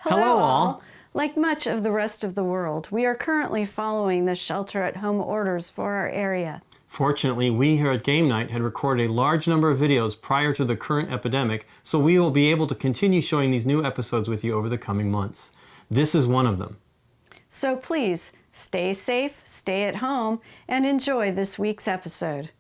Hello all. Like much of the rest of the world, we are currently following the shelter-at-home orders for our area. Fortunately, we here at GameNight had recorded a large number of videos prior to the current epidemic, so we will be able to continue showing these new episodes with you over the coming months. This is one of them. So please, stay safe, stay at home, and enjoy this week's episode.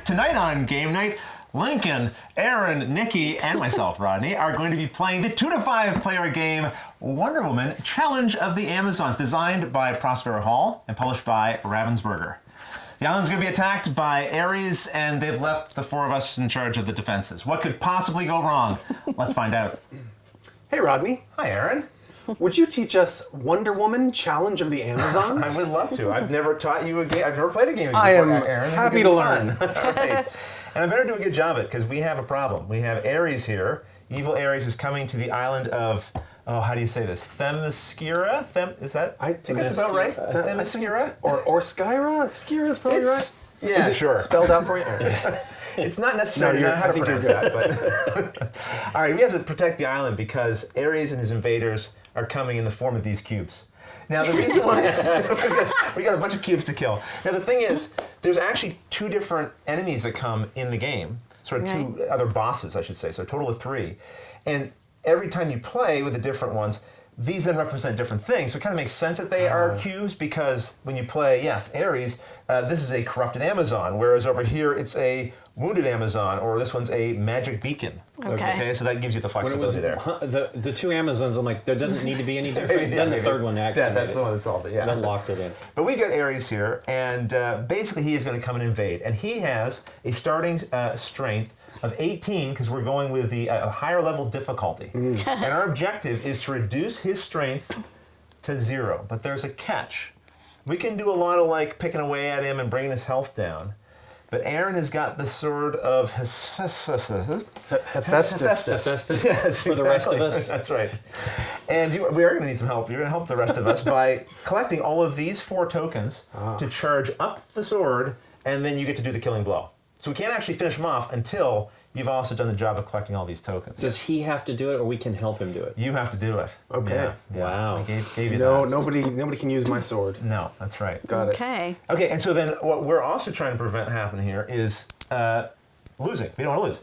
Tonight on Game Night, Lincoln, Aaron, Nikki, and myself, Rodney, are going to be playing the 2 to 5 player game Wonder Woman Challenge of the Amazons, designed by Prospero Hall and published by Ravensburger. The island's going to be attacked by Ares, and they've left the four of us in charge of the defenses. What could possibly go wrong? Let's find out. Hey, Rodney. Hi, Aaron. Would you teach us Wonder Woman Challenge of the Amazons? I would love to. I've never taught you a game. I've never played a game with you I before, am Aaron. This happy is to gonna be learn. fun. Right. And I better do a good job of it, because we have a problem. We have Ares here. Evil Ares is coming to the island of, how do you say this? Themyscira? Is that? I think that's about right. Themyscira? Or Skyra? Skyra is probably right. Yeah, is it sure. Spelled out for you? It's not necessarily how to pronounce that, but all right, we have to protect the island because Ares and his invaders are coming in the form of these cubes. Now, the reason why we got a bunch of cubes to kill. Now, the thing is, there's actually two different enemies that come in the game, sort of two other bosses, I should say, so a total of 3. And every time you play with the different ones, these then represent different things. So it kind of makes sense that they are cubes because when you play, yes, Ares, this is a corrupted Amazon, whereas over here it's a wounded Amazon, or this one's a magic beacon. Okay, so that gives you the flexibility there. The two Amazons, I'm like, there doesn't need to be any different. Then the third one actually. Yeah, that's the one that solved it. Yeah, that locked it in. But we got Ares here, and basically he is going to come and invade, and he has a starting strength of 18 because we're going with the higher level difficulty, and our objective is to reduce his strength to 0. But there's a catch. We can do a lot of like picking away at him and bringing his health down. But Aaron has got the sword of Hephaestus. Yes, for the rest of us. That's right. And we are going to need some help. You're going to help the rest of us by collecting all of these 4 tokens to charge up the sword, and then you get to do the killing blow. So we can't actually finish him off until you've also done the job of collecting all these tokens. Does he have to do it, or we can help him do it? You have to do it. Okay. Yeah. Wow. I gave you No, that. nobody can use my sword. No, that's right. Got it. Okay. Okay, and so then what we're also trying to prevent happening here is losing. We don't want to lose.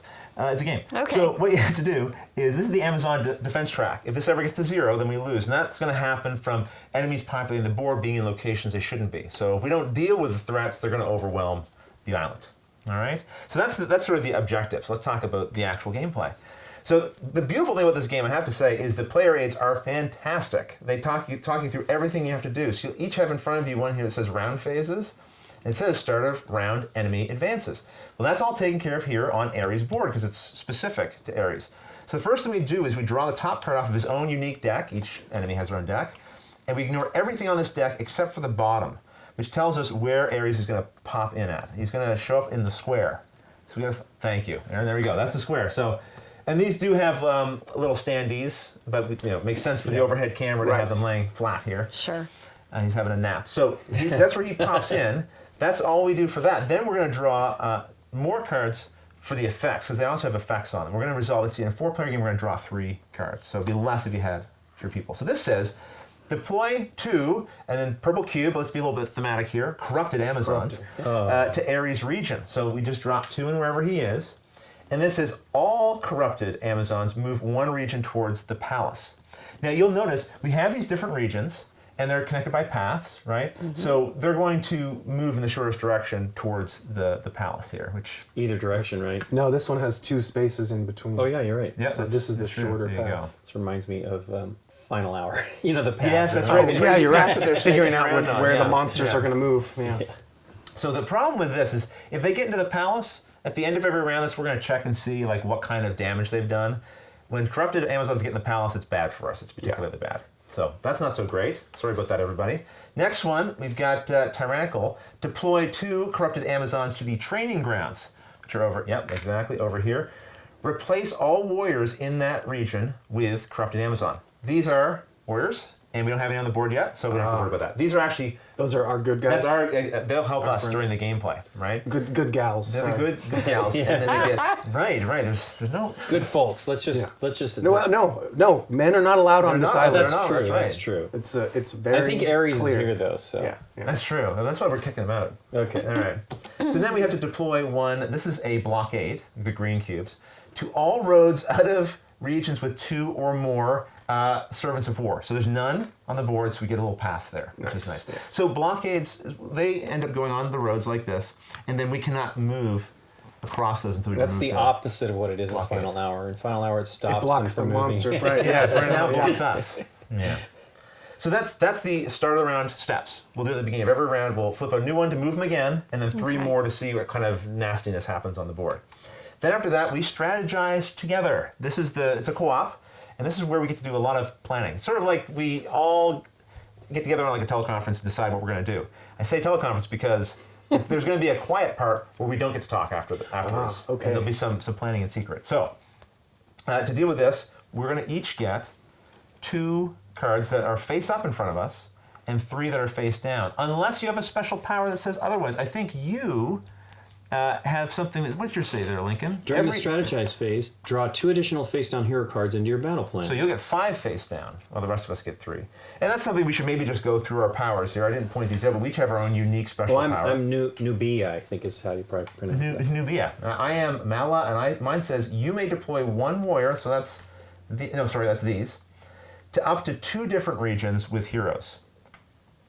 It's a game. Okay. So what you have to do is, this is the Amazon defense track. If this ever gets to 0, then we lose. And that's going to happen from enemies populating the board being in locations they shouldn't be. So if we don't deal with the threats, they're going to overwhelm the island. All right? So that's sort of the objective. So let's talk about the actual gameplay. So the beautiful thing about this game, I have to say, is the player aids are fantastic. They talk you through everything you have to do. So you'll each have in front of you one here that says round phases. And it says start of round enemy advances. Well, that's all taken care of here on Ares' board because it's specific to Ares. So the first thing we do is we draw the top card off of his own unique deck. Each enemy has their own deck. And we ignore everything on this deck except for the bottom, which tells us where Ares is going to pop in at. He's going to show up in the square. So we got to, thank you. And there we go. That's the square. So, and these do have little standees, but it makes sense for the overhead camera to have them laying flat here. Sure. He's having a nap. So that's where he pops in. That's all we do for that. Then we're going to draw more cards for the effects, because they also have effects on them. We're going to resolve, let's see, in a 4-player game, we're going to draw 3 cards. So it'd be less if you had fewer people. So this says, deploy 2, and then purple cube, let's be a little bit thematic here, corrupted Amazons, to Ares region. So we just drop 2 in wherever he is. And this says, all corrupted Amazons move 1 region towards the palace. Now you'll notice, we have these different regions, and they're connected by paths, right? Mm-hmm. So they're going to move in the shortest direction towards the palace here, which... Either direction, right? No, this one has 2 spaces in between. Oh, yeah, you're right. Yeah, so this is the shorter path. This reminds me of Final Hour. The path. Yes, that's right. Yeah, you're right. That they're figuring out where on. the monsters are going to move. Yeah. So the problem with this is, if they get into the palace, at the end of every round, we're going to check and see what kind of damage they've done. When corrupted Amazons get in the palace, it's bad for us. It's particularly bad. So that's not so great. Sorry about that, everybody. Next one, we've got Tyrannical. Deploy 2 corrupted Amazons to the training grounds, which are over, yep, exactly, over here. Replace all warriors in that region with corrupted Amazon. These are warriors, and we don't have any on the board yet, so we don't have to worry about that. These are actually... Those are our good guys. they'll help us friends. during the gameplay, right? Good gals. They're the good gals. And then they get, right. There's no... Good folks. Let's just No. Men are not allowed on this island. That's true. That's right. That's true. It's very I think Ares clear. is here though. So Yeah. That's true. That's why we're kicking them out. Okay. All right. So then we have to deploy one. This is a blockade, the green cubes, to all roads out of regions with 2 or more servants of war. So there's none on the board, so we get a little pass there, which is nice. Yeah. So blockades, they end up going on the roads like this, and then we cannot move across those until we That's remove the the opposite of what it is in blockade. Final Hour. In Final Hour, it stops It blocks them the from monster. moving. Right. Yeah, right now it now. blocks us. Yeah. So that's the start of the round steps. We'll do it at the beginning of every round. We'll flip a new one to move them again, and then 3 more to see what kind of nastiness happens on the board. Then after that, we strategize together. It's a co-op, and this is where we get to do a lot of planning. It's sort of like we all get together on like a teleconference and decide what we're going to do. I say teleconference because there's going to be a quiet part where we don't get to talk afterwards. Okay. And there'll be some planning in secret. So to deal with this, we're going to each get 2 cards that are face up in front of us and 3 that are face down, unless you have a special power that says otherwise. I think you have something that, what's your say there, Lincoln? During the strategize phase, draw 2 additional face-down hero cards into your battle plan. So you'll get 5 face down, while the rest of us get 3. And that's something we should maybe just go through our powers here. I didn't point these out, but we each have our own unique special well, power. I'm Nubia, I think is how you probably pronounce it. Nubia. I am Mala, and mine says you may deploy 1 warrior, so that's that's these, to up to 2 different regions with heroes.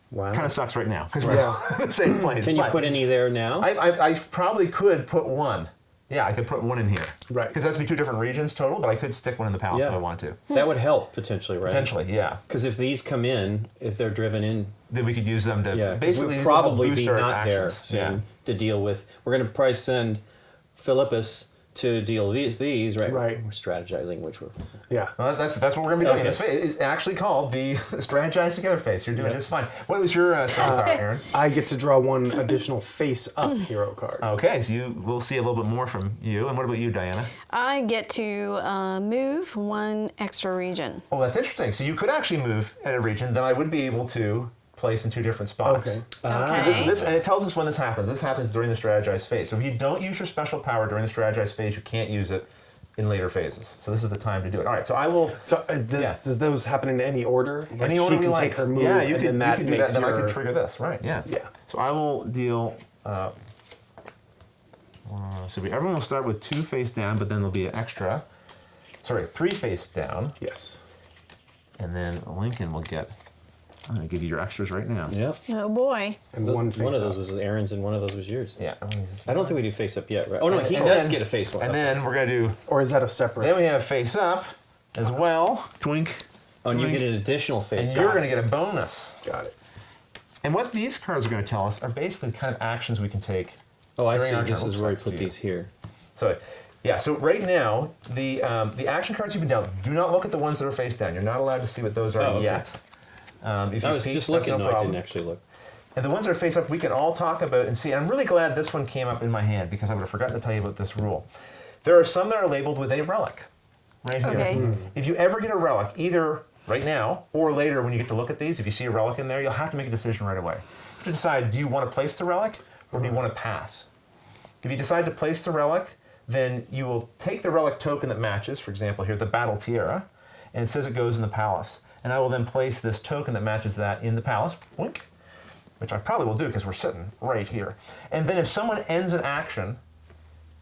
Wow. Kind of sucks right now because we're on the same plane. Can you put any there now? I probably could put 1. Yeah, I could put 1 in here. Right. Because that's be 2 different regions total, but I could stick 1 in the palace if Yeah. I want to. That would help potentially, right? Potentially, yeah. Because if these come in, if they're driven in, Then we could use them to yeah, basically we'd probably boost be our not there actions. soon to deal with. We're going to probably send Philippus to deal with these, right? Right. We're strategizing, which we're... Yeah. Well, that's what we're going to be doing. Okay. This phase is actually called the Strategize Together phase. You're doing just fine. What was your special power, Aaron? I get to draw 1 additional face-up hero card. Okay, so we'll see a little bit more from you. And what about you, Diana? I get to move 1 extra region. Oh, that's interesting. So you could actually move at a region, then I would be able to place in 2 different spots. Okay. Okay. And it tells us when this happens. This happens during the strategize phase. So if you don't use your special power during the strategize phase, you can't use it in later phases. So this is the time to do it. All right, so I will... So does those happen in any order? Like Any order she we can like. take her move, yeah, you and can, then that you can do that, makes then I your... can trigger this. Right, yeah. Yeah. So I will deal... everyone will start with 2 face down, but then there'll be an extra... Sorry, 3 face down. Yes. And then Lincoln will get... I'm going to give you your extras right now. Yep. Oh boy. And 1 face One of those up. was Aaron's and one of those was yours. Yeah. I don't think we do face up yet, right? Oh no, he And does then- get a face one. And then we're going to do... Or is that a separate? Then we have face up as well. Twink. Oh, and you twink. get an additional face. And you're going to get a bonus. Got it. And what these cards are going to tell us are basically kind of actions we can take. Oh, I during see. our This turn. is Oops, where we that's put you. these here. So, yeah. So right now, the action cards you've been dealt. Do not look at the ones that are face down. You're not allowed to see what those are Oh, okay. yet. If I you was peek, just that's looking. no No, I problem. didn't actually look. And the ones that are face up, we can all talk about and see. And I'm really glad this one came up in my hand because I would have forgotten to tell you about this rule. There are some that are labeled with a relic, right here. Okay. If you ever get a relic, either right now or later when you get to look at these, if you see a relic in there, you'll have to make a decision right away. You have to decide, do you want to place the relic or do you want to pass? If you decide to place the relic, then you will take the relic token that matches, for example here, the Battle Tiara, and it says it goes in the palace. And I will then place this token that matches that in the palace, boink, which I probably will do because we're sitting right here. And then if someone ends an action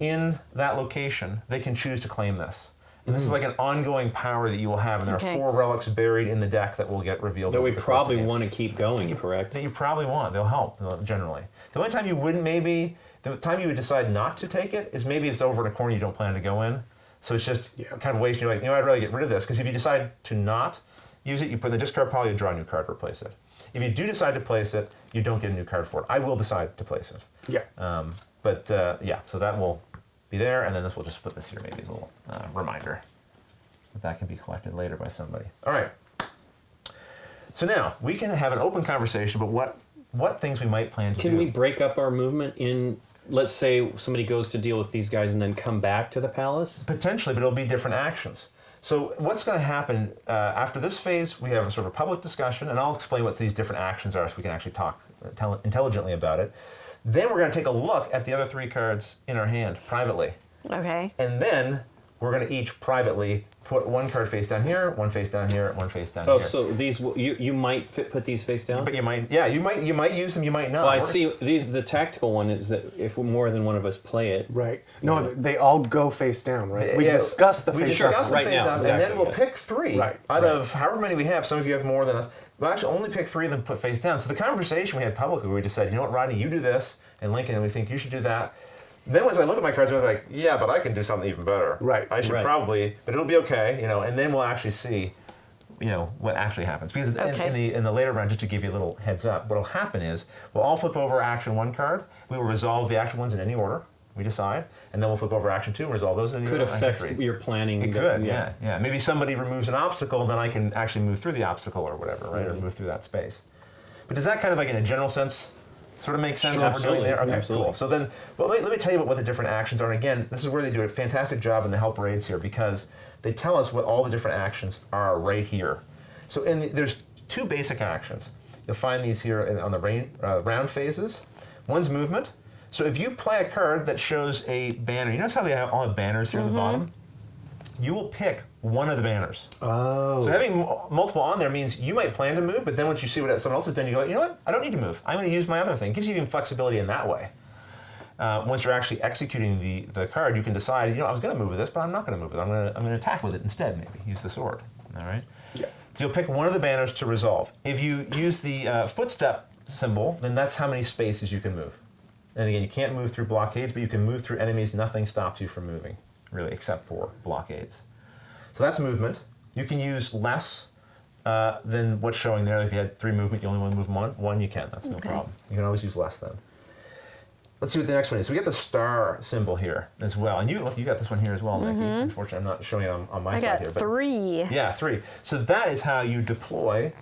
in that location, they can choose to claim this. And this is like an ongoing power that you will have, and there Okay. are 4 relics buried in the deck that will get revealed. That we over the course of the probably game. want to keep going, correct? That you probably want. They'll help, generally. The only time you wouldn't maybe, the time you would decide not to take it is maybe it's over in a corner you don't plan to go in. So it's just kind of wasting. You're like, I'd rather get rid of this. Because if you decide to not use it, you put in the discard pile, you draw a new card to replace it. If you do decide to place it, you don't get a new card for it. I will decide to place it. Yeah. Yeah, so that will be there, and then this will just put this here maybe as a little reminder that can be collected later by somebody. All right. So now we can have an open conversation about what things we might plan to do. Can we break up our movement in, let's say somebody goes to deal with these guys and then come back to the palace? Potentially, but it'll be different actions. So what's going to happen after this phase, we have a sort of a public discussion, and I'll explain what these different actions are so we can actually talk intelligently about it. Then we're going to take a look at the other 3 cards in our hand privately. Okay. And then we're going to each privately put 1 card face down here, 1 face down here, 1 face down here. Oh, so these you might put these face down? But you might use them, you might not. Well, I see. The tactical one is that if more than one of us play it, Right. No, they all go face down, right? We Yeah, discuss the we face discuss down. the Right face now, down, and exactly, then we'll yeah. pick 3 Right, out right. of however many we have. Some of you have more than us. We'll actually only pick 3 of them put face down. So the conversation we had publicly, we just said, you know what, Rodney, you do this, and Lincoln, we think you should do that. Then once I look at my cards, I'm like, yeah, but I can do something even better. Right. I should Right. probably, but it'll be okay, and then we'll actually see, what actually happens. Because in the later round, just to give you a little heads up, what'll happen is we'll all flip over action 1 card. We will resolve the action ones in any order we decide, and then we'll flip over action 2 and resolve those in any could order. affect Action 3. your planning. It could, yeah. Maybe somebody removes an obstacle, then I can actually move through the obstacle or whatever, right? Or move through that space. But does that kind of like in a general sense sort of make sense Sure, what we're doing absolutely, there? Okay, absolutely. cool. So then, let me tell you about what the different actions are. And again, this is where they do a fantastic job in the help aids here because they tell us what all the different actions are right here. So there's 2 basic actions. You'll find these here on the round phases. One's movement. So if you play a card that shows a banner, you notice how they all have banners here at the bottom? You will pick one of the banners. Oh. So having multiple on there means you might plan to move, but then once you see what someone else has done, you go, you know what? I don't need to move. I'm going to use my other thing. It gives you even flexibility in that way. Once you're actually executing the card, you can decide, I was going to move with this, but I'm not going to move with it. I'm going to attack with it instead, maybe. Use the sword. All right? Yeah. So you'll pick one of the banners to resolve. If you use the footstep symbol, then that's how many spaces you can move. And again, you can't move through blockades, but you can move through enemies. Nothing stops you from moving, really, except for blockades. So that's movement. You can use less than what's showing there. If you had 3 movement, you only want to move 1, you can. That's no problem. You can always use less then. Let's see what the next one is. So we get the star symbol here as well. And you got this one here as well, Nikki. Unfortunately, I'm not showing it on my I side got here. 3. Yeah, 3. So that is how you deploy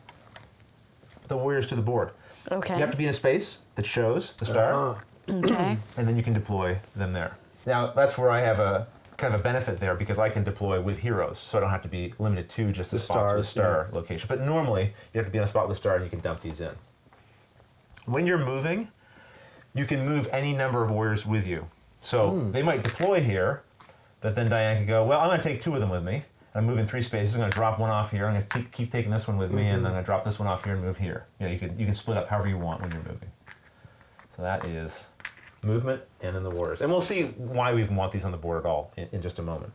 the warriors to the board. Okay. You have to be in a space that shows the star, Okay. and then you can deploy them there. Now, that's where I have a kind of a benefit there because I can deploy with heroes, so I don't have to be limited to just the spots with star location. But normally, you have to be in a spot with star and you can dump these in. When you're moving, you can move any number of warriors with you. So they might deploy here, but then Diane can go, well, I'm going to take 2 of them with me. I'm moving 3 spaces. I'm going to drop 1 off here. I'm going to keep taking this one with me, and then I'm going to drop this one off here and move here. You can split up however you want when you're moving. So that is movement and then the warriors. And we'll see why we even want these on the board at all in just a moment.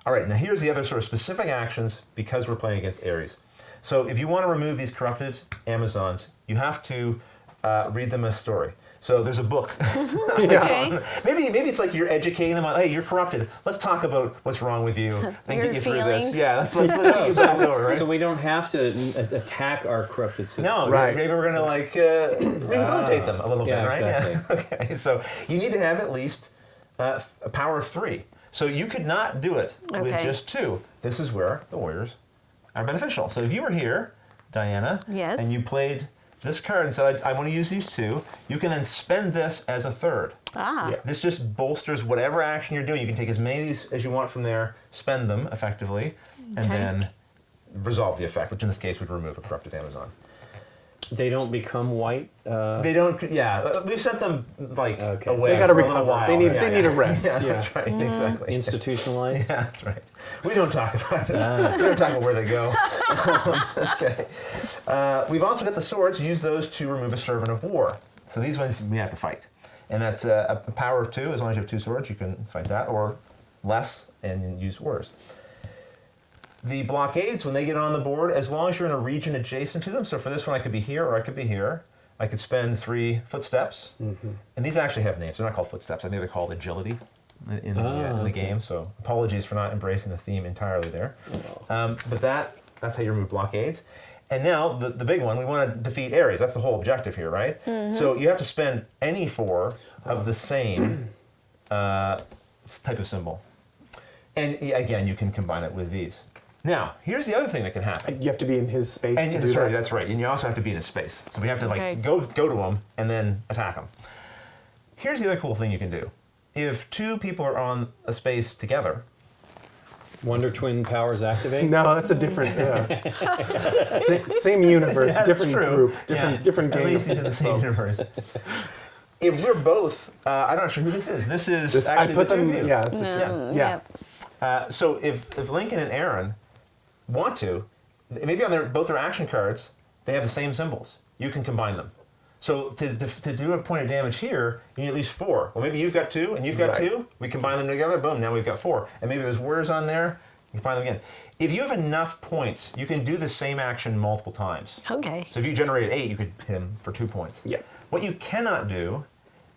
All right, now here's the other sort of specific actions because we're playing against Ares. So if you want to remove these corrupted Amazons, you have to read them a story. So there's a book. Okay. Maybe it's like you're educating them on, hey, you're corrupted. Let's talk about what's wrong with you and Your get you through feelings. this. Yeah, let's get you back over, right? So we don't have to attack our corrupted citizens. No, Right. maybe we're going to rehabilitate them a little bit, right? Exactly. Yeah. Okay, so you need to have at least a power of 3. So you could not do it with Okay. just 2. This is where the warriors are beneficial. So if you were here, Diana, Yes. and you played this card and said, I want to use these 2, you can then spend this as a 3rd. Ah. Yeah. This just bolsters whatever action you're doing. You can take as many of these as you want from there, spend them effectively, and Okay. then resolve the effect, which in this case would remove a corrupted Amazon. They don't become white. They don't. Yeah, we've sent them like Okay. away. They gotta for a little recover. while. They need Yeah. a rest. Yeah, Yeah. that's right. Exactly. Institutionalized. Yeah, that's right. We don't talk about it. We don't talk about where they go. Okay. We've also got the swords. Use those to remove a servant of war. So these ones we have to fight, and that's a power of 2. As long as you have 2 swords, you can fight that, or less, and use warriors. The blockades, when they get on the board, as long as you're in a region adjacent to them, so for this one I could be here or I could be here, I could spend 3 footsteps. And these actually have names. They're not called footsteps. I think they're called agility in the game, so apologies for not embracing the theme entirely there. But that's how you remove blockades. And now, the big one, we want to defeat Ares. That's the whole objective here, right? So you have to spend any 4 of the same type of symbol. And again, you can combine it with these. Now, here's the other thing that can happen. You have to be in his space to do Sorry, that. that's right. And you also have to be in his space. So we have to Okay. go to him and then attack him. Here's the other cool thing you can do. If two people are on a space together, Wonder Twin powers activate. No, that's a different. Same universe, Yeah, different that's true. group, Yeah. different game. At least he's in the same universe. If we're both, I'm not sure who this is. This is I actually put the two them. of you. Yeah, it's yeah. So if Lincoln and Aaron want to, maybe on both their action cards, they have the same symbols. You can combine them. So to do a point of damage here, you need at least 4. Well, maybe you've got 2 and you've got 2. We combine them together. Boom! Now we've got 4. And maybe there's warriors on there. You combine them again. If you have enough points, you can do the same action multiple times. Okay. So if you generated 8, you could hit him for 2 points. Yeah. What you cannot do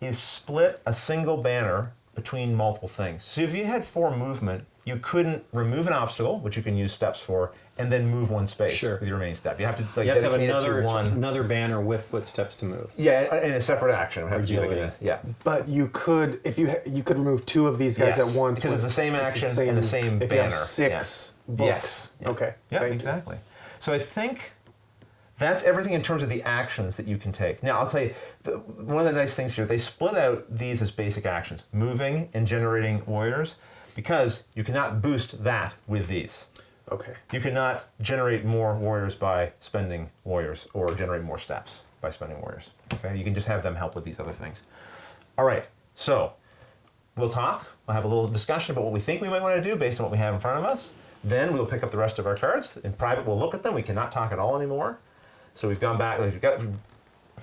is split a single banner between multiple things. So if you had 4 movement, you couldn't remove an obstacle, which you can use steps for, and then move 1 space Sure. with your remaining step. You have to You have to have dedicate it to one. another banner with footsteps to move. Yeah, in a separate action. It would have to be like Agility. yeah. But you could, if you could remove 2 of these guys Yes, at once because it's the same action and the same If banner. you have 6 books, Yes. okay. Yeah, Thank you. exactly. So I think that's everything in terms of the actions that you can take. Now, I'll tell you, one of the nice things here, they split out these as basic actions, moving and generating warriors, because you cannot boost that with these. Okay. You cannot generate more warriors by spending warriors or generate more steps by spending warriors. Okay, you can just have them help with these other things. All right, so we'll talk. We'll have a little discussion about what we think we might want to do based on what we have in front of us. Then we'll pick up the rest of our cards. In private, we'll look at them. We cannot talk at all anymore. So we've gone back, we've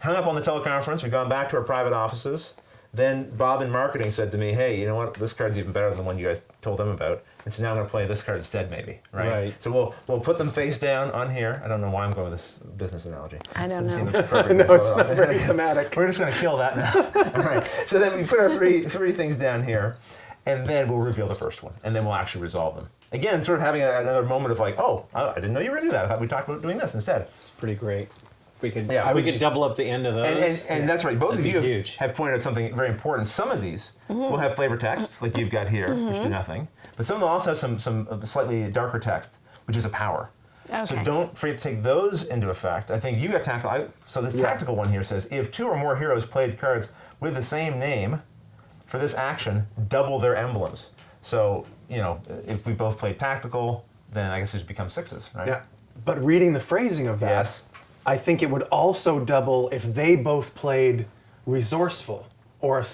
hung up on the teleconference. We've gone back to our private offices. Then Bob in marketing said to me, hey, you know what? This card's even better than the one you guys told them about. And so now I'm going to play this card instead, maybe. Right? So we'll put them face down on here. I don't know why I'm going with this business analogy. I don't Doesn't know. seem appropriate. No, it's not very thematic. We're just going to kill that now. All right. So then we put our three things down here, and then we'll reveal the first one, and then we'll actually resolve them. Again, sort of having another moment of like, oh, I didn't know you were going to do that. I thought we talked about doing this instead. It's pretty great. We could, Yeah, we could double up the end of those. And that's right. Both That'd of be you huge. have pointed out something very important. Some of these will have flavor text, like you've got here, which do nothing. But some will also have some slightly darker text, which is a power. So Okay. don't forget to take those into effect. I think you got tactical. So this tactical one here says, if 2 or more heroes played cards with the same name for this action, double their emblems. So, you know, if we both played tactical, then I guess it become 6s, right? Yeah. But reading the phrasing of that, Yes. I think it would also double if they both played resourceful or a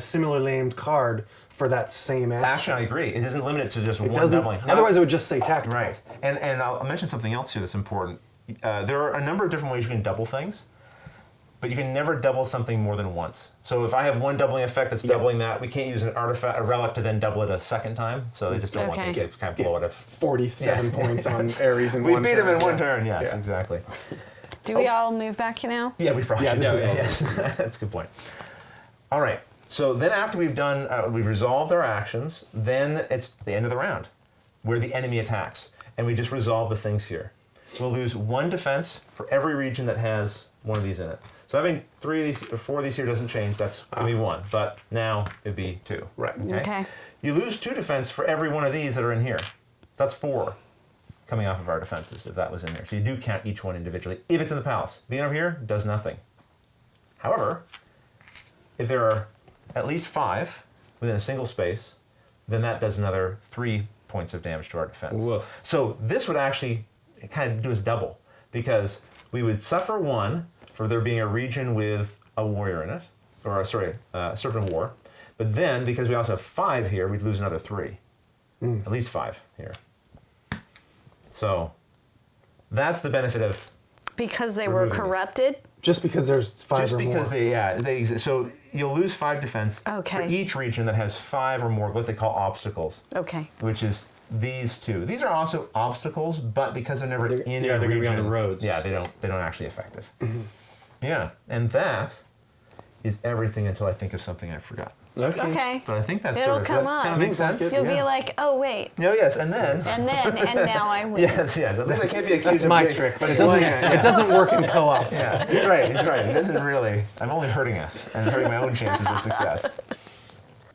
similar named card for that same action. Action, I agree. It isn't limited to just It one doesn't. doubling. Now- Otherwise, it would just say tactical. Right. And I'll mention something else here that's important. There are a number of different ways you can double things, but you can never double something more than once. So if I have one doubling effect that's doubling that, we can't use an artifact, a relic, to then double it a second time. So they just don't want Okay. to kind of blow it up. 47 points on Ares in We one beat turn. them in one Yeah. turn, yes, Yeah. exactly. Do we all move back now? Yeah, we probably should. this is Yes, that's a good point. All right. So then after we've done, we've resolved our actions, then it's the end of the round, where the enemy attacks. And we just resolve the things here. We'll lose 1 defense for every region that has one of these in it. So having 3 of these, or 4 of these here doesn't change, that's going to be 1. But now it'd be 2. Right. Okay. You lose 2 defense for every one of these that are in here. That's 4 coming off of our defenses, if that was in there. So you do count each one individually. If it's in the palace, being over here does nothing. However, if there are at least 5 within a single space, then that does another 3 points of damage to our defense. Woof. So this would actually kind of do us double, because we would suffer 1 for there being a region with a warrior in it, or servant of war. But then, because we also have 5 here, we'd lose another 3. At least 5 here. So that's the benefit of Because they were Removing this. corrupted? Just because there's 5 just or because more. they exist. So you'll lose 5 defense for Okay. each region that has 5 or more what they call obstacles, Okay. which is these 2. These are also obstacles, but because they're never in yeah, a they're gonna region, be on the roads. Yeah, they don't actually affect it. Yeah, and that is everything until I think of something I forgot. Okay. But I think that's It'll sort of, come that up. kind of makes Seems like sense. it. You'll be Yeah. like, oh, wait. Oh yes, and then And now I win. yes. At least I can't be accused That's of my being- trick, but it doesn't. It doesn't work in co-ops. Yeah, he's right. He's right. It doesn't really. I'm only hurting us and hurting my own chances of success.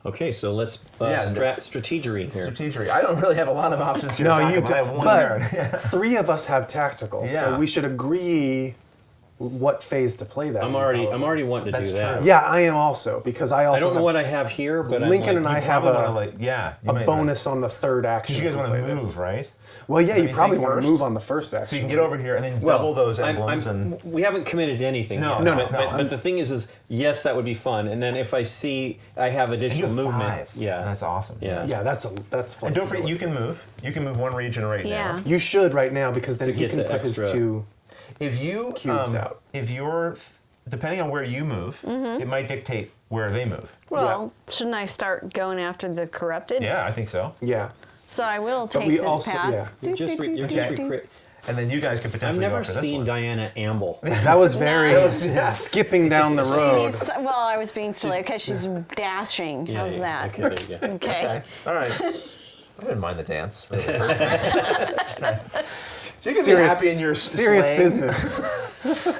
Okay, so let's strategery here. Strategery. I don't really have a lot of options here. No, to talk you about. I have one but card. 3 of us have tactical, Yeah. so we should agree what phase to play that. I'm in, already probably. wanting to That's do that. true. Yeah, I am also because I also I don't know have what I have here, but Lincoln I'm like, and I have Probably a, wanna, you a might bonus on the third action. Because you guys if we want to play move, this. right? Well, yeah, Let you me probably think want first. to move on the first action. So you can get over here and then well, double those emblems we haven't committed to anything. No, yet, no, but, no. But the thing is yes, that would be fun. And then if I see I have and you additional have movement, 5. yeah, That's awesome. Yeah. Yeah, that's And don't forget, flexibility. you can move. You can move one region right Yeah. now. You should right now because then To he get can the put extra- his 2. If you Cubes out. if you're depending on where you move, it might dictate where they move. Well, shouldn't I start going after the corrupted? Yeah, I think so. Yeah. So I will But take we this also- path. yeah. you're just And then you guys could I've potentially go never for this seen one. Diana amble. That was very Yeah. skipping down the She road. needs, well, I was being silly because she's dashing. How's that? Okay, there you go. Okay. All right. I didn't mind the dance. Really. You can be Serious- happy in your Serious slaying. business.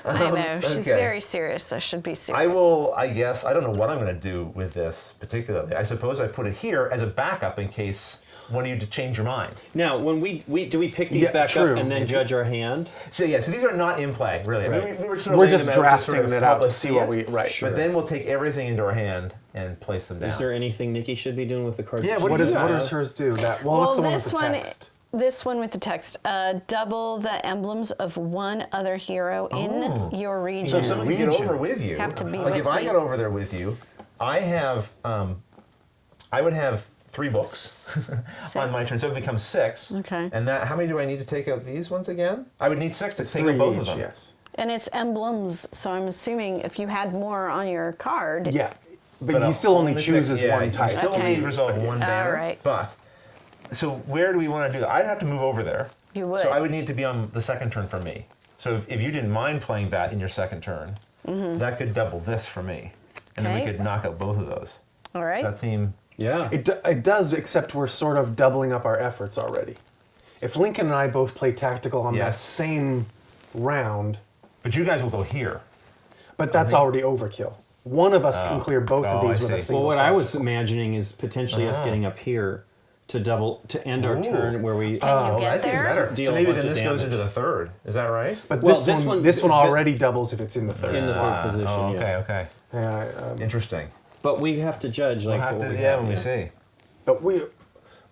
I know. She's okay. very serious. I should be serious. I will, I guess, I don't know what I'm going to do with this particularly. I suppose I put it here as a backup in case one of you to change your mind. Now, when we do we pick these Yeah, back true. up and then judge our hand? So yeah, so these are not in play, really. I mean, Right. we were sort of We're laying just them out to drafting sort of it help out to us see what it. we right. But then we'll take everything into our hand and place them down. Is there anything Nikki should be doing with the cards? Yeah, that what she do What you has? got? does hers do? That well, what's the one with this the one, text? this one with the text. Double the emblems of one other hero Oh. in your region. So if someone can get Region. over with you, Have to be like with if I me. got over there with you, I have, I would have 3 books on my turn, so it becomes 6. Okay. And that, how many do I need to take out these ones again? I would need 6 to take out 3 both of each, them. yes. And it's emblems, so I'm assuming if you had more on your card. Yeah. But he still only chooses one type. You still Okay. only need to resolve one banner. right. But, so where do we want to do that? I'd have to move over there. You would. So I would need to be on the second turn for me. So if you didn't mind playing that in your second turn, that could double this for me. And then we Mm-hmm. Okay. could knock out both of those. All right. That seem... Yeah. It does, except we're sort of doubling up our efforts already. If Lincoln and I both play tactical on that Yes. same round, But you guys will go here. but that's already overkill. One of us can clear both of Oh, these I with a see. single Well, what I tactical. was imagining is potentially us getting up here to end our Ooh. turn where we. Can you get that seems there? better. Deal So a maybe bunch then of this goes damage. into the third. Is that right? But Well, this, this one, one this is one bit- already doubles if it's in the third. In the third position, Oh, okay, yeah. okay. Yeah, Interesting. But we have to judge We'll like have what to, we yeah, have when we here. see. but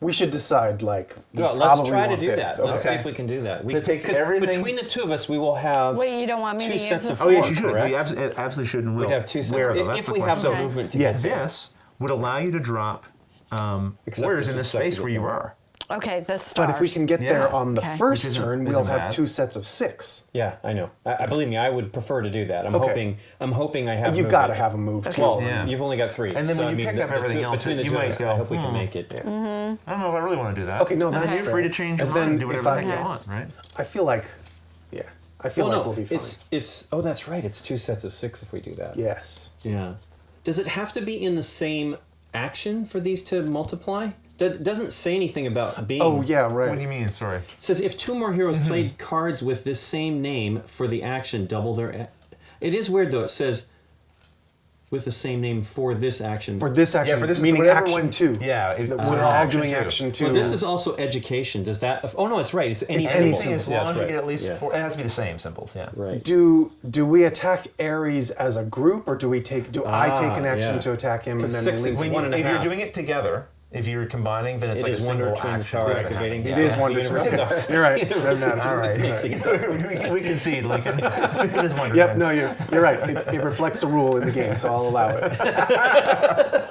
we should decide like. we Well, let's probably try to want do this. that. Let's see Okay. if we can do that. We, To take 'cause everything- between the two of us, we will have. Wait, you don't want me Two to use sets this of one? Oh, yeah, you should. We Correct? absolutely should and will. We'd have 2 sets. Where, though? That's If the we have the question. movement to Yes. get This would allow you to drop Except warriors if in the it's sucked space to where get you there. are. Okay, the stars. But if we can get Yeah. there on the Okay. first Which isn't- turn, we'll isn't have bad. 2 sets of 6. Yeah, I know. I believe me, I would prefer to do that. I'm Okay. hoping I have. You've movement. got to have a move too. Well, Yeah. you've only got 3. And then so, when I you mean, pick the- up the everything two- else, between the you two of might us, go, I hope we can make it. I don't know if I really want to do that. Okay, no, that's Okay. You're fair. free to change your And mind then and do if whatever the I- heck you want, right? I feel like, yeah, I feel Well, like no, we'll be fine. it's. Oh, that's right. It's 2 sets of 6 if we do that. Yes. Yeah. Does it have to be in the same action for these to multiply? That doesn't say anything about being. Oh yeah, right. What do you mean? Sorry. It says if 2 more heroes played cards with this same name for the action, double their. It is weird though. It says with the same name for this action. For this action, Yeah, for this meaning whatever action one- 2. Yeah, That so we're all action doing 2. action 2. Well, this is also education. Does that? Oh no, it's right. It's any It's symbol. any Anything as symbol. long Yeah, as you that's get at right. least Yeah. 4. It has to be the same symbols. Yeah. Right. Do we attack Ares as a group, or do I take an action yeah. to attack him and 'Cause then 6 Link- is When one and a if you're half. doing it together, if you're combining, then it's It like is a wonder single turn action. power quick activating. attack. It is Yeah. wonder Universe turn. is- You're right. Universe That's is all right. mixing it up. we concede, Lincoln. It is wonder Yep. turns. No, you're right. It reflects a rule in the game, so I'll allow it.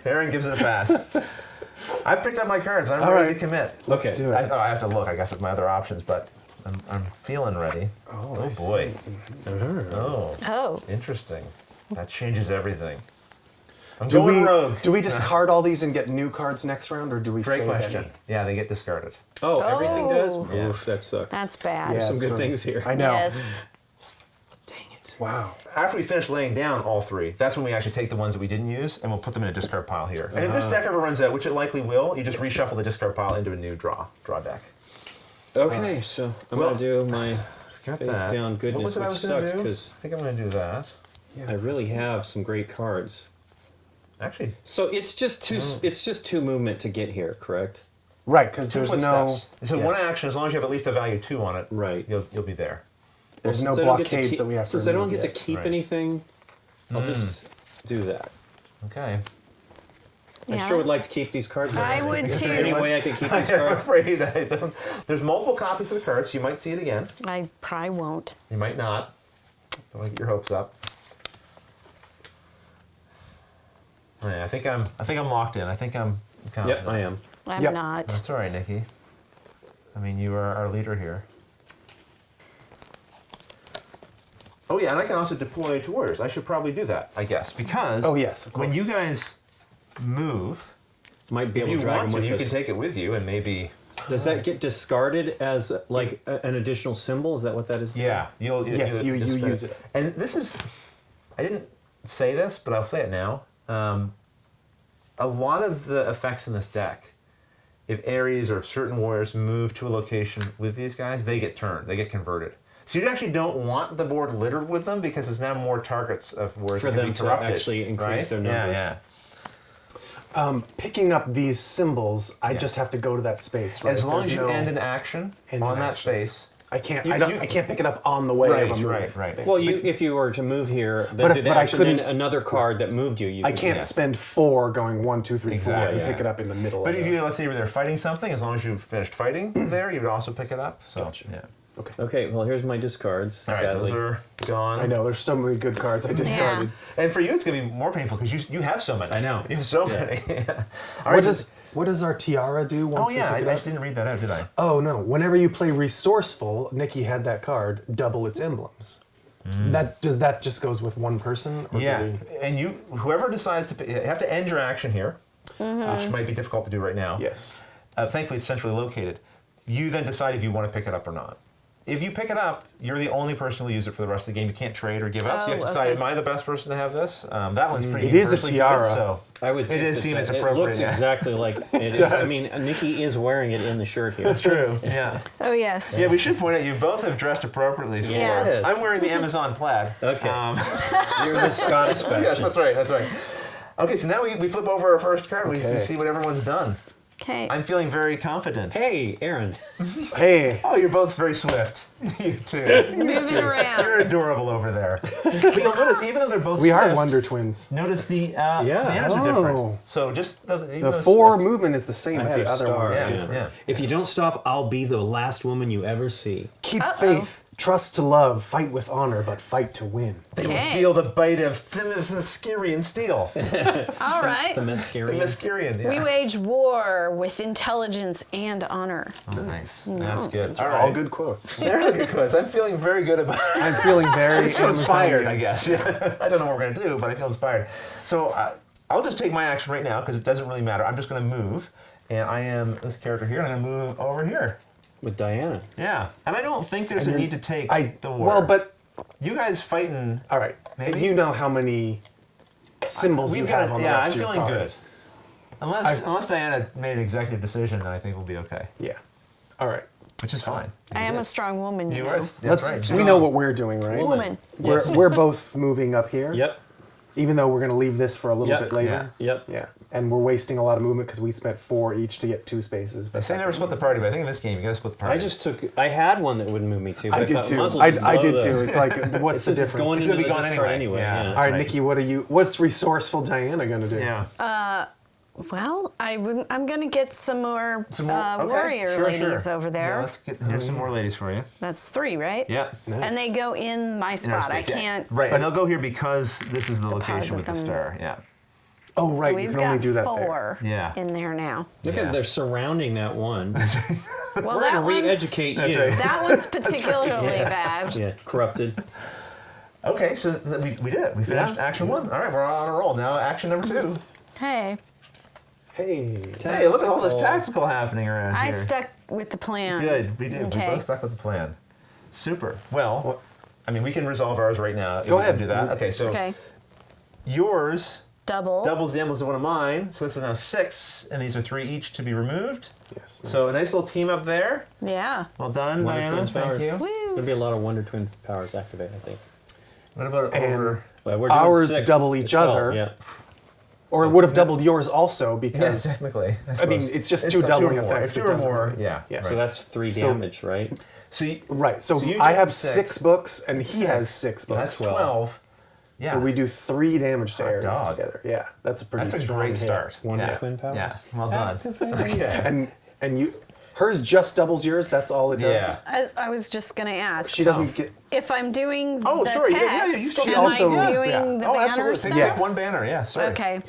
Aaron gives it a pass. I've picked up my cards. I'm All ready right. to commit. Let's Okay. do I, it. I have to look, I guess, at my other options, but I'm feeling ready. Oh, Oh I see. boy. Oh, Oh, interesting. That changes everything. I'm Do going we rogue. do we discard all these and get new cards next round, or do we Great save question. any? Yeah, they get discarded. Oh, everything does. Oh. Yeah. Oof, that sucks. that's bad. Yeah, Some good so- things here. I know. Yes. Dang it. Wow. After we finish laying down all 3, that's when we actually take the ones that we didn't use and we'll put them in a discard pile here. And if this deck ever runs out, which it likely will, you just reshuffle the discard pile into a new draw deck. Okay, so I'm well, gonna do my Got face that. down What goodness, was it I which was gonna sucks do? because I think I'm going to do that. I really have some great cards. Actually, So it's just two movement to get here, correct? Right, because two there's no footsteps. So Yeah. one action, as long as you have at least a value 2 on it, Right. you'll be there. there's no Since I don't get to blockades keep- that we have to Since I don't remove get yet. to keep Right. anything, I'll just do that. Okay. I sure would like to keep these cards. I though. would Is too. there any way I could keep these I'm cards? afraid I don't. There's multiple copies of the cards, so you might see it again. I probably won't. You might not. Don't want to get your hopes up. Yeah, I think I'm locked in. I think I'm confident. Yep, I am. I'm Yep. not. That's all right, Nikki. I mean, you are our leader here. Oh yeah, and I can also deploy to warriors. I should probably do that, I guess, because Oh, yes, of when you course. guys move, Might be if able you to drag want them to, with you us. can take it with you, and maybe Does that get discarded as like an additional symbol? Is that what that is? yeah, Yes, you spend use it. And this is, I didn't say this, but I'll say it now. A lot of the effects in this deck, if Ares or if certain warriors move to a location with these guys, they get turned, they get converted. So you actually don't want the board littered with them because there's now more targets of warriors For that can them be to corrupted, actually increase right? their numbers. Yeah, Picking up these symbols, I Yeah. just have to go to that space, right? As long There's as you no- end an action End on an that action. space. I can't. you- I can't pick it up on the way Right, of a move. right. Well, if you were to move here, then But- do the but I action, then couldn't- another card that moved you. You I could- can't Yeah. spend 4 going 1, 2, 3, 4 Exactly, and pick yeah. it up in the middle. But of if it. you, let's say you're there fighting something, as long as you've finished fighting there, you would also pick it up. So, Gotcha. yeah. Okay. Okay, well, here's my discards. All right, sadly. those are gone. I know there's so many good cards I discarded. And for you, it's going to be more painful because you have so many. I know. You have so Yeah. many. All right, What does our tiara do once oh, we yeah, pick it I up? didn't read that out, did I? Oh no! Whenever you play resourceful, Nikki had that card double its emblems. That just goes with one person? Or do Yeah, we- and whoever decides to, you have to end your action here, which might be difficult to do right now. Yes. Thankfully, it's centrally located. You then decide if you want to pick it up or not. If you pick it up, you're the only person who will use it for the rest of the game. You can't trade or give up. So you have to decide, okay. am I the best person to have this? That one's pretty It is a universally tiara. Good, so I would. It think is that seem it's It appropriate, looks yeah. exactly like it is. I mean, Nikki is wearing it in the shirt here. That's true. Yeah. Oh, yes. Yeah, we should point out you both have dressed appropriately for. Yes. I'm wearing the Amazon plaid. Okay. You're the Scottish Yes, faction. that's right. That's right. Okay, so now we flip over our first card. We Okay. see what everyone's done. Okay. I'm feeling very confident. Hey, Aaron. Hey. Oh, you're both very swift. You too. Moving around. You're adorable over there. But you'll notice, even though they're both We swift, are Wonder Twins. notice the banners are Oh. different. So just even The though 4 swift- movement is the same, I but had the a other star. one is Yeah, different. yeah. If you don't stop, I'll be the last woman you ever see. Keep faith, trust to love, fight with honor, but fight to win. They will Okay. feel the bite of Themyscirian steel. All right. The Mascarian. Themyscirian, yeah. We wage war with intelligence and honor. Nice. That's good. Those are all good quotes. They're good quotes. I'm feeling very good about it. I'm feeling very I feel inspired, Amazonian. I guess. Yeah. I don't know what we're going to do, but I feel inspired. So I'll just take my action right now because it doesn't really matter. I'm just going to move. And I am this character here, and I'm going to move over here. With Diana. Yeah. And I don't think there's a need to take the war. Well, but you guys fighting. all right. Maybe? You know how many symbols you We've have got. on the Yeah, rest I'm of your feeling cards. good. Unless Diana made an executive decision, then I think we'll be okay. Yeah. All right. Which is fine. I am a strong woman, you You know. are. That's Let's. right. We know what we're doing, right? Woman. Yes. We're both moving up here. Yep. Even though we're going to leave this for a little Yep. bit later. Yep. Yeah. And we're wasting a lot of movement because we spent 4 each to get 2 spaces. They But say never split the party, but I think in this game you got to split the party. I had one that would move me too. But I did thought, too. might as well I just did blow too. the- It's like, what's the Since it's difference? going It's into gonna be the gone discard anyway. Yeah. Yeah. All right, right. Nikki, what's resourceful Diana going to do? Yeah. Well, I'm going to get some more, Some more okay. warrior Sure, ladies sure. over there. Yeah, let's get here's some more ladies for you. That's 3, right? Yeah. Nice. And they go in my In our spot. I space, yeah. can't. Right, and they'll go here because this is the location Deposit with the them. star. Yeah. Oh, right. So You we've can got only do that 4 Yeah. in there now. Look Yeah. at they're surrounding that one. Well, We're that gonna one's, re-educate That's you. right. that one's particularly bad. Yeah, corrupted. Okay, so we did it. We finished action 1. All right, we're on a roll now. Action number 2. Hey, Hey. Hey, look at all this tactical happening around I here. stuck with the plan. Good, we did. Okay. We both stuck with the plan. Super. Well, I mean, we can resolve ours right now. Go We can ahead. do that. Okay, so Okay. yours Double. doubles the emblems of one of mine. So this is now 6, and these are 3 each to be removed. Yes. So a nice little team up there. Yeah. Well done, Wonder Diana. Twins Thank power. you. Woo. There'd be a lot of Wonder Twin powers activate, I think. What about And over? Well, we're doing Ours 6 double to each 12, other. Yeah. Or it would have doubled yours also Yeah, because technically. I mean, it's just two doubling effects. If two that or doesn't more, really- yeah. Yeah. Right. So that's 3 So- damage, right? So you, Right. So, So you I did have 6. 6 books and he has 6 books. that's 12. Yeah. So we do 3 damage to Hot Ares dog. together. Yeah, that's a pretty That's a strong great hit. start. One yeah. of twin powers. Yeah, well done. Okay. And you, hers just doubles yours. That's all it does. Yeah. I was just going to ask. She doesn't get. If I'm doing Oh, the sorry. text, Yeah, you still She am also- I doing yeah. the Oh, banner absolutely. stuff? Pick one banner. Yeah, sorry. Okay.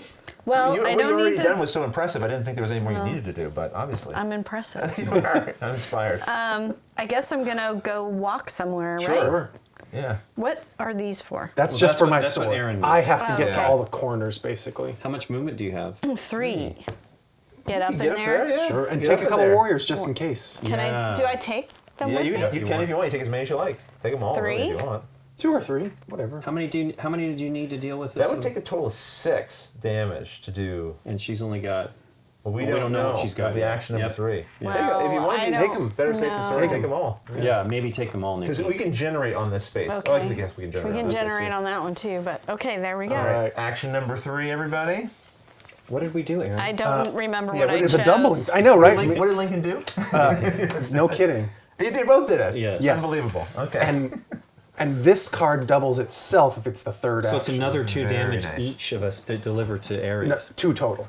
Well, What I you don't already need done to. was so impressive. I didn't think there was any more you needed to do, but obviously. I'm impressive. You are. I'm inspired. I guess I'm going to go walk somewhere, right? Sure. Yeah. What are these for? That's Well, just that's for what- my that's what sword. Aaron I needs. have to Oh, get to okay. all the corners basically. How much movement do you have? 3. Get up in Get up there. yeah. Sure. And Get take up a in couple there. warriors just in case. Can I? Yeah. Do I take them Yeah, with you me? can if you want. You take as many as you like. Take them all really, 3? if you want. 2 or 3, whatever. How many did you need to deal with this? That would one? take a total of 6 damage to do. And she's only got. Well, we Well, don't know what she's got The yet. action number Yep. 3. Yeah. Take it. If you Well, want, I you don't take them. Better safe than know. sorry. Take them all. Yeah, maybe take them all, Because Nikki. we can generate on this space. Okay. Oh, I guess we can generate. We on can this space, generate too. on that one too, but okay, there we go. All right. Right. Action number 3, everybody. What did we do, Aaron? I don't remember yeah, what what I is chose. The doubling. I know, right? What did Lincoln do? No kidding. You both did it. Yes. Yes. Unbelievable. Okay. And this card doubles itself if it's the third So it's action. another 2 Very damage nice. each of us to deliver to Ares. No, 2 total.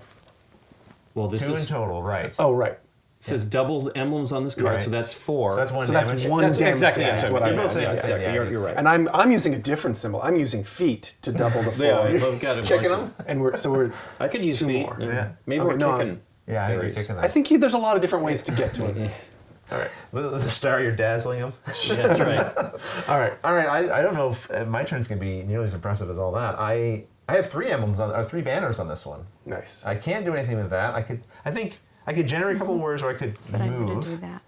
Well, this 2 in is. total, right. Oh, right. It says double the emblems on this card, Right. so that's 4. So that's 1 So damage. that's 1 That's damage. exactly damage, yeah, is what I You're both meant. saying Yeah. the same. Exactly. You're right. And I'm using a different symbol. I'm using feet to double the 4. Yeah, we've got a Kicking bunch of- them? And we're I could use 2 feet. more. Yeah. Maybe Okay, we're no, kicking. Yeah, I think you're Ares. kicking I that. think there's a lot of different ways to get to it. All right. The star, you're dazzling him. Yeah, that's right. All right. All right. I don't know if my turn's going to be nearly as impressive as all that. I have 3 emblems on, or 3 banners on this one. Nice. I can't do anything with that. I think I could generate a couple warriors, or I could But I need to do move. that.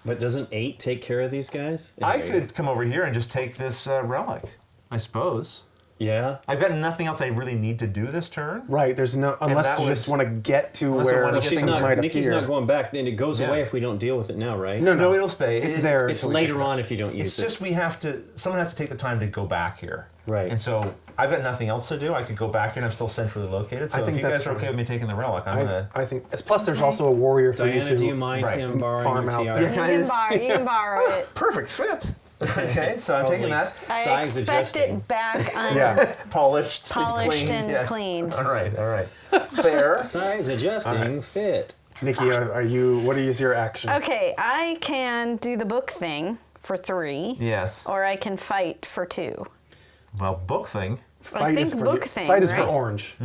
But doesn't 8 take care of these guys? I could come over here and just take this relic, I suppose. Yeah. I've got nothing else I really need to do this turn. Right. There's no unless that you was- just want to get to unless I where wanna the get She's things not. might Nikki's appear. not going back, and it goes Yeah. away if we don't deal with it now, right? No, it'll stay. It's there. It's until we- later on if you don't use It's it. just someone has to take the time to go back here. Right. And so I've got nothing else to do. I could go back here and I'm still centrally located. So I think if you guys that's are okay fine. with me taking the relic, I'm going to... I think. Plus, there's also a warrior for you Diana, to. do you mind Right. him borrowing Farm your out tiara? there. Can I just- You can borrow it. Perfect fit. Okay, so I'm taking that. I Size expect adjusting. it back Yeah. Polished, Polished cleaned, and yes. cleaned. All right. Fair. Size adjusting, All right. fit. Nikki, are you? What is your action? Okay, I can do the book thing for 3, Yes. or I can fight for 2. Well, book thing. I think book thing, Fight is right? for orange.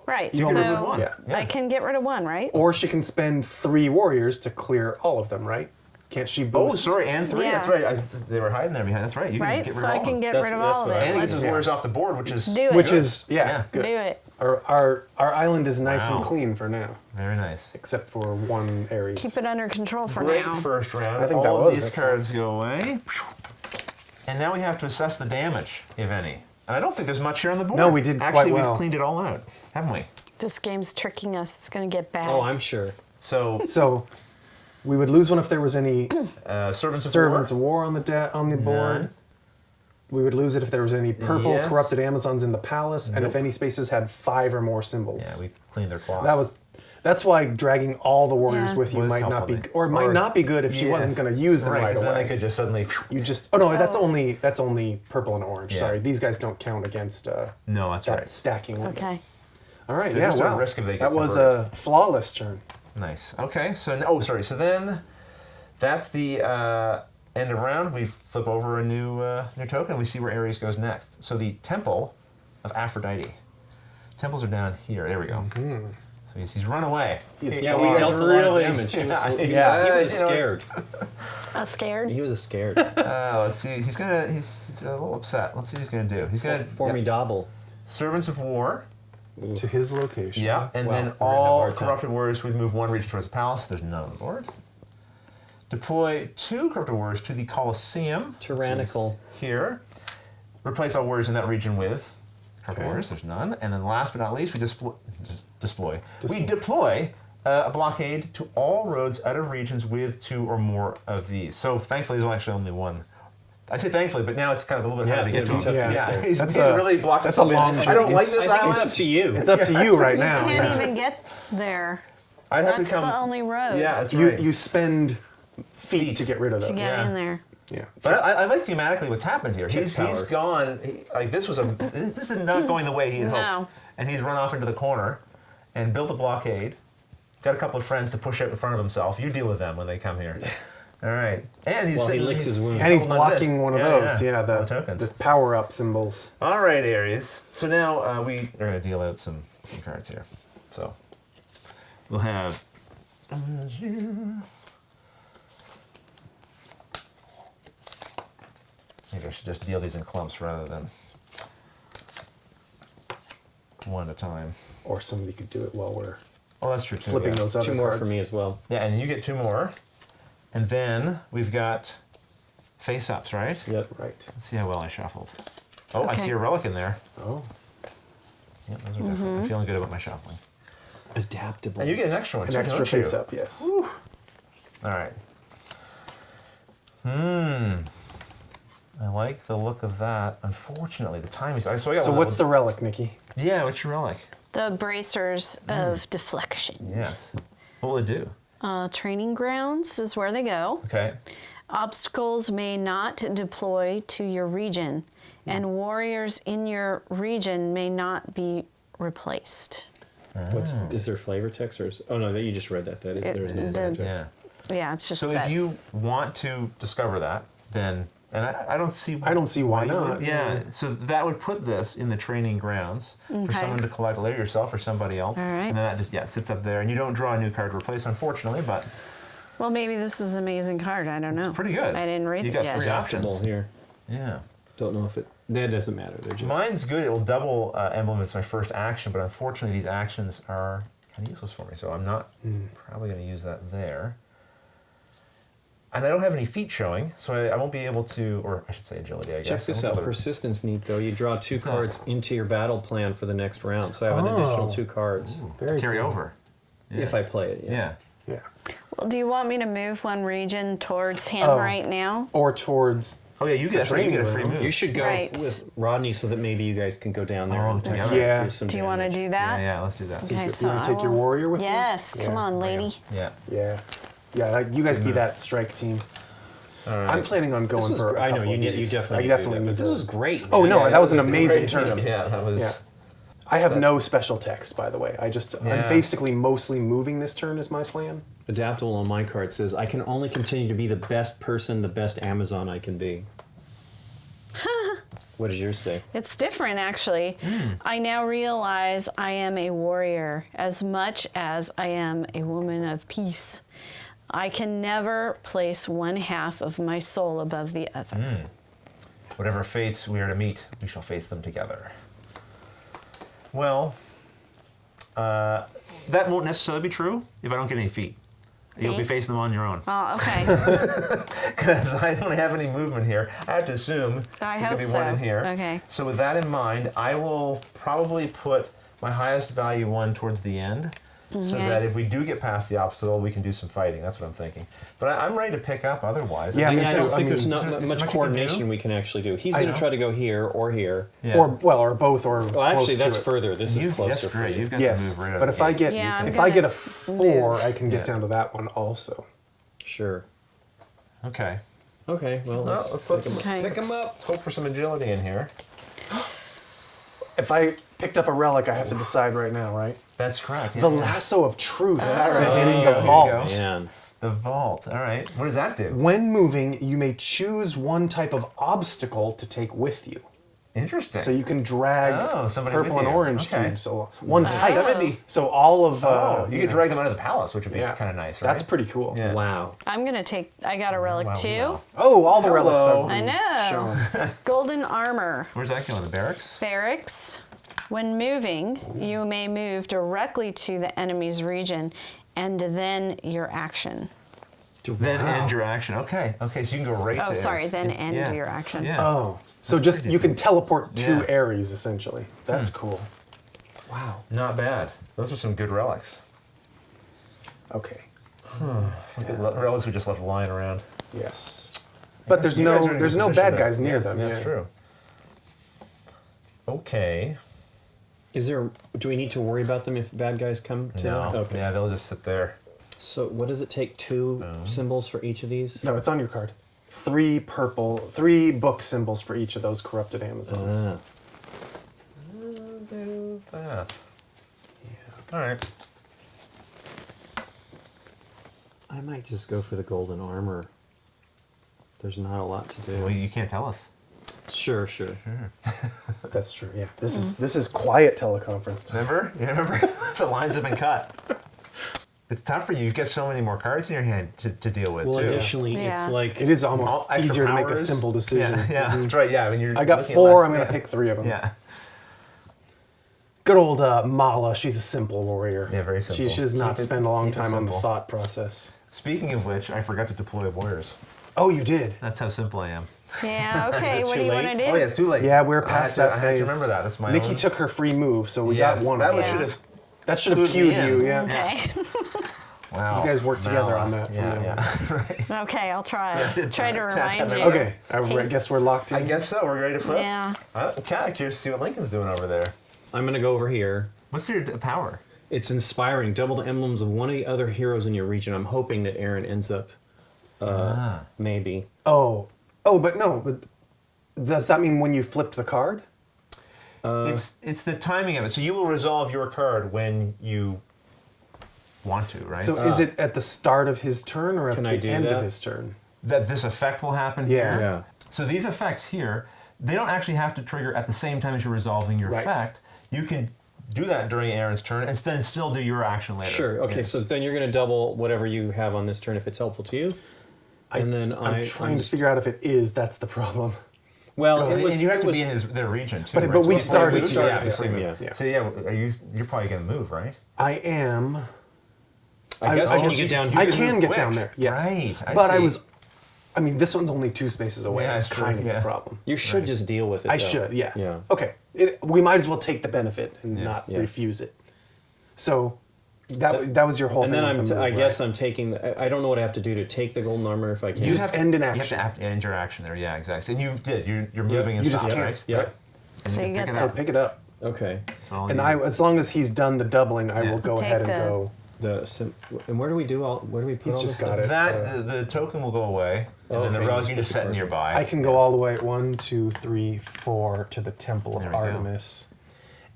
Right. You can so remove 1. Yeah. I can get rid of 1, right? Or she can spend 3 warriors to clear all of them, right? Can't she Oh, boost? sorry, and 3. Yeah. That's right. They were hiding there behind. That's right. You can Right? get rid So of I all can of them. get That's- rid of that's all of what it. I And it was gets Let's his Yeah. warriors off the board, which is do it. Which is Yeah. yeah, do good. it. Our island is nice Wow. and clean for now, very nice. except for 1 Ares. Keep it under control for Great now. first round. I think all that of was these excellent. cards go away. And now we have to assess the damage, if any. And I don't think there's much here on the board. No, we did Actually, quite well. we've cleaned it all out, haven't we? This game's tricking us. It's going to get bad. Oh, I'm sure. So, So, we would lose 1 if there was any Servants of servants War. of war on the board. None. We would lose it if there was any purple Yes. corrupted Amazons in the palace, and if any spaces had 5 or more symbols. Yeah, we cleaned their cloths. That's why dragging all the warriors Yeah. with you Was might not be, helpful. or it might Or- not be good if she Yes. wasn't going to use them right, 'cause away. then I could just suddenly... You just that's only purple and orange. Yeah. Sorry, these guys don't count against No, that's that right. stacking. window. Okay. All right, There's yeah, just a wow. risk if they get that was converted. a flawless turn. Nice. Okay, so... So then that's the end of round. We flip over a new token and we see where Ares goes next. So the Temple of Aphrodite. Temples are down here. There we go. So he's run away. Yeah, we dealt a lot of damage. He was, he was scared. Scared? He was scared. Let's see. He's a little upset. Let's see what he's gonna do. He's gonna Formidable. Servants of War. To his location. Yeah, and Wow, then we're gonna have a all hard time. corrupted warriors. We move 1 region towards the palace. There's none on the board. Deploy 2 corrupted warriors to the Colosseum. Tyrannical. which is here. Replace all warriors in that region with corrupted Okay. warriors. There's none. And then last but not least, we We deploy a blockade to all roads out of regions with 2 or more of these. So thankfully, there's actually only 1 I say thankfully, but now it's kind of a little bit hard to get it's to gonna him. be tough to get there. He's That's really blocked that's himself a long in. I don't journey. like this island. It's up to you. It's up to you right You now. can't yeah. even get there. I'd have That's to come. the only road Yeah, that's You right. you spend feet to get rid of those. to get Yeah. in there. Yeah. But I like thematically what's happened here. Tip He's power. gone. Like this is not going the way he had hoped, No. and he's run off into the corner, and built a blockade. Got a couple of friends to push out in front of himself. You deal with them when they come here. All right, and he's Well, he sitting, licks his wounds. And he's holding on to blocking this. one of those. Yeah, all the the tokens. power up symbols. All right, Aries. So now we are going to deal out some cards here. So we'll have. Maybe I should just deal these in clumps rather than one at a time. Or somebody could do it while we're Oh, that's true too. flipping yeah. those other 2 more cards. for me as well. Yeah, and you get 2 more. And then we've got face-ups, right? Yep. Right. Let's see how well I shuffled. Oh, I Okay. see a relic in there. Oh. Yep, those are different. I'm feeling good about my shuffling. Adaptable. And you get an extra one An too, extra don't you? face up, yes. All right. I like the look of that. Unfortunately, the timing. So I got So one what's that the relic, Nikki? Yeah, what's your relic? The bracers of deflection. Yes. What will it do? Training grounds is where they go. Okay. Obstacles may not deploy to your region, and warriors in your region may not be replaced. Is there flavor text or? Oh no, you just read that. That is there is no the- flavor text. Yeah. Yeah, it's just So that. if you want to discover that, then and I don't see why you not. would. Yeah. So that would put this in the training grounds for Okay. someone to collect later, yourself or somebody else. All right. And then that just sits up there, and you don't draw a new card to replace, unfortunately, but Well, maybe this is an amazing card. I don't know. it's pretty good. I didn't read You it got yet. 3 options. Adaptable here. Yeah. Don't know if it. That doesn't matter. They're just. Mine's good. It will double emblem as my first action, but unfortunately these actions are kind of useless for me, so I'm not probably going to use that there. And I don't have any feet showing, so I won't be able to, or I should say agility, I guess. Check this I out. won't be able to- Persistence neat though. You draw 2 that? cards into your battle plan for the next round, so I have an additional Oh. 2 cards Very carry cool. over. Yeah. if I play it. Yeah. Yeah. Well, do you want me to move one region towards him Oh. right now? Or towards Oh yeah, you get, training you get a free grounds. move. You should go Right. with Rodney so that maybe you guys can go down there Oh, and together. Yeah. do some Do you want to damage. do Yeah, that? yeah, let's do that. Okay, you so want I to take your will- warrior with Yes, you? come on, Bring lady. 'em. Yeah. Yeah. Yeah, you guys be that strike team. All right. I'm planning on This going was for gr- a I know couple you of need. You these. definitely. I do definitely that, need but to. this was great. Oh man. no, Yeah, that was an a great amazing turn. turn. Yeah, that was. Yeah. I have no special text, by the way. I'm Yeah. basically mostly moving this turn is my plan. Adaptable on my card says, I can only continue to be the best person, the best Amazon I can be. What does yours say? It's different, actually. I now realize I am a warrior as much as I am a woman of peace. I can never place one half of my soul above the other. Whatever fates we are to meet, we shall face them together. Well, that won't necessarily be true if I don't get any feet. You'll be Feet? facing them on your own. Oh, okay. Because I don't have any movement here. I have to assume I there's hope going to be one in so. here. Okay. So with that in mind, I will probably put my highest value one towards the end, so Okay. that if we do get past the obstacle, we can do some fighting. That's what I'm thinking. But I'm ready to pick up otherwise. Yeah, I me think I too. don't I think there's mean, not is there much much you can coordination do? we can actually do. He's I going to know. try to go here or here. Yeah. Or both, or Well, actually, close that's to it. further. This is closer. That's for great. you. You've got the Yes, move right out but of if the I gate. get Yeah, I'm if I get a gonna 4, move. I can get Yeah. down to that one also. Sure. Okay. Okay, well, Well, let's let's Okay. pick him up. Let's hope for some agility in here. If I picked up a relic, I have to decide right now, right? That's correct. The lasso of truth is right. in There you the go. vault. Man. The vault. All right. What does that do? When moving, you may choose one type of obstacle to take with you. Interesting. So you can drag Oh, somebody purple with and you. orange Okay. cubes. So one type. That would be. So all of Oh, you could know, drag them out of the palace, which would be yeah, kind of nice, right? That's pretty cool. Yeah. Wow. I'm going to take, I got a relic Wow, too. wow. Oh, all the relics Hello. are I know. shown. Golden armor. Where's that going? The barracks? Barracks. When moving, you may move directly to the enemy's region and then your action. Then end your action. Okay. Okay. So you can go right to. Oh, sorry, Ares. then end Yeah. your action. Yeah. Oh, so just you can teleport to Yeah. Ares essentially. That's cool. Wow. Not bad. Those are some good relics. Okay. Some good relics we just left lying around. Yes. But there's You guys are in a there's no position bad guys near them. That's yeah. true. Okay. Do we need to worry about them if bad guys come to No. them? Okay. Yeah, they'll just sit there. So what does it take? Two symbols for each of these? No, it's on your card. 3 book symbols for each of those corrupted Amazons. Ah. Do that. Yeah. All right. I might just go for the golden armor. There's not a lot to do. Well, you can't tell us. Sure. That's true. Yeah. This is quiet teleconference time. Remember? You remember? The lines have been cut. It's tough for you. You've got so many more cards in your hand to deal with, Well, too. additionally, Yeah. it's like It is almost All extra easier to make a powers. simple decision. Yeah, that's right. Yeah, I mean, you're I got looking at 4. less- I'm going yeah. to pick 3 of them. Yeah. Good old Mala. She's a simple warrior. Yeah, very simple. She does not Keep it- spend a long keep it time on the simple. thought process. Speaking of which, I forgot to deploy warriors. Oh, you did? That's how simple I am. Yeah, okay, what too do you want late? to do? Oh, yeah, it's too late. Yeah, we're I past had to- that I phase. had to remember that. That's my Nikki own. took her free move, so we Yes, got one. that of was those. should've That should have clued me cued you, in. yeah. Okay. Wow. You guys work together Mala. on that from Yeah, now yeah. Okay, I'll try. Try to Tap, remind tap, you. Okay, I guess we're locked in. I guess so. We're ready to flip? Yeah. I'm kind of curious to see what Lincoln's doing over there. I'm gonna go over here. What's your power? It's inspiring. Double the emblems of one of the other heroes in your region. I'm hoping that Aaron ends up, maybe. Oh, but no. But does that mean when you flipped the card? It's the timing of it. So you will resolve your card when you want to, right? So is it at the start of his turn or at Can the I do end that? of his turn? that this effect will happen Yeah. here. Yeah. So these effects here, they don't actually have to trigger at the same time as you're resolving your Right. effect. You can do that during Aaron's turn and then still do your action later. Sure. Okay. So then you're gonna double whatever you have on this turn if it's helpful to you. And then I'm trying to figure out if it is. That's the problem. Well, And, it was. and you have it to was, be in their region too. But- right? but So we before started- you move, we started yeah, the before same, you move. yeah. So yeah, you're probably gonna move, right? I am. I guess when you get down here, I can can move get quick. down there. Yes. Right, I But see. I mean, this one's only 2 spaces away. Yeah, That's that's true, kind of yeah. the problem. you should just deal with it. I though. should, yeah. Yeah. Okay. We might as well take the benefit and not Yeah. refuse it. So that was your whole And thing. then was the I move, guess right? I'm taking. I don't know what I have to do to take the golden armor if I can. You just end an You action. have to end your action there. Yeah, exactly. And you did. You're moving and You just stuff, can't. right? Yeah. Right. So you pick get it So up. pick it up. Okay. So all And you- as long as he's done the doubling, I Yeah. will go Take ahead and the- go. And where do we do all? Where do we put He's all just this got stuff? it. That the token will go away, and Oh, then the okay, relic just you just put the set card. nearby. I can go all the way 1, 2, 3, 4 to the Temple There of we go. Artemis,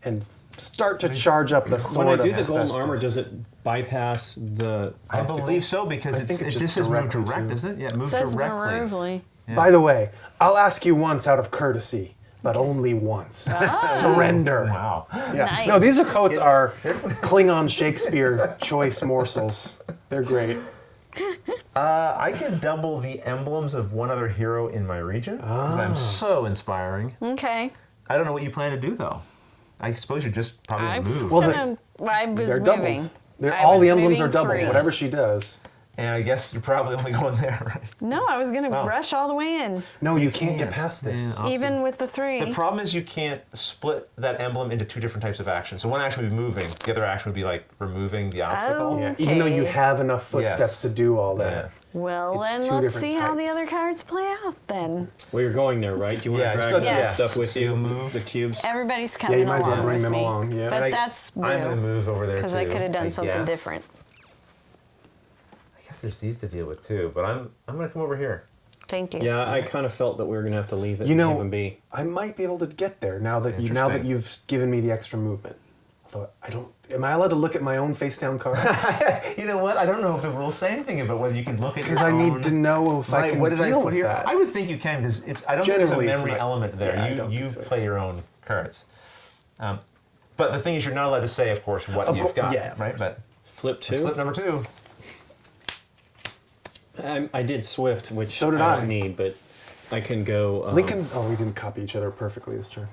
and start to charge up the sword When I do of the golden Hephaestus. armor, does it bypass the? I obstacle? believe so because I think it just this is moved directly direct, to- isn't it? Yeah, It moved says directly. Marovely. By the way, I'll ask you once out of courtesy, but only once. Surrender. Wow. Yeah. Nice. No, these coats are Klingon Shakespeare choice morsels. They're great. I can double the emblems of one other hero in my region because I'm so inspiring. Okay. I don't know what you plan to do though. I suppose you're just probably I gonna was, move. Well, I was They're moving. doubled. They're, I all was the emblems moving are doubled, 3. whatever she does. And I guess you're probably only going there, right? No, I was going to Oh. rush all the way in, No, you can't get can't. past this. Yeah. even with the 3. The problem is you can't split that emblem into 2 different types of actions. So one action would be moving, the other action would be like removing the obstacle. Oh. Yeah, even though you Okay. have enough footsteps Yes. to do all that. Yeah. Well, It's then 2 let's different see how the types. other cards play out then. Well, you're going there, right? Do you want Yeah, to drag so- the Yes. stuff with So you? you move. The cubes. Everybody's Yeah, coming you might as well along bring with them me. along. Yeah. But And that's I'm going to blue, move over there too. because I could have done something guess. different. I guess there's these to deal with too, but I'm going to come over here. Thank you. Yeah, I kind of felt that we were gonna have to leave it. You and know- leave them be. I might be able to get there now that Interesting. you've given me the extra movement. Although I don't. Am I allowed to look at my own face down card? You know what? I don't know if the rules say anything about whether you can look at your Because I need own- to know if I Right, can what did I deal put with here? that. I would think you can because I don't think Generally, there's it's a memory not- element there. yeah, I don't you think so. play your own cards. But the thing is, you're not allowed to say, of course, what Of you've cour- got. yeah, of right. course. But Flip let's flip two. number 2. I did Swift, which So did I I. don't need, but I can go. Lincoln. Oh, we didn't copy each other perfectly this turn.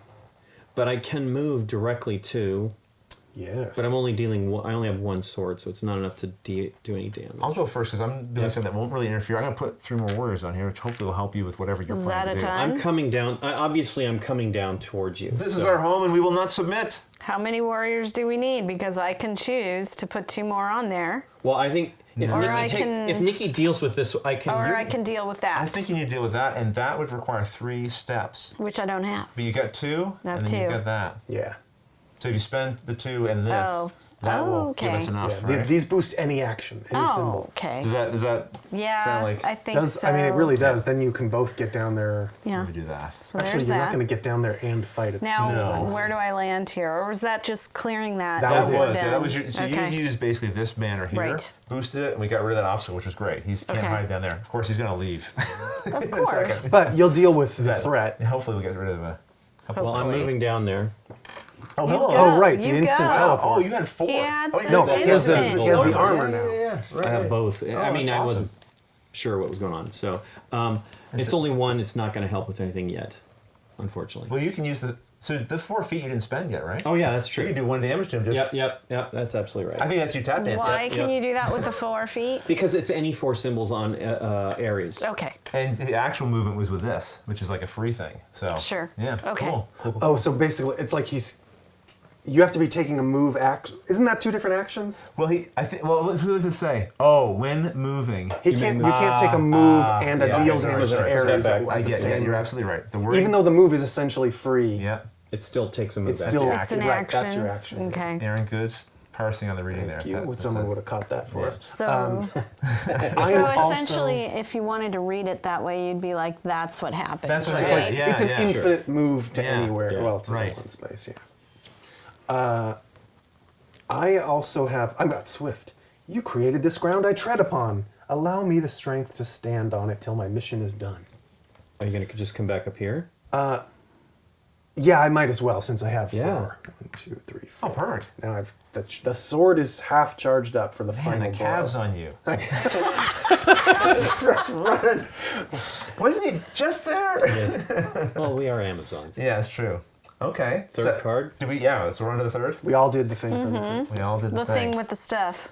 But I can move directly to. Yes. But I'm only dealing. I only have 1 sword, so it's not enough to do any damage. I'll go first because I'm doing something that won't really interfere. I'm going to put 3 more warriors on here, which hopefully will help you with whatever you're Is planning that to a do. ton? I'm coming down. Obviously, I'm coming down towards you. This is so- our home, and we will not submit. How many warriors do we need? Because I can choose to put 2 more on there. Well, I think If Or Nikki I can- if Nikki deals with this, I can. Or I can deal with that, I think you need to deal with that, and that would require 3 steps. which I don't have. But you got 2, I have and then you 2. got that. Yeah. So if you spend the 2 and this, Oh. that Oh, will give okay. us enough. Yeah. Right? These boost any action, any Oh, symbol. okay. Does that Yeah, sound like? I think Does so. I mean it really does? Then you can both get down there. Yeah. Let me do that. So Actually, there's you're that. not going to get down there and fight at the Now, same time. where do I land here? Or was that just clearing that? That That was it. was, down? yeah, that was your, so Okay. you used basically this banner here, Right. boosted it, and we got rid of that obstacle, which was great. He can't Okay. hide down there. Of course, he's going to leave. Of course. But you'll deal with the That- threat. Hopefully, we'll get rid of a couple. Well, I'm Hopefully. moving down there. Oh, You hello. go. Oh, right, the You instant go. teleport. Oh, you had 4. He had oh, you No, had he has the, Instant. he has the Yeah, armor now. Yeah, right. I have both. I mean, that's I wasn't awesome. sure what was going on. So it's only one. It's not going to help with anything yet, unfortunately. Well, you can use the. So the 4 feet you didn't spend yet, right? Oh yeah, that's So you true. can do 1 damage to him. Just. Yep. That's absolutely right. I think that's your tap dance. Why Yep, can yep. you do that with the 4 feet? Because it's any 4 symbols on areas. Okay. And the actual movement was with this, which is like a free thing. So. Sure. Yeah. Okay. Cool. Oh, so basically, it's like you have to be taking a move action. Isn't that 2 different actions? Well, I think. Well, what does it say? Oh, when moving. You can't take a move and a yeah, deal sorry, damage to sorry, areas step at back. the Yeah, same. you're absolutely right. The word. Even though the move is essentially free, Yeah. It still takes a move. it's back. still It's an right. action. That's your action. Okay. Aaron Goods parsing on the reading Thank there. you. That's Someone it. would have caught that for Yeah. us. So, I so am also- essentially, if you wanted to read it that way, you'd be like, "That's what happened." That's what right? it's like, yeah. it's an infinite move to Yeah, anywhere. yeah, Well, to right. one space, yeah. I also have. I've got Swift. You created this ground I tread upon. Allow me the strength to stand on it till my mission is done. Are you going to just come back up here? Yeah, I might as well since I have 4. Yeah. 1, 2, 3, 4. Oh, perfect. Now I've the sword is half charged up for the Man, final the calves blow. on you. Just running. Wasn't he just there? Well, we are Amazons. Yeah, it's true. Okay. Third card. Did we? Yeah. So we're on to the third. We all did the thing for the thing. We all did the, The thing with the stuff,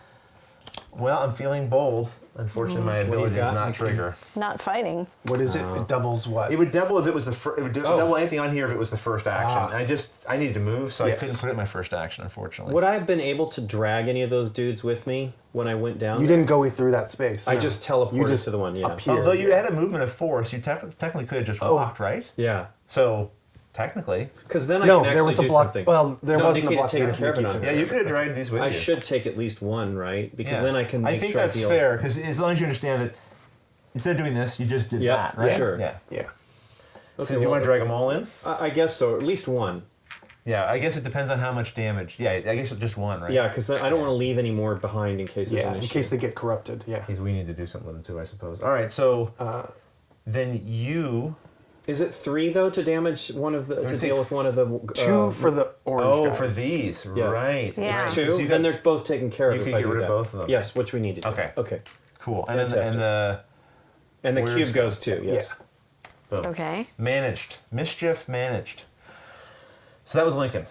Well, I'm feeling bold. Unfortunately, my What do you ability does got? not trigger. not fighting. What is it? It doubles what? It would double if it was the first. It would Oh. double anything on here if it was the first action. I needed to move, so I Yes. couldn't put it in my first action, unfortunately. Would I have been able to drag any of those dudes with me when I went down? You there? didn't go through that space. I no. just teleported You just to the one, yeah. appeared. Although you had a movement of 4, so you technically could have just walked, right? Yeah. So technically, Because then I No, can actually there was a do block. something. Well, there No, wasn't a Nikki had block taken if care of Nikki it took on yeah, you could have dragged these with I you. should take at least one, right? Because Yeah. then I can I make think sure that's I deal. fair because as long as you understand that instead of doing this, you just did Yep, that, right? sure. Yeah. Yeah. Okay, So do you well, want to drag them all in? I guess so. At least one. Yeah, I guess it depends on how much damage. Yeah, I guess it's just one, right? Yeah, because I don't want to leave any more behind in case there's Yeah, an in issue. case they get corrupted. Yeah. Because we need to do something with them too, I suppose. All right, so then you. Is it 3 though to damage one of the to take deal with one of the 2 for the orange Oh, guys. for these, Yeah. right? Yeah. Right. 2? So you Then got- they're both taken care of. you if could I get do rid of that. both of them. Yes, which we need to do. Okay. Okay. cool. And then Fantastic. And the Where's- cube goes too. Yes. boom. Okay. Managed. Mischief managed. So that was Lincoln.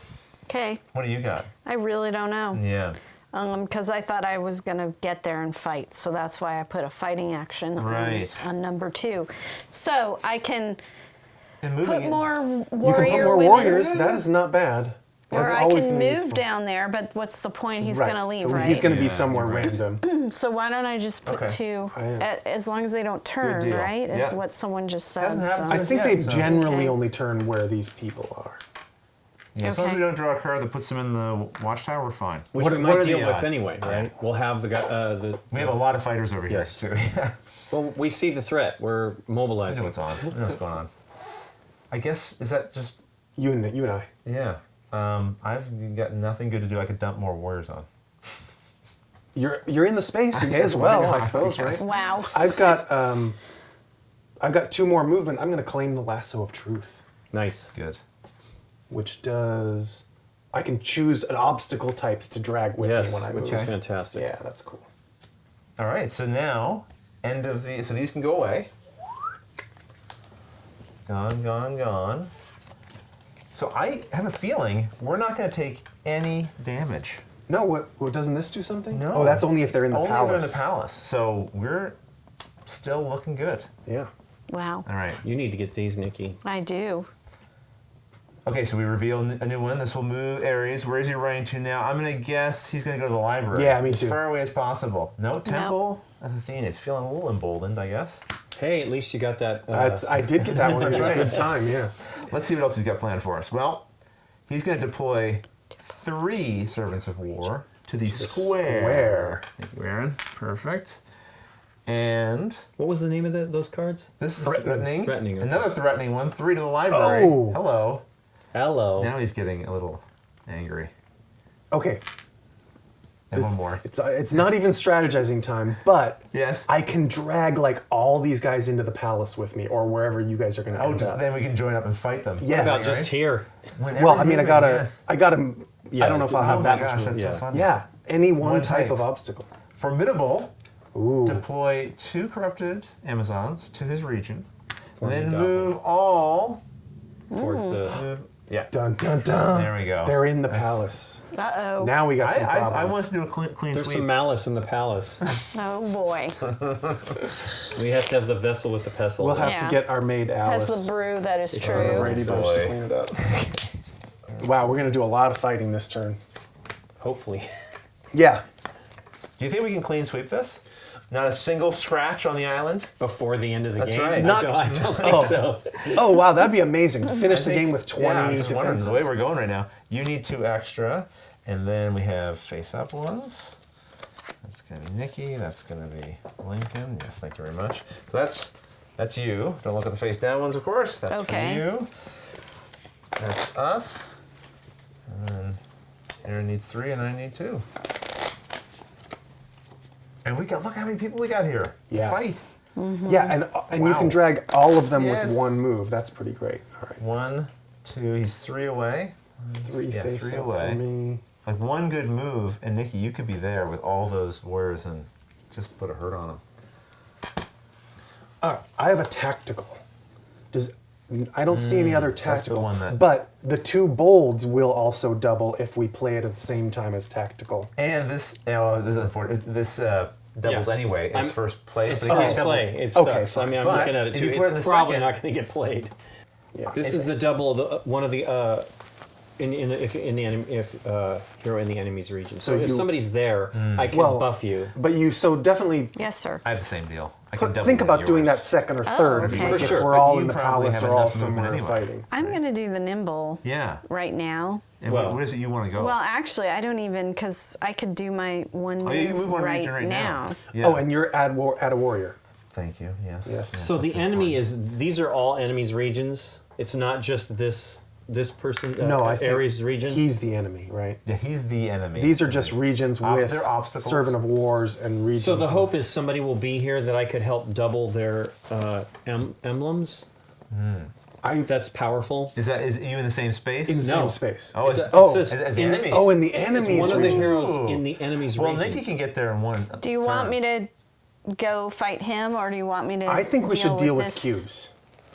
Okay. What do you got? I really don't know. Yeah. Because I thought I was going to get there and fight. So that's why I put a fighting action Right. on number 2. So I can And put moving more You warrior can put more women. warriors. That is not bad. Or That's I always can gonna be move useful. down there, but what's the point? He's Right. going to leave, right? He's going to Yeah, be somewhere you're right. random. So why don't I just put Okay. 2, I am. as long as they don't turn, deal. right? Is Yeah. what someone just said. Hasn't happened So. I think Yeah, they so- generally Okay. only turn where these people are. Yeah, as long as Okay. we don't draw a card that puts them in the watchtower, we're fine. Which What we are- might what are deal the with odds? anyway, right? We'll have the guy. We have a lot of fighters over here. Yes. So yeah. Well, we see the threat. We're I know mobilizing. what's on. I know what's going on. I guess, is that just, You and I. yeah. I've got nothing good to do. I could dump more warriors on. You're in the space. You may as well, I suppose, right? Wow. I've got 2 more movement. I'm going to claim the lasso of truth, Nice. Good. which does. I can choose an obstacle types to drag with Yes, me when I which move. is fantastic. Yeah, that's cool. All right, so now, end of the, so these can go away. Gone, gone, gone. So I have a feeling we're not going to take any damage. No, what doesn't this do something? No. Oh, that's only if they're in the Only palace. if they're in the palace. So we're still looking good. Yeah. Wow. All right. You need to get these, Nikki. I do. Okay, so we reveal a new one. This will move Ares. Where is he running to now? I'm going to guess he's going to go to the library. Yeah, me as too. As far away as possible. No, Temple of Athena. He's feeling a little emboldened, I guess. Hey, at least you got that. I did get that one That's at right. a good time, yes. Let's see what else he's got planned for us. Well, he's going to deploy 3 servants of war to the square. Thank you, Aaron. Perfect. And What was the name of those cards? this is threatening. Threatening, okay. Another threatening one. 3 to the library. Oh. Hello. Hello. Now he's getting a little angry. Okay, And one more. it's not even strategizing time, but Yes. I can drag like all these guys into the palace with me, or wherever you guys are going to Oh, end up. then we can join up and fight them. Yes. About Right. just here. Whenever Well, I mean, you're I ready, yes. gotta. Yeah. I don't know if I'll have Oh that my gosh, much that's movement. so fun. Yeah, any one type type. of obstacle. Formidable. Ooh. Deploy 2 corrupted Amazons to his region. Then Formidable. move all. Towards the. Move, yeah. Dun dun dun. There we go. They're in the That's- palace. Uh-oh. Now we got some I problems. want us to do a clean There's sweep. some malice in the palace. Oh, boy. We have to have the vessel with the pestle. We'll have Yeah. to get our maid Alice Has the brew, that is from the true. Brady Bunch to boy. clean it up. Wow, we're gonna do a lot of fighting this turn. Hopefully. Yeah. Do you think we can clean sweep this? Not a single scratch on the island? Before the end of the That's game. right. I don't think Oh. so. Oh wow, that'd be amazing. Finish the I think- game with 20 yeah, I'm just wondering, defenses. the way we're going right now. You need 2 extra, and then we have face-up ones. That's going to be Nikki. That's going to be Lincoln. Yes, thank you very much. So that's you. Don't look at the face-down ones, of course. That's Okay. for you. That's us. And then Aaron needs 3, and I need 2. And we got, look how many people we got here. Yeah. Fight. Yeah, and you Wow. can drag all of them Yes. with one move. That's pretty great. All right. 1, 2, he's 3 away. 3 Yeah, face 3 up away. for me. Like one good move, and Nikki, you could be there with all those warriors and just put a hurt on them. I have a tactical. I don't see any other that's the tacticals, one that- but the 2 bolds will also double if we play it at the same time as tactical. And this is unfortunate. This doubles Yeah. anyway. It's I'm- first place. It's but it first keeps coming- play. It Okay, sucks. I mean, I'm But looking at it if too. you put it in It's the probably second- not going to get played. Yeah. This is the double of the one of the hero in the enemy's region. So if you- somebody's there, I can Well, buff you. But you so definitely Yes, sir. I have the same deal. I can double think about yours. doing that second or third. okay. Like For if sure, we're but all you in the probably palace have or all enough movement somewhere anyway. fighting. I'm going to do the nimble Yeah. right now. And Well- what is it you want to go? Well, actually, I don't even, because I could do my one move, Oh, you can move one right, region right now. now. Yeah. Oh, and you're at a warrior. Thank you. Yes. Yes. So the that's enemy important. is these are all enemies' regions. It's not just this person. No, I think Ares region. he's the enemy, right? Yeah, he's the enemy. These are just regions with They're obstacles. servant of wars and regions. So the of- hope is somebody will be here that I could help double their emblems. That's powerful. Is you in the same space? in the No. same space. Oh, It it's, do- it says as the in the- enemies. Oh, in the It's enemy's one of the region. heroes Ooh. in the enemy's well, region. Nikki can get there in one. Do you want me to go fight him, or do you want me to I think we should deal with this? cubes.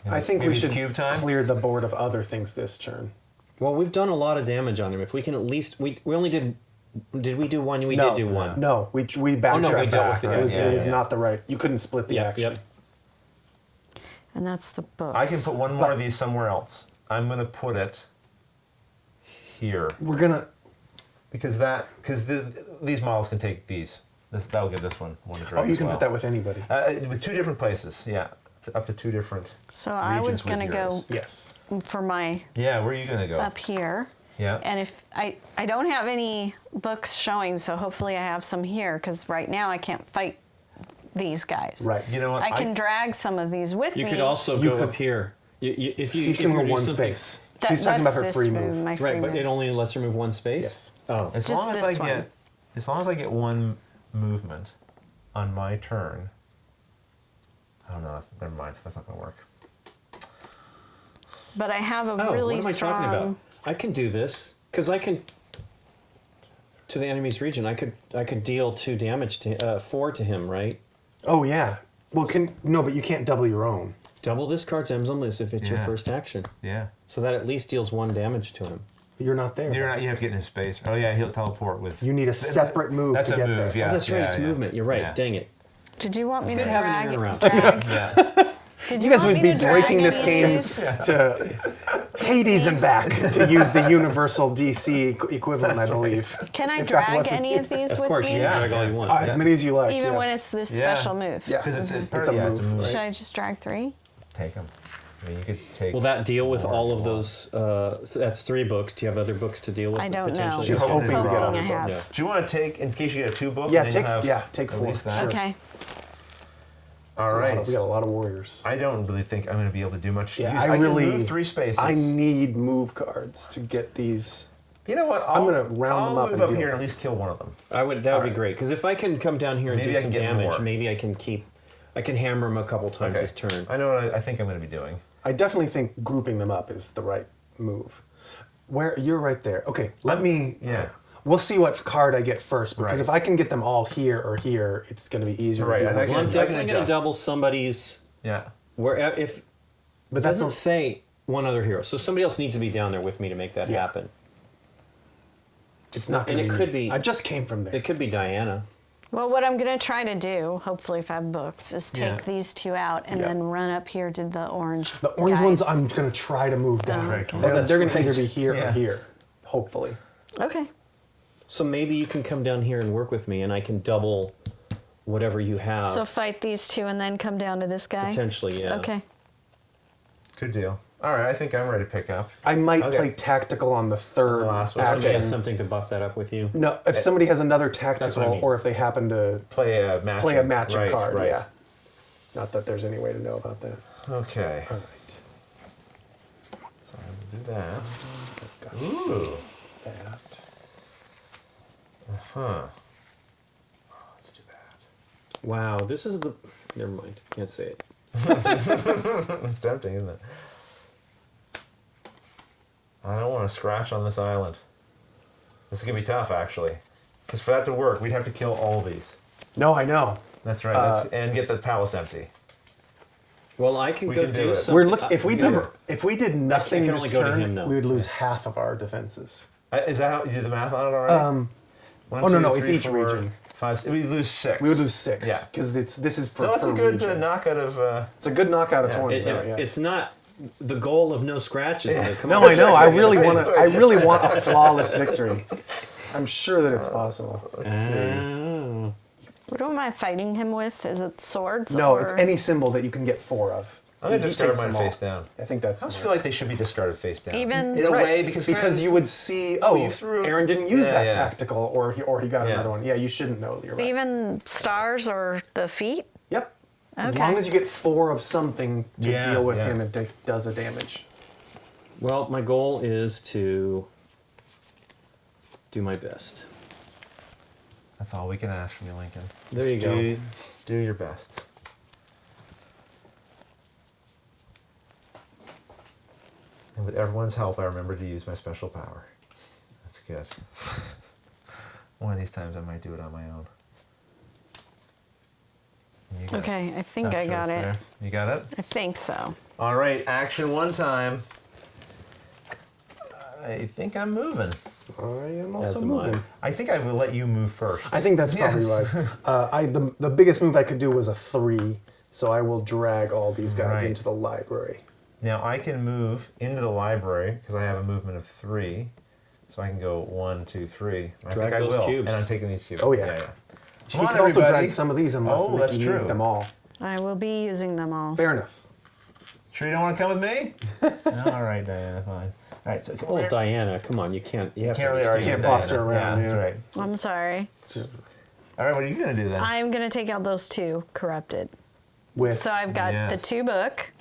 I think maybe we it's should cube time? clear the board of other things this turn. Well, we've done a lot of damage on him. If we can at least we only did we do one? We no, did do one. No, we we backtracked dealt back. with it, It was, yeah, it was yeah. not the right. You couldn't split the Yep, action. yep. And that's the books. I can put one more of these somewhere else. I'm going to put it here We're gonna. because these models can take these. That'll give this one to drag. Oh, you as can well. put that with anybody. With 2 different places. Yeah, up to 2 different. So I was regions with going to go heroes. Yes. for my Yeah, where are you going to go? up here. Yeah. And if I don't have any books showing, so hopefully I have some here, because right now I can't fight these guys. Right. You know what? I can drag some of these with You me. could also You go could- up here. If you You if can you go do one something- space. She's talking about her this free move, move. my free Right, but move. it only lets her move one space. Yes. Oh. As Just long as this I one. get, as long as I get one movement on my turn. Oh no, never mind. That's not going to work. But I have a Oh, really what am I strong. talking about? I can do this because I can. To the enemy's region, I could deal 2 damage to 4 to him, right? Oh yeah. Well, but you can't double your own. Double this card's emblem as if it's your Yeah. first action, Yeah. so that at least deals 1 damage to him. You're not there. You have to get in his space. Oh yeah, he'll teleport with. You need a separate move That's to a get move. there. Yeah. Oh, that's right. yeah, It's yeah. movement. You're right. Yeah. Dang it. Did you want me to good having drag? Aaron around. drag? Yeah. Did You guys want would me be to drag breaking this any game of these? to Hades and back to use the universal DC equivalent, I believe. Can I If that drag wasn't- any of these Of with course, me? you can drag all you want. As many as you like. Even when yes. it's this Yeah. special move? Yeah. Because it's a it's a move, move. right? Should I just drag 3? Take them. I mean, you could take. Will that deal with more all if of you want. those? That's 3 books. Do you have other books to deal with? I don't know. potentially? She's hoping to get Hoping other I have. books. Do you want to take, in case you get a 2 book? Yeah, and then take you have take at 4. least that? Sure. Okay. All right. We got a lot of warriors. I don't really think I'm going to be able to do much. Yeah, use. I really can move 3 spaces. I need move cards to get these. You know what? I'm gonna round them up I'll and move up deal here with and at least kill one of them. That would be Alright. great because if I can come down here and Maybe do I some can get damage, more. maybe I can hammer him a couple times Okay. this turn. I know what I think I'm going to be doing. I definitely think grouping them up is the right move. Where you're right there. Okay, let me. Yeah. We'll see what card I get first because Right. if I can get them all here or here, it's going to be easier Right, to deal and I with. Well, I'm can definitely going to adjust. double somebody's. Yeah. Where if But it that's doesn't not, say one other hero, so somebody else needs to be down there with me to make that Yeah. happen. it's not. and Gonna it could be- I just came from there. It could be Diana. Well, what I'm going to try to do, hopefully if I have books, is take Yeah. these 2 out and Yeah. then run up here to the orange The orange ones, guys. I'm going to try to move down. Right, cool. They're, that's they're going to right. either be here Yeah. or here, hopefully. Okay. So maybe you can come down here and work with me, and I can double whatever you have. So fight these 2 and then come down to this guy? Potentially, yeah. Okay. Good deal. All right, I think I'm ready to pick up. I might Okay. play tactical on the third The last one. Somebody action. has something to buff that up with you. No, if somebody has another what I tactical, mean. or if they happen to Play a matching. play a matching right, card, right. yeah. Not that there's any way to know about that. Okay. All right. So I will do that. Got Ooh. that. Huh. Let's do that. Wow, this is the. Never mind. Can't say it. It's tempting, isn't it? I don't want to scratch on this island. This is going to be tough, actually. Because for that to work, we'd have to kill all these. No, I know. That's right. And get the palace empty. Well, I can We go can do do it. something. We're look if we Yeah. did if we did nothing can this only go to turn, him now. we would lose half of our defenses. Is that how you did the math on it already? One, oh, no, two, no, it's three, each four, region. 5, 6. We lose 6. We would lose 6. Yeah. Because this is for So that's a per good region. knockout of. It's a good knockout of Yeah, 20. It- yes. It's not the goal of no scratches. Is it? Come No, on. I know. I really right, want that's to. right. I really want a flawless victory. I'm sure that it's possible. Let's see. Oh. What am I fighting him with? Is it swords? No, or... it's any symbol that you can get 4 of. I'm going to He discard takes mine them all. face down. I think that's. I just feel like they should be discarded face down. Even- in a Right, way, because you would see. Oh, you threw- Aaron didn't use Yeah, that yeah. tactical, or he got Yeah. another one. Yeah, you shouldn't know. You're right. Even stars or the feet? Yep. As Okay. long as you get 4 of something to Yeah, deal with yeah. him, it does a damage. Well, my goal is to do my best. That's all we can ask from you, Lincoln. There you go. Do your best. And with everyone's help, I remember to use my special power. That's good. One of these times I might do it on my own. You got Okay, I think tough I got choice it. there. You got it? I think so. All right, action one time. I think I'm moving. I am As also am I. moving. I think I will let you move first. I think that's probably Yes. wise. The biggest move I could do was a 3, so I will drag all these guys Right. into the library. Now I can move into the library because I have a movement of 3, so I can go 1, 2, 3. I Drag think I those will, cubes. and I'm taking these cubes. Oh, yeah. yeah. He Come can on, also everybody. drag some of these unless Oh, that's he needs true. them all. I will be using them all. Fair enough. Sure you don't want to come with me? All right, Diana, fine. All right, so come Oh, here. Diana, come on, you can't. You have Can't to really argue understand. Can't with boss her Diana. around, Yeah, yeah. that's right. I'm sorry. All right, what are you going to do then? I'm going to take out those 2 corrupted. With So I've got the Yes. 2 book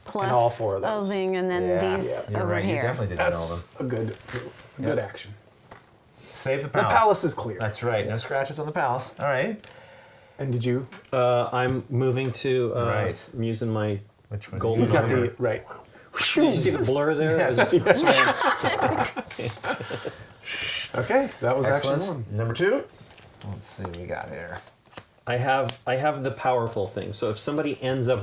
plus all 4 of those. Othing and then Yeah, these you're over right. here. You definitely did all of that's them. a good action. Save the The palace. palace is clear. That's right. No Yes. scratches on the palace. All right. And did you? I'm moving to. Right. I'm using my. Which one? Golden He's got armor. the right. Did you see the blur there? Yes. Okay, that was Excellent. action 1. Number 2. Let's see what we got here. I have the powerful thing. So if somebody ends up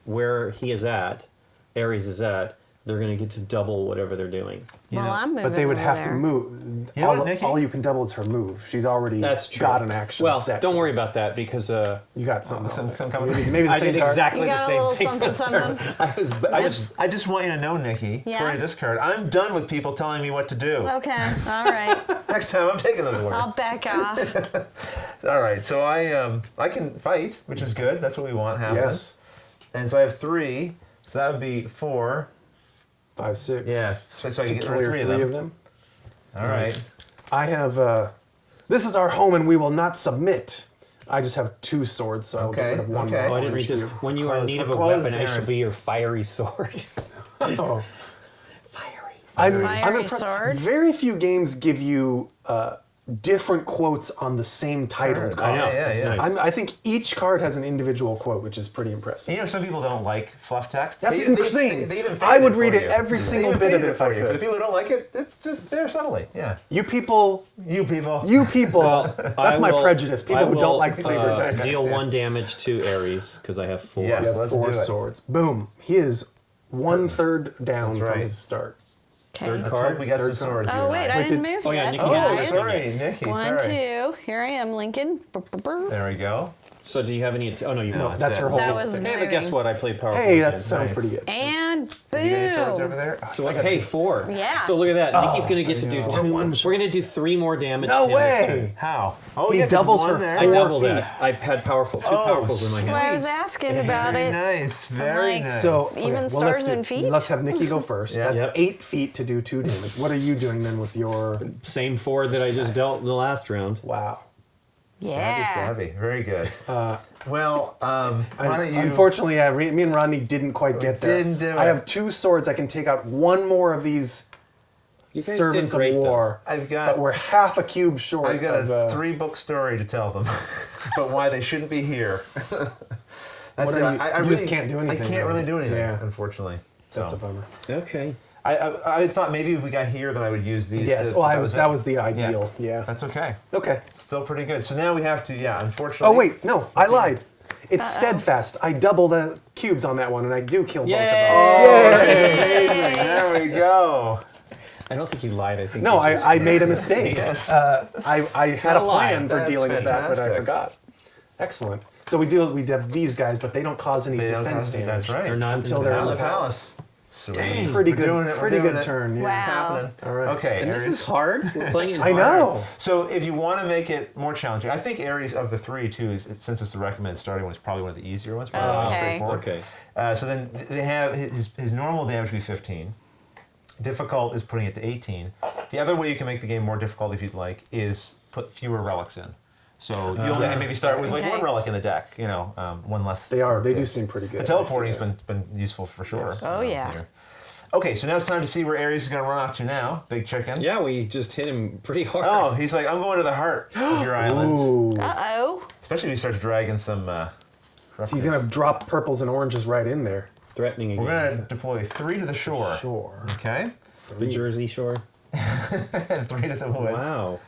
where he is at, Ares is at, they're going to get to double whatever they're doing. Well, I'm moving But they would over have to there. move. You know what, Nikki? All you can double is her move. She's already That's true. got an action Well, set. don't for worry this. about that because You got something else. some there. kind of- Maybe the I same did card. exactly You the got a same little thing. something, something. I just want you to know, Nikki, Yeah? according to this card, I'm done with people telling me what to do. Okay, all right. Next time, I'm taking those orders. I'll back off. All right, so I can fight, which is good. That's what we want happen. Yes. And so I have 3, so that would be 4. 5, 6. Yeah, so I To can get clear rid of 3 3 of them. All right. I have. This is our home, and we will not submit. I just have 2 swords, so I'll get Okay, rid of one. okay. Oh, I didn't read this. cube. When you are in Close, need of we're a closed, weapon, I Aaron. shall be your fiery sword. Oh. Fiery. I'm Fiery impressed. sword? Very few games give you different quotes on the same title Cards. card. I know. Yeah, it's yeah. nice. I think each card has an individual quote, which is pretty impressive. You know, some people don't like fluff text. That's They insane. even I would faded read for it you. every They single even bit of faded it if I for you. For the could. people who don't like it, it's just there subtly. Yeah. You people, You people. that's my prejudice. People who don't like flavor flavor text. deal Yeah. 1 damage to Ares because I have 4. Yes. You have Let's 4 do it. swords. Boom. He is 1/3 down That's from right. his start. Third Okay. Let's card. hope we got Third some card. swords. you Oh and wait, I. I didn't move Oh, yeah, yet, Nikki you Oh, guys. sorry, Nikki. 1, sorry. 2. Here I am, Lincoln. Brr, brr, brr. There we go. So do you have any? Oh no, you don't. That's her whole. That was Hey, but guess moving. what? I played powerful. Hey, that again. sounds Nice. pretty good. And boom. You got any swords over there? So I got hey, 2. 4. Yeah. So look at that. Nikki's gonna get to do I know. 2. One We're gonna do 3 more damage. No to him this turn. way. How? Oh, He yeah, just doubles one her there. I 4 doubled feet. that. I had powerful 2 Oh, powerfuls in my That's hand. why I was asking about Very it. nice. Very like, nice. So Even well, stars let's do- and feet? Let's have Nikki go first. Yeah. That's Yep. 8 feet to do 2 damage. What are you doing then with your? Same 4 that I just dealt in the last round. Wow. Yeah. Stabby. Very good. Well, why don't you? Unfortunately, yeah, me and Rodney didn't quite get there. Didn't do I it. have 2 swords. I can take out 1 more of these You guys servants did great, of though. war. I've got- But we're half a cube short. I've got of, a 3-book story to tell them, but why they shouldn't be here. That's What are it. you- I you really just can't do anything, I can't really right? do anything, Yeah. unfortunately. That's So. a bummer. Okay. I thought maybe if we got here, then I would use these. Yes. to, Well, but that it. was the ideal. Yeah. That's okay. Okay. Still pretty good. So now we have to, unfortunately. Oh wait, no, I lied. It's steadfast. I double the cubes on that one, and I do kill both of them. Amazing. There we go. I don't think you lied. I think No, you just- I made a mistake. Yes. I had a not a lie. plan for That's dealing with that, but I fantastic. forgot. Excellent. So we have these guys, but they don't cause any They don't defense cause- damage. That's right. They're not Until in the they're In the palace. palace. Sweet. Dang, pretty We're good. doing it, we're Pretty doing good it. turn. Yeah. Wow. It's happening. All right. Okay. And this Aries. is hard. We're playing it I hard. know. So if you want to make it more challenging, I think Aries of the 3 too since it's the recommended starting one, is probably one of the easier ones. Probably Oh, more okay. straightforward. Okay. So then they have his normal damage would be 15. Difficult is putting it to 18. The other way you can make the game more difficult, if you'd like, is put fewer relics in. So you'll maybe start with like Okay. 1 relic in the deck. One less. They are. They do Yeah. seem pretty good. The teleporting's been useful for sure. Yes. Oh, yeah. Here. Okay, so now it's time to see where Aries is going to run off to now. Big chicken. Yeah, we just hit him pretty hard. Oh, he's like, I'm going to the heart of your island. Ooh. Uh-oh. Especially if he starts dragging some. So he's gonna drop purples and oranges right in there. Threatening again. We're going to deploy 3 to the shore. Sure. Okay? The Jersey Shore. And 3 to the woods. Wow.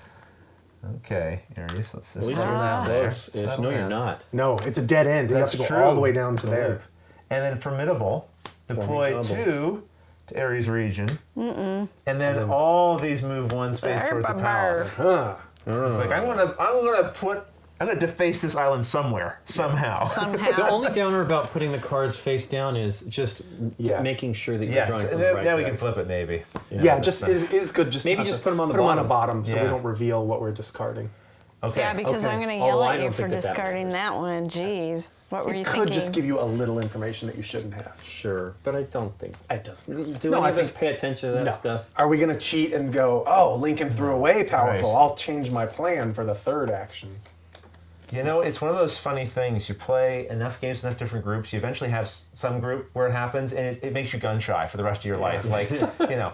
Okay, Aries, let's just At least settle you're down there. close. Yes, Settle no, you're down. not. No, it's a dead end. You have That's to go true. all the way down to It's a there. loop. And then formidable, deploy Formidable. 2 to Aries region. And then all these move 1 space towards the palace. Huh. It's like I'm gonna deface this island somewhere, somehow. The Somehow. only downer about putting the cards face down is just Yeah. making sure that you're Yeah, drawing so from the right now we deck. can flip it maybe. Yeah, just it is good. Just Maybe not just to- put 'em on the on a bottom. bottom so we Yeah. don't reveal what we're discarding. Okay. Yeah, because Okay. I'm going to Although yell I at you don't for think that discarding matters. that one. Jeez. What were you It could thinking? just give you a little information that you shouldn't have. Sure, but I don't think. It doesn't. Do No, any I of us think- pay attention to that No. stuff? Are we gonna cheat and go? Oh, Lincoln threw away powerful. Right. I'll change my plan for the 3rd action. It's one of those funny things. You play enough games, enough different groups, you eventually have some group where it happens, and it makes you gun shy for the rest of your life. Like,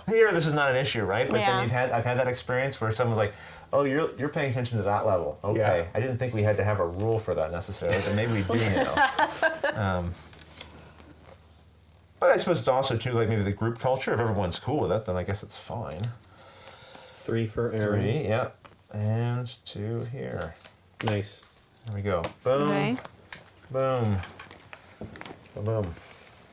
here this is not an issue, right? But Yeah. then I've had that experience where someone's like, oh, you're paying attention to that level. Okay, Yeah. I didn't think we had to have a rule for that necessarily, but maybe we do now. But I suppose it's also too like maybe the group culture. If everyone's cool with it, then I guess it's fine. 3 for Aaron. 3, yeah, and 2 here. Nice. There we go. Boom. Okay. Boom. Boom.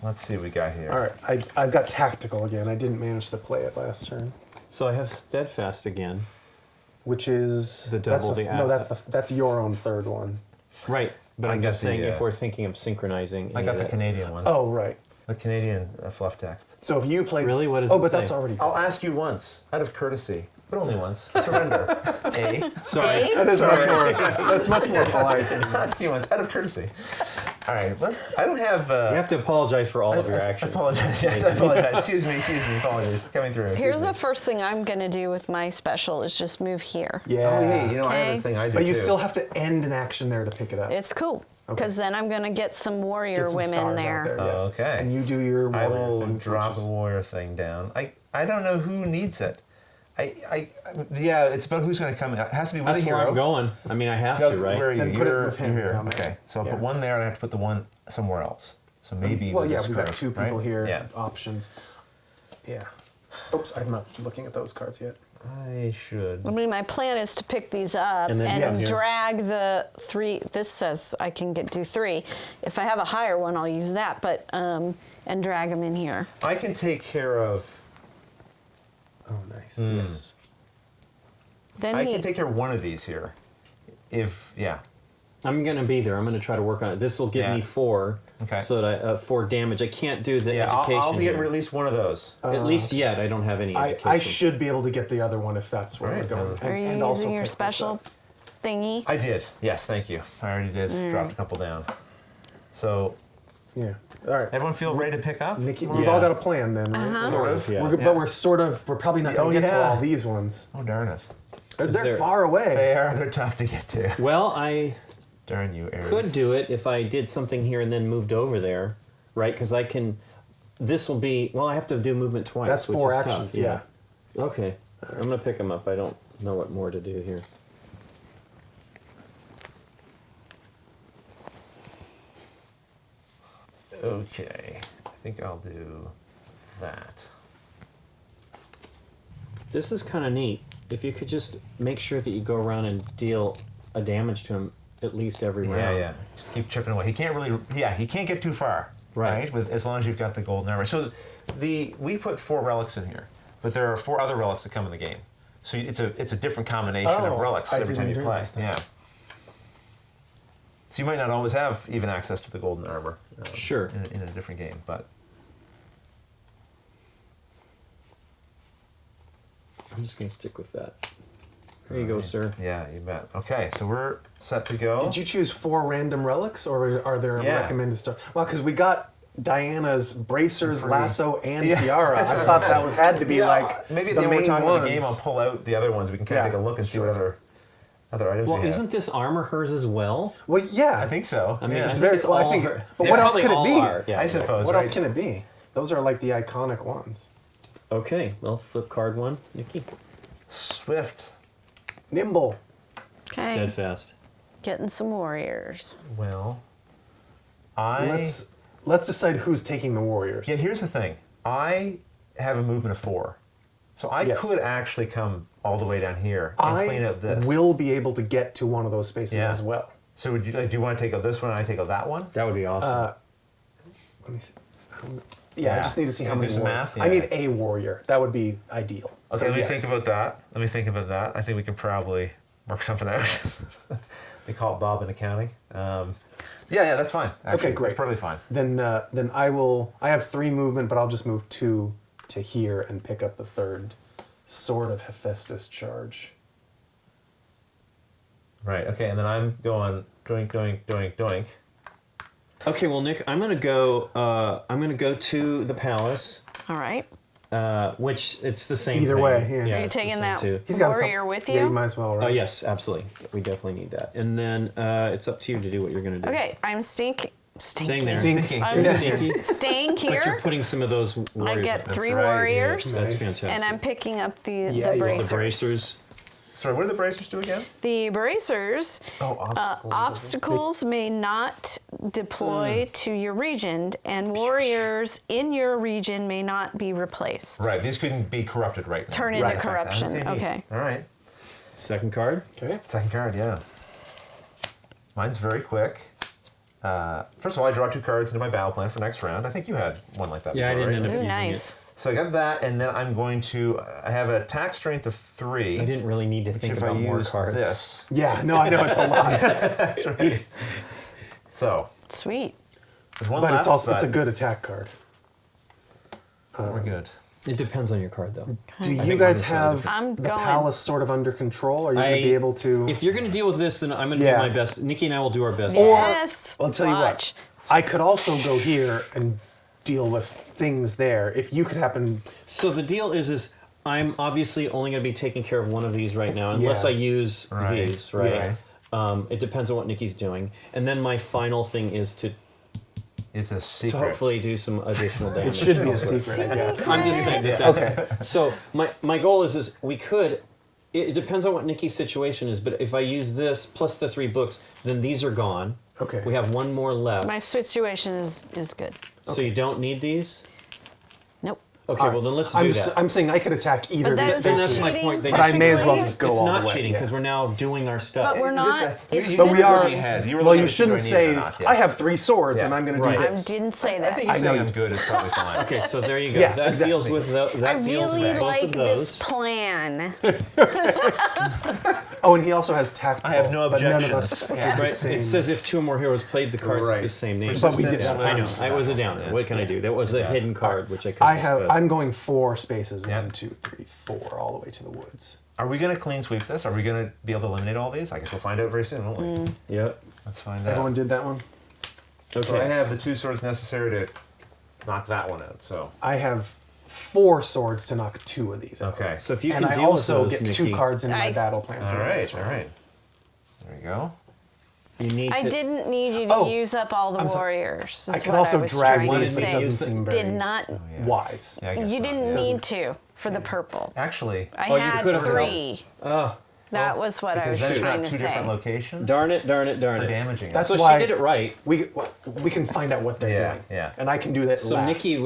Let's see what we got here. All right, I've got tactical again. I didn't manage to play it last turn, So I have steadfast again. which is The double the no, that's your own third one. Right, but I'm got just saying the, if we're thinking of synchronizing. I any got of the that- Canadian one. Oh, right. The Canadian fluff text. So if you played, Really? What does oh, it but say? that's already. I'll ask you once, out of courtesy, but only once. Surrender. A. Sorry. That is much more. That's much more polite. I'll ask you once, out of courtesy. All right. I don't have. You have to apologize for all of your I actions. apologize. Yeah, I apologize. Excuse me. Apologies. Coming through. Here's Excuse the me. first thing I'm going to do with my special is just move here. Yeah. Oh, yeah. You know, I have Okay. a thing I do But you too. still have to end an action there to pick it up. It's cool because then I'm going to get some warrior Get some women stars out there. yes. Okay. And you do your I warrior will things, drop which a is- warrior thing down. I don't know who needs it. Yeah, it's about who's going to come. It has to be with That's a hero. where I'm going. I mean, I have So to, right? where are you? Then put it You're, with him you're here. down there. Okay. So I'll Yeah. put one there, and I have to put the one somewhere else. So maybe. Well, with yeah, this we've got crew, two people right? here. Yeah. Options. Yeah. Oops, I'm not looking at those cards yet. I should. I mean, my plan is to pick these up And and, then- yes. drag the three. This says I can do three. If I have a higher one, I'll use that. But and drag them in here. I can take care of. Oh, nice. Yes. Then I he, can take care of one of these here. Yeah. I'm going to be there. I'm going to try to work on it. This will give Yeah. me 4. Okay. So that 4 damage. I can't do the Yeah. education I'll get here. at least one of those. At least yet, I don't have any education. I should be able to get the other one if that's where Right. we're going. are you and also using your pick this special up. thingy? I did. Yes. Thank you. I already did. Dropped a couple down. So Yeah. All right. everyone feel ready to pick up? Nikki, we've Yeah. all got a plan then, right? Sort of. Yeah. But we're probably not going to get to all these ones. Oh darn it. They're there- far away. They're tough to get to. Well, I Darn you, Aries. could do it if I did something here and then moved over there, right? Because I can. This will be. Well, I have to do movement twice. That's which 4 is tough. actions, yeah. Okay. I'm going to pick them up. I don't know what more to do here. Okay. I think I'll do that. This is kind of neat. If you could just make sure that you go around and deal a damage to him at least every Yeah, round. yeah. Just keep chipping away. He can't really. Yeah, he can't get too far. Right. With as long as you've got the golden armor. So we put 4 relics in here, but there are 4 other relics that come in the game. So it's a different combination Oh, of relics I every time you didn't play. realize that. Yeah. So you might not always have even access to the golden armor. Sure. In a different game, but I'm just going to stick with that. There you go, sir. yeah, you bet. Okay, so we're set to go. Did you choose 4 random relics, or are there Yeah. recommended stuff? Well, because we got Diana's bracers, Pretty- lasso, and Yeah. tiara. I thought that had to be like maybe at the the end we're main talking ones. about the game. I'll pull out the other ones. We can kind of Yeah, take a look and see what other items Well, we have. isn't this armor hers as well? Well, yeah. I think so. I mean, yeah. I it's think very. it's Well, I all think. her- But They what else probably could it all be? are. Yeah, I yeah. suppose. What right? else can it be? Those are like the iconic ones. Okay, well, flip card 1, Nikki. Swift. Nimble. Okay, Steadfast. getting some warriors. Well, Let's decide who's taking the warriors. Yeah, here's the thing. I have a movement of 4. So I Yes. could actually come all the way down here and clean I out this. will be able to get to one of those spaces Yeah. as well. So would you do you want to take out this one and I take out that one? That would be awesome. Let me see. Yeah, I Yeah. just need to see how Do many some warriors. math? I Yeah. need a warrior. That would be ideal. Okay, So let me yes. think about that. I think we can probably work something out. They call it Bob in accounting. Yeah, that's fine. Actually. Okay, great. It's perfectly fine. Then I will. I have 3 movement, but I'll just move 2 to here and pick up the 3rd Sword of Hephaestus charge. Right, okay, and then I'm going doink, doink, doink, doink. Okay, well, Nick, I'm gonna go. I'm gonna go to the palace, All right. which it's the same. Either thing. way, yeah. Are Are you it's the taking same that too. He's got a warrior couple- with Yeah, you you? might as well, Oh right? yes, absolutely. We definitely need that. And then it's up to you to do what you're gonna do. Okay, I'm Staying there. Stinking. I'm Stinky. staying But you're here. putting some of those I warriors. get up. 3 right, warriors, yes. That's Nice. fantastic. and I'm picking up the Yeah, you the bracers. bracers. Sorry, what do the bracers do again? The bracers, Oh, obstacles may not deploy to your region, and warriors in your region may not be replaced. Right, these couldn't be corrupted right now. Turn into Right. corruption. neat. Okay. All right. Second card. Okay. Second card, yeah. Mine's very quick. First of all, I draw 2 cards into my battle plan for next round. I think you had one like that Yeah, I before, didn't right? end up Ooh, using nice. So I got that, and then I'm going to... I have an attack strength of 3. it. I didn't really need to Which think if I about more use cards. this... Yeah, no, I know it's a lot. That's right. So, Sweet. there's one But left, it's also but it's a good attack card. we're good. It depends on your card, though. Do you think guys mine is have I'm the going. palace sort of under control? Are you going to be able to? If you're going to deal with this, then I'm going to Yeah. do my best. Nikki and I will do our best. Yes. I'll tell Watch. you what. I could also go here and deal with things there. If you could happen, So the deal is I'm obviously only going to be taking care of one of these right now, unless Yeah. I use Right. these, right? Yeah. It depends on what Nikki's doing. And then my final thing is to It's a secret. hopefully do some additional damage. it should be a secret, I guess. I'm just saying. Yeah. Okay. So my goal is we could. It depends on what Nikki's situation is, but if I use this plus the 3 books, then these are gone. Okay. We have one more left. My situation is good. So you don't need these? Nope. Okay, All right. well then let's do I'm, that. I'm saying I could attack either But of that these is Then spaces. that's my cheating, point. But I may as well technically. just go It's all not the way. cheating because we're now doing our stuff. But we're not. It's But we this are. way. Well, you shouldn't say, Yeah. I have 3 swords and Yeah. I'm going Right. to I do this. didn't say I that. think you I know saying you I'm good is probably fine. Okay, so there you go. Yeah, that exactly. deals with that I deals really with both like of this those. plan. Oh, and he also has tactical. I have no but none of objections. us Yeah. did the Right, same. it says if 2 or more heroes played the cards Right. with the same name. But we did. Persistence, That's I know. swings. I was a downer. What can I do? That was a hidden card, which I could I have. discuss. I'm going 4 spaces. Yeah. 1, 2, 3, 4, all the way to the woods. Are we going to clean sweep this? Are we going to be able to eliminate all these? I guess we'll find out very soon, won't we? Yep. Let's find Everyone out. did that one. Okay. So I have the 2 swords necessary to knock that one out. So I have 4 swords to knock 2 of these out. okay. So if you And can I deal also with those, get Nikki, 2 cards in my I- battle plan for All the right. next All round. right. There we go. you need I to. didn't need you to Oh, use up all the I'm sorry. warriors. I is could what also was drag trying to these, but it say. doesn't Use it. seem very Did not. wise. Yeah, I guess You not. didn't Yeah. need to for the purple. Actually, I Oh, you had could've 3. Oh, That was what I because was then it's trying not to 2 different say. locations. darn it, darn it, darn For it. damaging. That's So why she did it right. We can find out what they're Yeah, doing. yeah. And I can do that So last. Nikki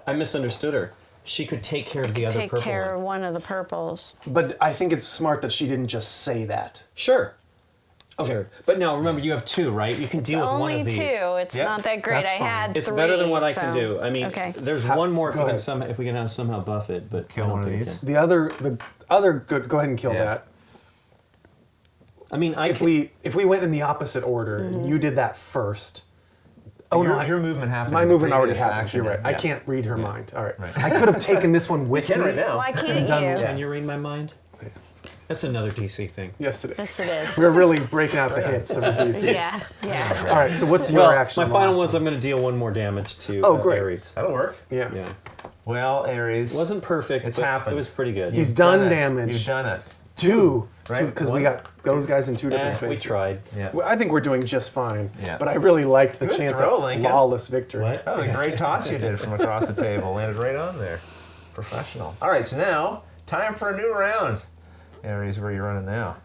I misunderstood her. She could take care of the other Take purple care of one. one of the purples. But I think it's smart that she didn't just say that. Sure. Sure. But now remember, you have 2, right? You can deal with one Only of these. 2. It's Yeah, not that great. that's I fine. had It's 3. better than what I can so- do. I mean, okay. there's one more if go we, can ahead. if we can somehow buff it, but Kill I don't one of think we these? can. The other good. Go ahead and kill Yeah. that. I mean, If we went in the opposite order, Mm-hmm. you did that first. Oh your, no, your movement happened. my in the movement already previous happened. action, You're right. yeah. I can't read her Yeah. mind. All right. Right. I could have taken this one with You can me. right now. Why can't done you? with Can you read my mind? That's another DC thing. Yes, it is. Yes, it is. We're really breaking out the hits of a DC. Yeah, yeah. All right. So what's your Well, action? my on the final last one's one? I'm going to deal 1 more damage to Oh, great. Ares. That'll work. Yeah. Yeah. Well, Aries. Wasn't perfect, It's but happened. it was pretty good. He's done it. damage. You've done it. 2. Right. Because we One. got those guys in 2 different we spaces. tried. Yeah. Well, I think we're doing just fine. Yeah. But I really liked the Good chance throw, of Lincoln. flawless victory. What? That was a great toss you did from across the table. Landed right on there. Professional. All right, so now, time for a new round. Aries, where are you running now?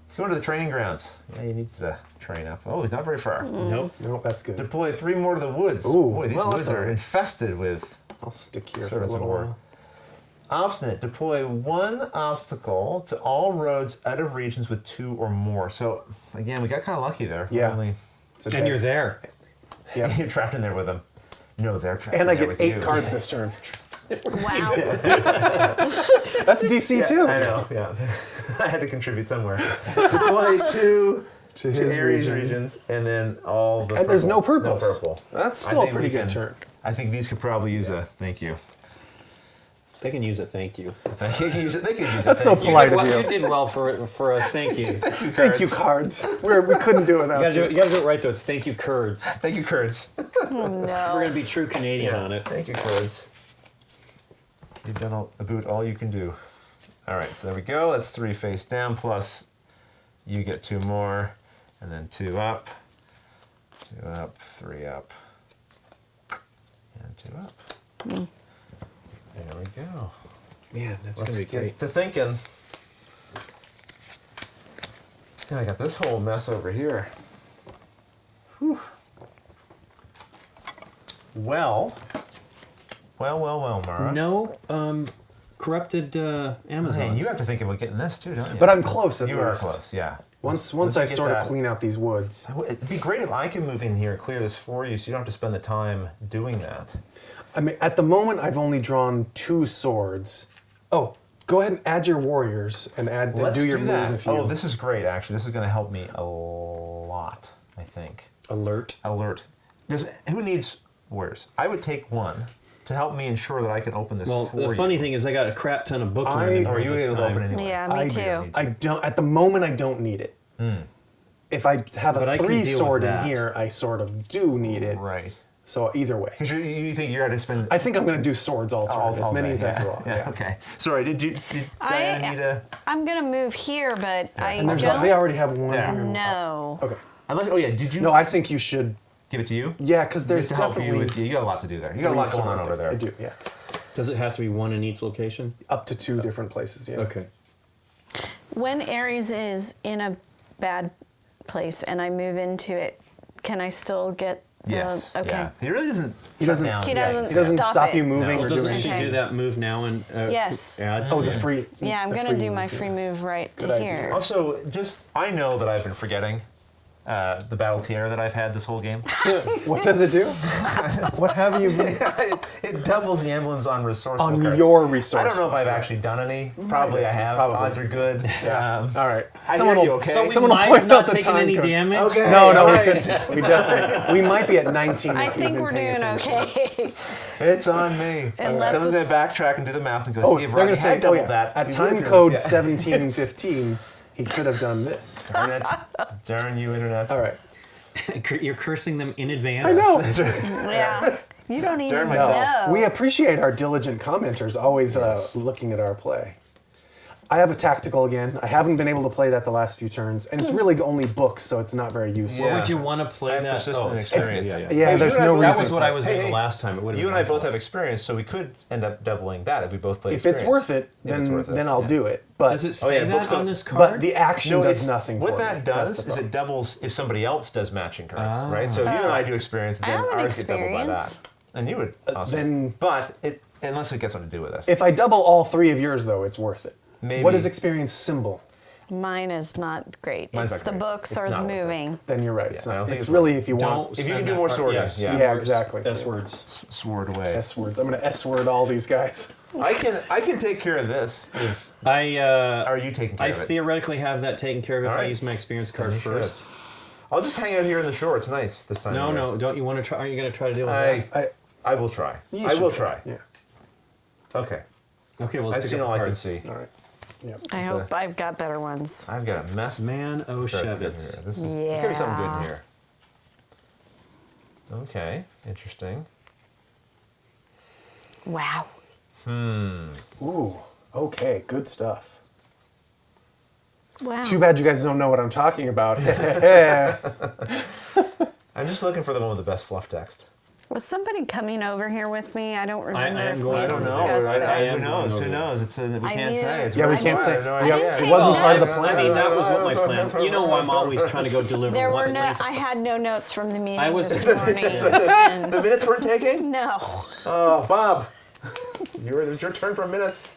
Let's go to the training grounds. Yeah, he needs to train up. Oh, he's not very far. Nope. No, that's good. Deploy 3 more to the woods. Ooh, Boy, these well, woods that's are all right. infested with I'll stick here for a servants of little war. while. Obstinate. Deploy 1 obstacle to all roads out of regions with 2 or more. So, again, we got kind of lucky there. Yeah. Only- It's a And dead- you're there. Yeah. You're trapped in there with them. No, they're trapped And in I there get with 8 you. cards this turn. Wow. That's DC too. I know, yeah. I had to contribute somewhere. Deploy 2 To to his Aries region. regions, and then all the And there's no No purples. purple. That's I still a think pretty we good can- turn. I think these could probably use a thank you. They can use it, thank you. They could use it. They could use it. That's so thank you. polite of Well, you. you did well for us, thank you. Thank you, cards. We couldn't do it You without gotta, you. you gotta do it right though. It's thank you, Kurds. Thank you, Kurds. We're No. gonna be true Canadian on it. Thank you, Kurds. You've done about all you can do. All right, so there we go. That's 3 face down, plus you get 2 more, and then 2 up, 2 up, 3 up, and 2 up. There we go. Man, that's Let's gonna be get great. to thinking. And I got this whole mess over here. Whew. Well, Mara. No, corrupted Amazon. Man, you have to think about getting this too, don't you? But I'm close at You are least. close, yeah. Once you I get sort of that- clean out these woods. It'd be great if I can move in here and clear this for you, so you don't have to spend the time doing that. I mean, at the moment, I've only drawn 2 swords. Oh, go ahead and add your warriors and Let's do your move that. if you. Oh, this is great. Actually, this is going to help me a lot. I think. Alert. Alert. Who needs warriors? I would take one to help me ensure that I can open this Well, for the you. funny thing is I got a crap ton of book learning. Or are you this able to time. open anyway? Yeah, me I too. I don't. At the moment, I don't need it. If I have But a I can 3 deal with sword in that. here, I sort of do need it. Right. So either way, Because you think you're going to spend I think I'm going to do swords all turn, as many day, as I draw. Yeah. Okay. Sorry. Did Diana need a? I'm gonna move here, but I And there's don't they already have one There. here. know. Okay. Unless, oh yeah. Did you? No, I think you should. give it to you. Yeah, because there's Just to help definitely you with you got a lot to do there. You got a lot 3 going on sword over there. I do. Yeah. Does it have to be one in each location? Up to 2 different places. Yeah. Okay. When Aries is in a bad place and I move into it, can I still get the? Yes. Okay. Yeah. He really doesn't. He shut doesn't- down. He Yeah, doesn't He doesn't Stop stop it. you moving Well, or doesn't doing she Okay. do that move now and Yes. add? Oh, Yeah. the free. Yeah, I'm the gonna free do my move, free yeah. move right Good to idea. here. Also, I know that I've been forgetting the battle tier that I've had this whole game. What does it do? What have you been it doubles the emblems on resourceful on cards. your resource? I don't know if I've actually done any. Probably I have. Probably. Odds are good. All right. I Someone hear you, will. okay? So we Someone will might point have not out the taken time any code. damage. Okay. No, all we right. could. We definitely. We might be at 19. I if you've think been we're paying doing attention. okay. It's on me. Unless Someone's it's- going to backtrack and do the math and go, Oh, see they're if going Rodney to say, had oh doubled yeah, that. at he time would've code yeah. 1715, he could have done this. Darn it. Darn you, Internet. All right. You're cursing them in advance. I know. Yeah. You don't even Darn myself. know. We appreciate our diligent commenters always looking at our play. I have a tactical again. I haven't been able to play that the last few turns, and it's really only books, so it's not very useful. Yeah. Would you want to play I have that? persistent it's- experience. Yeah, yeah. Yeah, Hey, there's you and I no both- That reason. was what I was Hey, doing hey, the last time. It would have You been and I my both fault. have experience, so we could end up doubling that if we both play If it's worth it, then I'll do it. But Does it say yeah, books that on don't- this card? but the action No, does it's- nothing. What for that me. does That's the is problem. it doubles if somebody else does matching cards, Ah. right? So if you and I do experience, I then have an ours get doubled by experience. that. And you would also. then- but unless it gets something to do with it. If I double all 3 of yours, though, it's worth it. Maybe. What is experience symbol? Mine is not great. Mine's It's not the great. books It's are not worth it. moving. Then you're right. Yeah, It's, I don't not, think it's it's really worth if you Don't want If you can spend do that more card- swording, yes, yeah. Yeah, exactly. S words. sword away. S words. I'm going to S word all these guys. I can take care of this. If Are you taking care I of it? theoretically have that taken care of if All I right. use my experience card You should. first. I'll just hang out here in the shore. It's nice this time. No, of year. no, don't you want to try? Aren't you going to try to deal with I will try. You I should will try. Yeah. Okay. that? Okay, well, I've let's seen pick up all the I can cards. see. All right. Yep. I It's hope I've got better ones. I've got a mess. Man There's good here. O'Shevitz. This is there's gonna be something good in Yeah. here. Okay, interesting. Wow. Ooh. Okay. Good stuff. Wow. Too bad you guys don't know what I'm talking about. I'm just looking for the one with the best fluff text. Was somebody coming over here with me? I don't remember am if going- we I don't know. discussed I that. am Who knows? going Who over knows? It's we I can't need say. it. It's Yeah, we really can't hard. say. I have no I idea. didn't it take wasn't part of the notes. plan. I mean, that was what my plan. You know, I'm always trying to go deliver. There were one- no. I had no notes from the meeting I was- this morning. and The minutes weren't taking? no. Oh, Bob. It was your turn for minutes.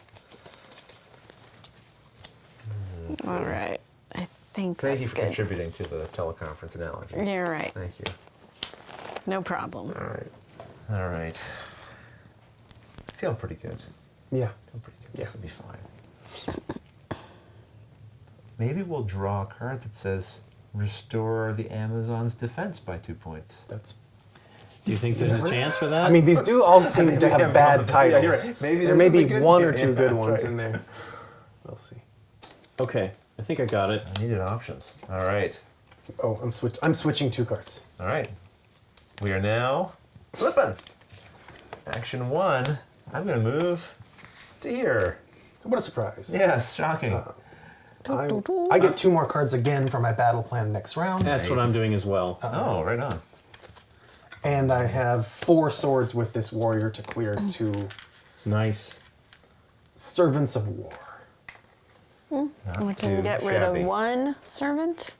All right. I think Thank you that's for good. contributing to the teleconference analogy. You're right. Thank you. No problem. All right. All right. Feeling pretty good. Yeah. Feeling pretty good. This will be fine. Maybe we'll draw a card that says restore the Amazon's defense by 2 points. That's. Do you think there's a chance for that? I mean, these do all seem to have bad Yeah, you're titles. right. Maybe there there's may be something good one here. or two Yeah, good that's ones right. in there. We'll see. okay, I think I got it. I needed options. All right. Oh, I'm switching 2 cards. All right. We are now flipping. Action 1. I'm going to move to here. What a surprise! Yes, shocking. I get 2 more cards again for my battle plan next round, That's what I'm doing as well. Oh, right on. and I have 4 swords with this warrior to clear 2 Nice. servants of war. We Not can too get rid shabby. of one servant.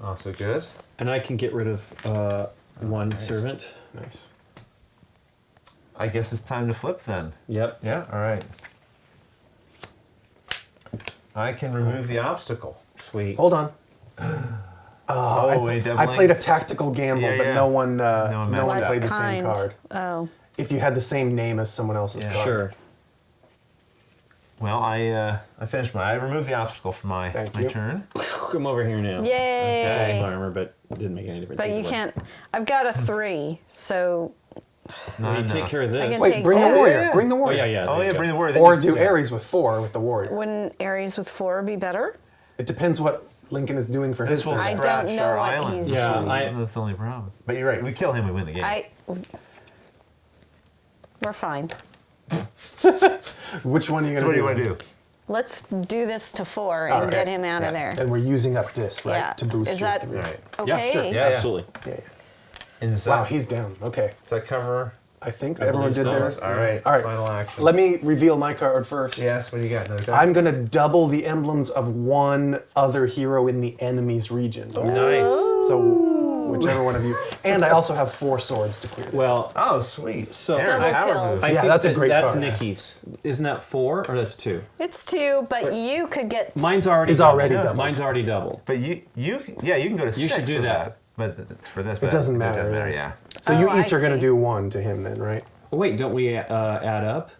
Also good. And I can get rid of one servant. Nice. I guess it's time to flip then. Yep. Yeah, all right. I can remove the obstacle. Sweet. Hold on. I played a tactical gamble, Yeah, but yeah. no one one matched What played the kind? same card. Oh. If you had the same name as someone else's Yeah. card. Sure. Well, I finished I removed the obstacle from my Thank my you. turn. I'm over here now. Yay! Armor, but it didn't make any difference. But you either way. can't. I've got a 3, so Not You enough. take care of this. I can Wait, take bring the that. warrior. Yeah. Bring the Oh warrior. yeah. Oh there yeah, you bring go. the word. Then Or you- do yeah. Ares with 4 with the warrior. wouldn't Aries with 4 be better? It depends what Lincoln is doing for his This will turn. I don't scratch know our what island. he's Yeah, doing. That's the only problem. But you're right. We kill him, we win the game. We're fine. Which one are you So going what do to you want to do? Let's do this to 4 and Alright. get him out Yeah. of there. And we're using up this, right? Yeah. To boost Is your that- 3. Right. Okay. Yeah, sure. Yeah. Absolutely. Yeah. And does Wow, that, he's down. Okay. does that cover? I think I everyone believe did so. theirs. All right. All right. Final action. Let me reveal my card first. Yes. What do you got? Another die? I'm going to double the emblems of one other hero in the enemy's region. Nice. So whichever one of you. And I also have 4 swords to clear this. Well, Oh, sweet. So- Aaron, Double power kill. move. I Yeah, think that's a great That's card. Nikki's. Isn't that 4 or that's 2? It's 2, but you could get. Mine's already. Is double. already doubled. Mine's already double. But you can go to 6 You should do for that. But for this, It doesn't matter. It doesn't matter. Yeah. so you Oh, each I are going to see. do 1 to him then, right? Oh, wait, don't we add up?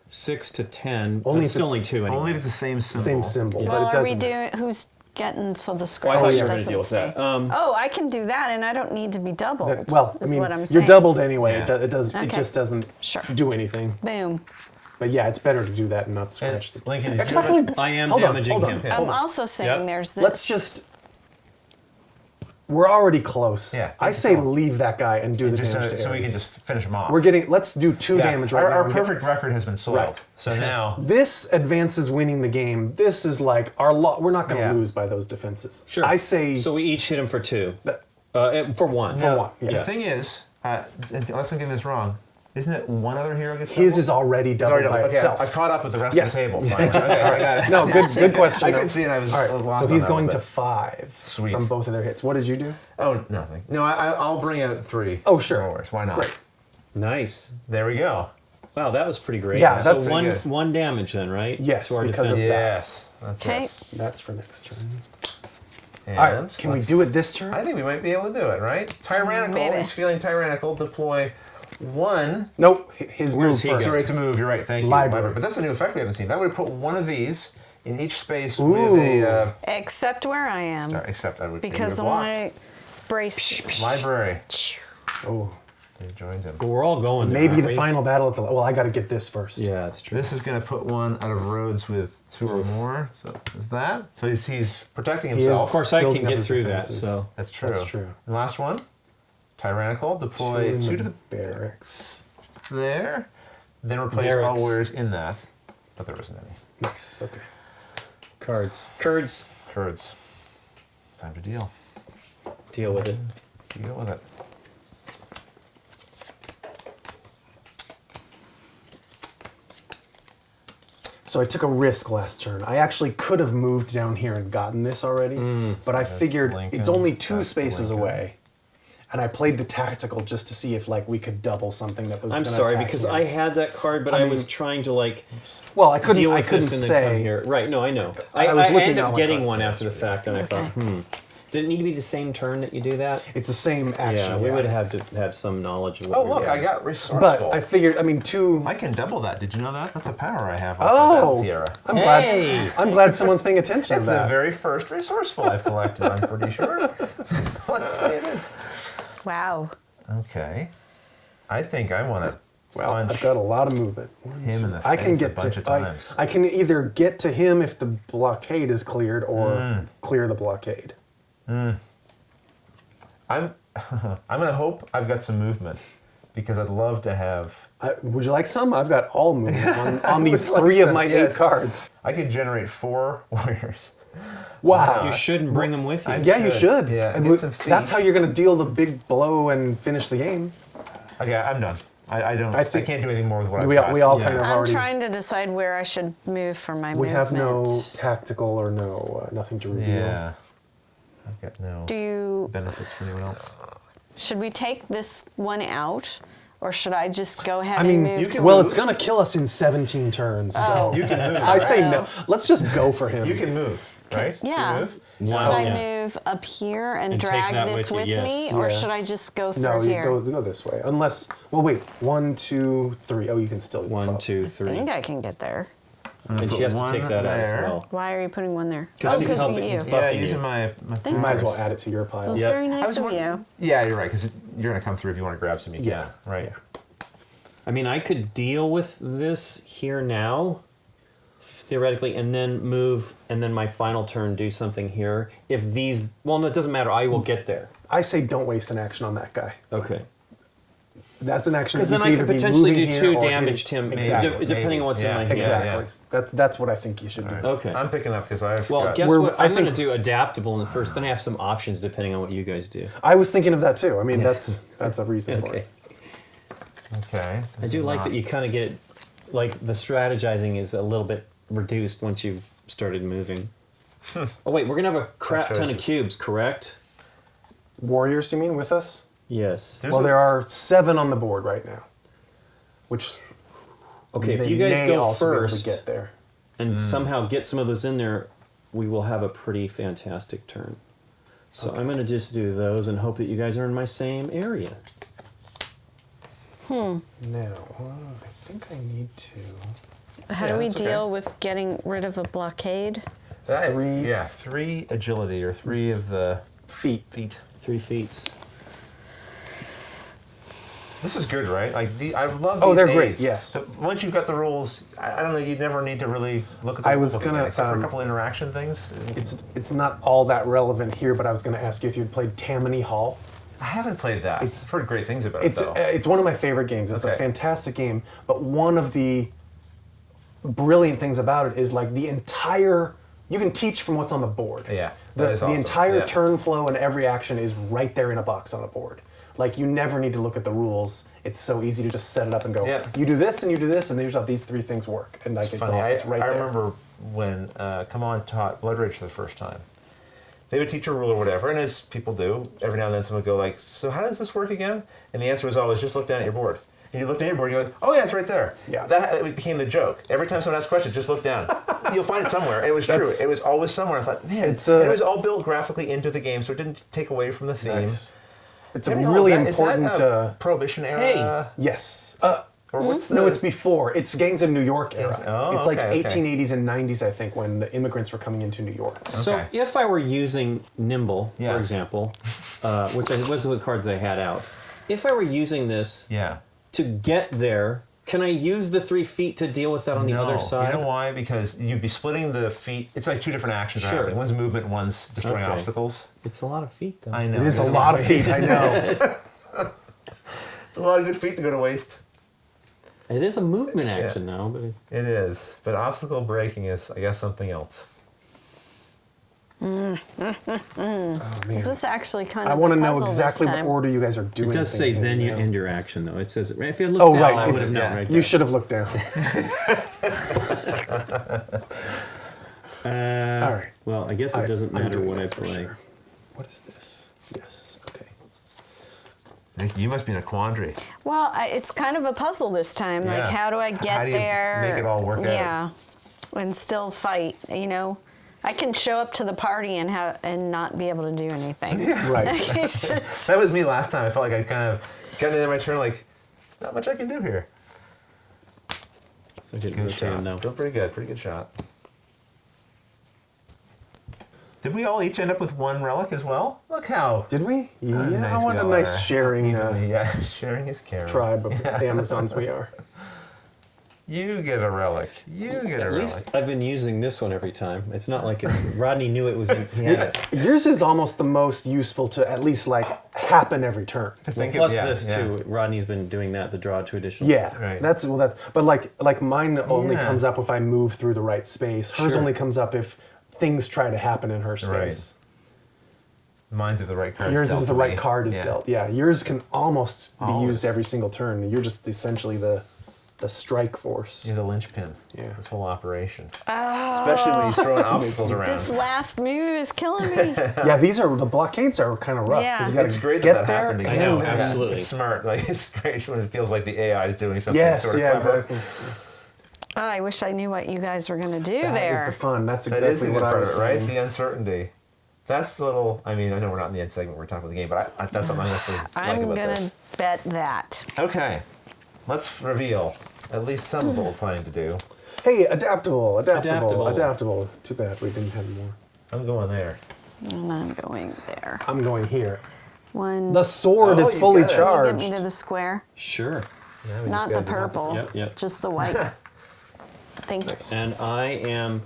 6 to 10. Only It's if only it's- 2 anyway. Only if it's the same symbol. Same symbol. Well, but it are we doesn't. doing? Who's getting so the Well, I scratch thought you were going to doesn't deal with stay? that. Oh, I can do that, and I don't need to be doubled. Well, I is mean, what I'm you're saying. doubled anyway. Yeah. It does. It Okay. just doesn't Sure. do anything. Boom. But yeah, it's better to do that and not And scratch the. Lincoln, did you Actually, have I am hold on, damaging hold on. him. Yeah. I'm also saying Yep. there's this. Let's just. We're already close. Yeah, I take say control. leave that guy and do the just damage to so we can Ares. just finish him off. We're getting. Let's do 2 Yeah, damage right our, now. Our and get- perfect record has been soiled. Right. So now, This advances winning the game. This is like our. We're not going to Yeah. lose by those defenses. Sure. I say. So we each hit him for 2. that, For 1. For one, yeah. the thing is, unless I'm getting this wrong, isn't it one other hero gets his doubled? is already It's doubled already by doubled. itself. Okay, I've caught up with the rest Yes. of the table. Fine. Okay, all right, got it. No, good question. I though. couldn't see it. I was All right, lost so on he's that going one, to but- 5 Sweet. from both of their hits. What did you do? Oh, nothing. No, I'll bring out 3. Oh, sure. No worries. Why not? Great. Nice. There we go. Wow, that was pretty great. Yeah, so that's one pretty good. one damage then, right? Yes, To our because of defense. that. Yes. That's Okay. it. That's for next turn. And All right, can we let's- do it this turn? I think we might be able to do it, right? Tyrannical. Maybe. He's feeling tyrannical. Deploy 1. Nope, his move he first. go? Sorry to move. You're right. Thank you. Library. But that's a new effect we haven't seen. I would put 1 of these in each space Ooh. with a. Except where I am, Except I would because of of my brace. library. Oh, You joined him. But we're all going there, maybe aren't the we? final battle at the. Well, I got to get this first. Yeah, that's true. This is going to put 1 out of roads with 2 or more. So is that? So he's protecting He is, himself. Of course, I building can up get his through that. defenses. So That's true. That's true. And last one. Tyrannical. Deploy 2 to the barracks. there. Then replace Barracks. all warriors in that. But there isn't any. Nice. Okay. Kurds. Kurds. Time to deal. Deal with it. Deal with it. So I took a risk last turn. I actually could have moved down here and gotten this already, but I figured Lincoln. it's only 2 That's spaces Lincoln. away. And I played the tactical just to see if like we could double something that was I'm gonna sorry attack because here. I had that card, but I I, was mean- trying to like Well, I couldn't deal I with couldn't this and then come say here. Right? No, I know. I I, was I looking ended at up my getting cards one last after the week. fact, and I thought, did it need to be the same turn that you do that? it's the same action. Yeah, we would have to have some knowledge of what Oh, we're look, doing. I got resourceful. But I figured, I mean, 2 I can double that. Did you know that? That's a power I have. Off my Oh, battle tiara. Hey! I'm glad someone's paying attention It's to the that. very first resourceful I've collected, I'm pretty sure. Let's say it is. Wow. Okay. I think I want to Well, punch I've got a lot of movement. One, him two. in the I can face get a bunch of to. times. I can either get to him if the blockade is cleared, or clear the blockade. I'm gonna hope I've got some movement because I'd love to have. Would you like some? I've got all movement on these would like 3 of some, my yes. 8 cards. I could generate 4 warriors. Wow. You shouldn't bring them with you. I- Yeah, you should. should. Yeah, And get some that's feet. how you're going to deal the big blow and finish the game. Okay, I'm done. I don't. I think- can't do anything more with what We, I've got. we all Yeah. kind of I'm already. trying to decide where I should move for my We movement. have no tactical or no nothing to reveal. Yeah. I've got no Do you? benefits for anyone else. Should we take this one out, or should I just go ahead I mean, and move? well, move. it's going to kill us in 17 turns. So Oh. You can move. I say no. Let's just go for him. You can move. right? To Yeah. move. Should Wow. I Yeah. move up here and And take drag that this with with you, yes. me, or Yes. should I just go through No, you here? go this way. Unless, well, wait. 1, 2, 3. Oh, you can still. 1, 2, I 3. think I can get there. And she has to take that out as there. well. Why are you putting one there? 'Cause Oh, he's because of helping- you. he's It Yeah, buffing using you. my Thank You might as you. well add it to your pile. was Yep. very I nice was of wondering- you. Yeah, you're right, because you're going to come through if you want to grab some, you Yeah. can. Right. Yeah. I mean, I could deal with this here now, theoretically, and then move, and then my final turn do something here. If these, well, no, it doesn't matter. I will get there. I say don't waste an action on that guy. Okay. That's an action. Because that then you I can could either be potentially moving do here 2 or damage to hitting- him, Exactly. depending on what's in my Yeah, hand. Exactly. Yeah. That's what I think you should do. Okay. I'm picking up because I've Well, got... guess We're- what? I I'm going to think- do adaptable in the first. Then I have some options depending on what you guys do. I was thinking of that too. I mean, Yeah. that's a reason for Okay. it. Okay. I do like that you kind of get, like, the strategizing is a little bit reduced once you've started moving. Oh wait, we're gonna have a crap ton of choices. cubes, correct? Warriors, you mean, with us? Yes. There are 7 on the board right now, which Okay, if they you guys may go also be able first to get there. and somehow get some of those in there, we will have a pretty fantastic turn. So I'm gonna just do those and hope that you guys are in my same area. Now, I think I need to. How Yeah, do we that's okay. deal with getting rid of a blockade? 3 Yeah, 3 agility or 3 of the feet. feet. 3 feats. This is good, right? Like I love these Oh, they're great, aids. yes. So once you've got the rules, I don't know. You never need to really look at the I rules was again, gonna, except for a couple interaction things. It's not all that relevant here, but I was going to ask you if you'd played Tammany Hall. I haven't played that. It's- I've heard great things about It's it, though. it's one of my favorite games. It's a Okay. fantastic game, but one of the brilliant things about it is like the entire. You can teach from what's on the board. Yeah, The, that is the awesome. entire Yeah. turn flow and every action is right there in a box on a board. Like you never need to look at the rules. It's so easy to just set it up and go. Yeah. You do this and you do this, and here's how these 3 things work. And like It's funny. it's right I there. remember when Come On taught Blood Rage for the first time. They would teach a rule or whatever, and as people do, every now and then someone would go like, "So how does this work again?" And the answer was always, "Just look down at your board." And you look down at your board, and you're like, "Oh yeah, it's right there." Yeah. That it became the joke. Every time someone asked a question, just look down. You'll find it somewhere. And it was true. That's- It was always somewhere. I thought, man, It's, and it was all built graphically into the game, so it didn't take away from the theme. Nice. It's a Tammany Hall, really is that important. Prohibition era. Yes. Or what's the, No, it's before. It's gangs of New York era. Oh, it's like okay, okay. 1880s and 90s, I think, when the immigrants were coming into New York. So Okay. if I were using Nimble, for Yes. example, which was the cards I had out, if I were using this Yeah. to get there, can I use the 3 feet to deal with that on the other side? You know why? Because you'd be splitting the feet. It's like 2 different actions. Sure. Happening. One's movement, one's destroying Okay. obstacles. It's a lot of feet, though. I know. It is a lot of feet, I know. It's a lot of good feet to go to waste. It is a movement action now, but It is. But obstacle breaking is, I guess, something else. Oh, Is man. this actually kind of I want to a know puzzle exactly this what time? order you guys are doing. it does say things in then you now. end your action, though. It says, if you looked Oh, down, right. I would It's- have known yeah. right You there. should have looked down. All right. Well, I guess it doesn't I'm matter doing what I that for play. sure. What is this? Yes. Okay. You must be in a quandary. Well, it's kind of a puzzle this time. Yeah. Like, how do I get How do you there? make it all work out? Yeah, and still fight. You know, I can show up to the party and not be able to do anything. Right. It's just- That was me last time. I felt like I kind of got into my turn like, there's not much I can do here. So I didn't Good rotate shot. him, though. Doing pretty good. Pretty good shot. Did we all each end up with 1 relic as well? Look how Did we? Yeah. nice I want we a all nice are. sharing yeah, sharing is caring. tribe of Amazons we are. You get a relic. You get a At relic. least I've been using this one every time. It's not like it's Rodney knew it was in. He had it. Yours is almost the most useful to at least like happen every turn. Think of- Plus yeah, this yeah. too. Rodney's been doing that. The draw 2 additional. Yeah, Right. that's but like mine only Yeah. comes up if I move through the right space. Hers Sure. only comes up if things try to happen in her space. Mine's if the right card. Yours dealt is the to right me. card is Yeah. dealt. Yeah, yours can almost be Always. used every single turn. You're just essentially the strike force. You're the linchpin. Yeah. This whole operation. Especially when he's throwing obstacles around. this last move is killing me. Yeah, the blockades are kind of rough. 'cause Yeah. you gotta It's great get that there happened I again. know, and- absolutely. It's smart. Like it's great when it feels like the AI is doing something Yes, sort of yeah, clever. exactly. Oh, I wish I knew what you guys were going to do That there. is the fun. That's That is exactly the what good I part of was it, right? saying. The uncertainty. That's the little. I mean, I know we're not in the end segment. We're talking about the game, but that's something I definitely like I'm about going this. to bet that. Okay, let's reveal at least some of what we're planning to do. Hey, adaptable. Adaptable. Too bad we didn't have more. I'm going there. And I'm going there. I'm going here. One. The sword Oh, is you fully got it. Get charged. me to the square. Sure. Now we Not just the gotta do purple. Yep. Just the white. Thank you. And I am.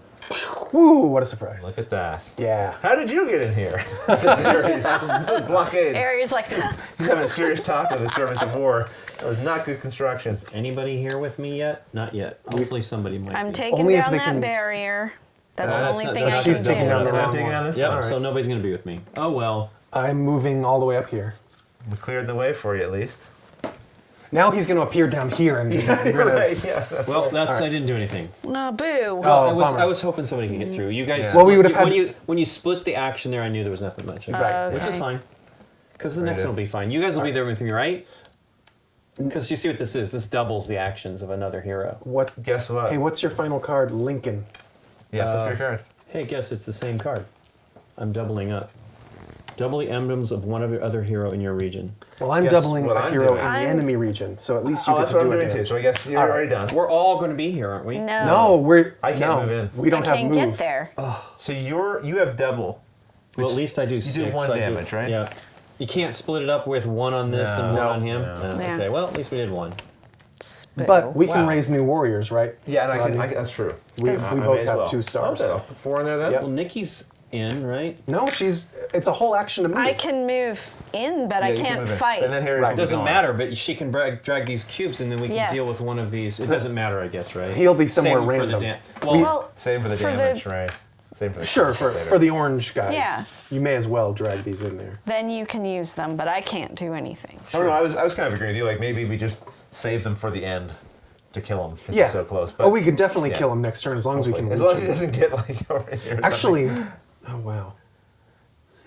Woo, what a surprise. Look at that. Yeah. How did you get in here? Says Ares. Those blockades. Aries like, He's having a serious talk with the servants of war. That was not good construction. Anybody here with me yet? Not yet. Hopefully somebody might I'm be. taking Only if down they that can- barrier. That's No, the that's only not- thing that's I not can She's taking do. down the We're not wrong taking one. on this Yep, one. so nobody's going to be with me. Oh, well. I'm moving all the way up here. We cleared the way for you at least. Now he's going to appear down here and we're gonna- Right, yeah. That's Well, that's I didn't do anything. Oh, boo. Oh, I bummer. was hoping somebody could get through. You guys. Yeah. Well, we would have when had- when you split the action there, I knew there was nothing much. Right. Which is Okay. fine. Because the Very next good. one will be fine. You guys will be there with me, right? Because you see what this is. This doubles the actions of another hero. What? Guess what? Hey, what's your final card? Lincoln. Yeah, flip your card. Hey, guess it's the same card. I'm doubling up. Double the emblems of one of your other hero in your region. Well, I'm Guess doubling what a I'm hero doing. in the I'm- enemy region, so at least you Oh, get that's to what do I'm it. doing too. Dan. So I guess you're All right. already done. We're all going to be here, aren't we? No, we're I can't no, move in. We don't I have can't move. get there. So you have double. Well, at least I do six. do one so I damage, right? Yeah. You can't split it up with one on this and one No. on him? No. Yeah. Okay, well, at least we did one. But we can Wow. raise new warriors, right? Yeah, and Rodney? that's true. We I both may as have well. 2 stars. Okay, I'll put 4 in there then. Yep. Well, Nikki's in, right? No, it's a whole action to move. I can move in, but Yeah, I you can can't move in. fight. And then Harry's Right. will It be doesn't gone. matter, but she can drag these cubes and then we can Yes. deal with one of these. It doesn't matter, I guess, right? He'll be somewhere Same for the random. Well, Same for the For the- damage, right? Same for the Sure, damage for later. the orange guys. Yeah. You may as well drag these in there. then you can use them, but I can't do anything. Oh no, I was kind of agreeing with you. Like maybe we just save them for the end to kill him. Yeah. He's so close. Oh, we could definitely yeah. kill him next turn as long as we can As reach long as he him. doesn't get like over here. or something. Actually, oh wow.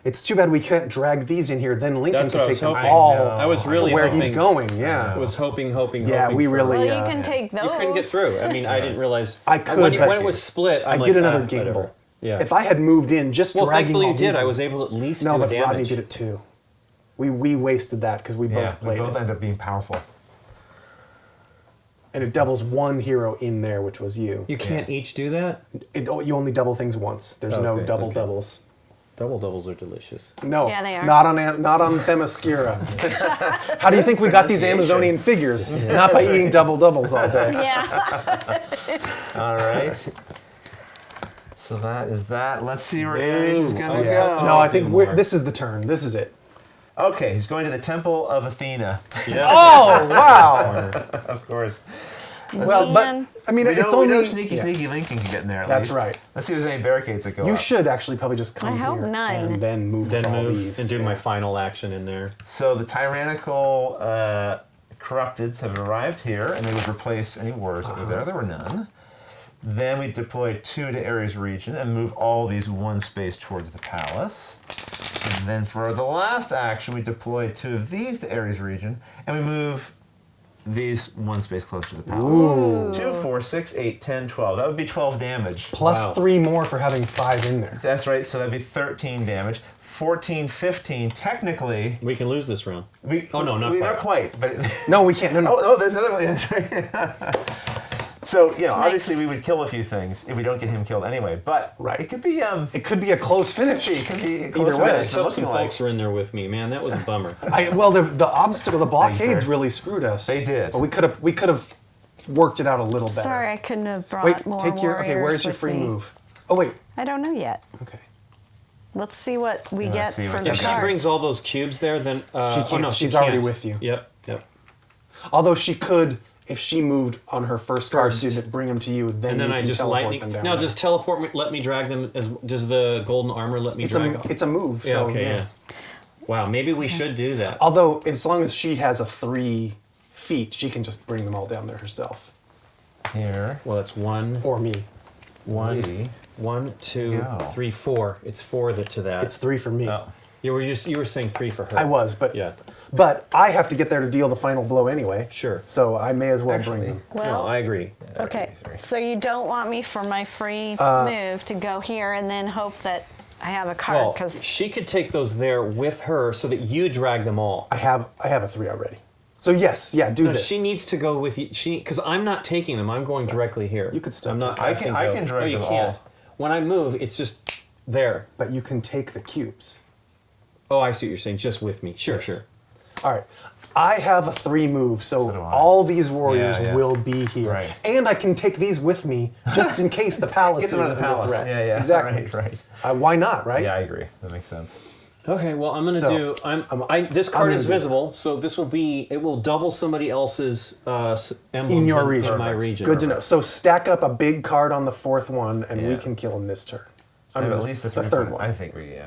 It's too bad we can't drag these in here. Then Lincoln That's can what I take was them hoping. all I was really to where hoping- he's going. Yeah. I was hoping. Yeah, we for- really. Well, you yeah. can take those. You couldn't get through. I mean, I didn't realize. I could, When, but when it was split, I'm I like, did another whatever. gamble. Yeah. If I had moved in, just well, dragging thankfully all you did. these I in- was able to at least No, do but damage. Rodney did it too. We wasted that because we Yeah, both we played both it. end up being powerful. And it doubles one hero in there, which was you. You can't each do that? You only double things once. There's no Okay, double okay. doubles. Double doubles are delicious. No, Yeah, they are. not on Themyscira. How do you think we got these Amazonian figures? Not by eating double doubles all day. Yeah. All right. So that is that. Let's see where Ares is gonna Yeah. go. No, I think do more. this is the turn. This is it. Okay, he's going to the Temple of Athena. Oh wow! Of course. Well, Man. but I mean, We it's know, only we know sneaky yeah. Lincoln can get in there. At That's least. right. Let's see if there's any barricades that go You up. should actually probably just come I hope here none. and then move Then all move these and do yeah. my final action in there. So the tyrannical corrupteds have arrived here, and they would replace any warriors that were there. There were none. Then we deploy 2 to Ares region and move all these 1 space towards the palace. And then for the last action, we deploy 2 of these to Ares region, and we move these 1 space closer to the palace. Ooh. 2, 4, 6, 8, 10, 12. That would be 12 damage. Plus Wow. 3 more for having 5 in there. That's right, so that'd be 13 damage. 14, 15. Technically, We can lose this round. we Oh, no, not not quite. quite, but No, we can't. No, no. oh, there's another one. That's right. So obviously Nice. we would kill a few things if we don't get him killed anyway. But Right. it could be It could be a close finish. it could be Either close way. to I this. hope Looking some like folks were in there with me, man. That was a bummer. Well, the obstacle, the blockades sir. really screwed us. They did. But we could have worked it out a little better. Sorry, I couldn't have brought Wait, more take your. Okay, warriors where's your with free me. move? Oh wait. I don't know yet. Okay. Let's see what we Let's get see for what the you If got. she cards. brings all those cubes there, then She oh can't. no, She's she already can't. with you. Yep. Although she could, if she moved on her first card, First. to bring them to you, then And then you I can just teleport lightning. them down. Now there. just teleport me. Let me drag them. Does the golden armor let me it's drag? a move. yeah. So, Okay. Yeah. Wow. Maybe we should do that. Although, as long as she has a 3 feet, she can just bring them all down there herself, here. Well, it's one, or me. one, Three. 1, 2, Go. 3, 4. It's 4 to that. It's 3 for me. Oh. You were saying 3 for her. I was, but Yeah. But I have to get there to deal the final blow anyway. Sure. So I may as well bring Actually, them. Well, No, I agree. okay. So you don't want me for my free Uh, move to go here and then hope that I have a card Well, because she could take those there with her so that you drag them all. I have a 3 already. So yes, yeah, do No, this. she needs to go with you. Because I'm not taking them. I'm going directly here. You could still I'm not. take I casting can those. drag No, you them can't. all. When I move, it's just there. But you can take the cubes. Oh, I see what you're saying. Just with me. Sure, Yes. sure. All right. I have a 3 move, so So do I. all these warriors Yeah, yeah. will be here. Right. And I can take these with me just in case the palace Get is them out of the under palace. threat. Yeah, yeah. Exactly. Right. Why not, right? Yeah, I agree. That makes sense. Okay, well, I'm gonna So, do. This card gonna is do visible, so this will be. It will double somebody else's emblems In your region. In my Perfect. region. Good to know. So stack up a big card on the 4th one, and we Yeah. can kill him this turn. I have mean, at least a the 3 third one. I think we've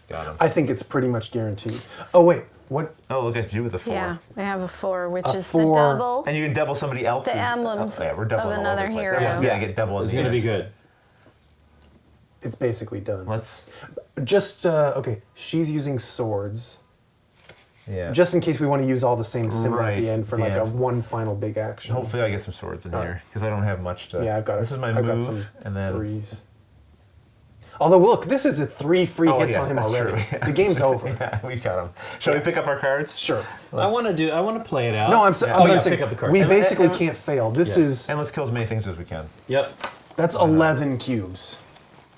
got them. I think it's pretty much guaranteed. Oh wait, what? Oh, look at you with the 4. yeah, I have a 4, which A is 4. the double. And you can double somebody else's. emblems yeah, we're doubling of all another over the place. hero. Everyone's gonna get double. It's gonna be good. It's basically done. Let's. Just okay. She's using swords, Yeah. just in case we want to use all the same symbol at Right, the end for the like a end. one final big action. Hopefully, I get some swords in here because I don't have much to. Yeah, I've got. This is my I've move, got some and then 3s. Although look, this is a 3 free Oh, hits yeah, on him that's already. true. The game's over. yeah, we got them. Shall we pick up our cards? Sure. I want to play it out. No, I'm Yeah. Oh, gonna yeah, say pick up the card. we And- basically and- can't fail. This Yeah. is And let's kill as many things as we can. Yep. that's 11 cubes,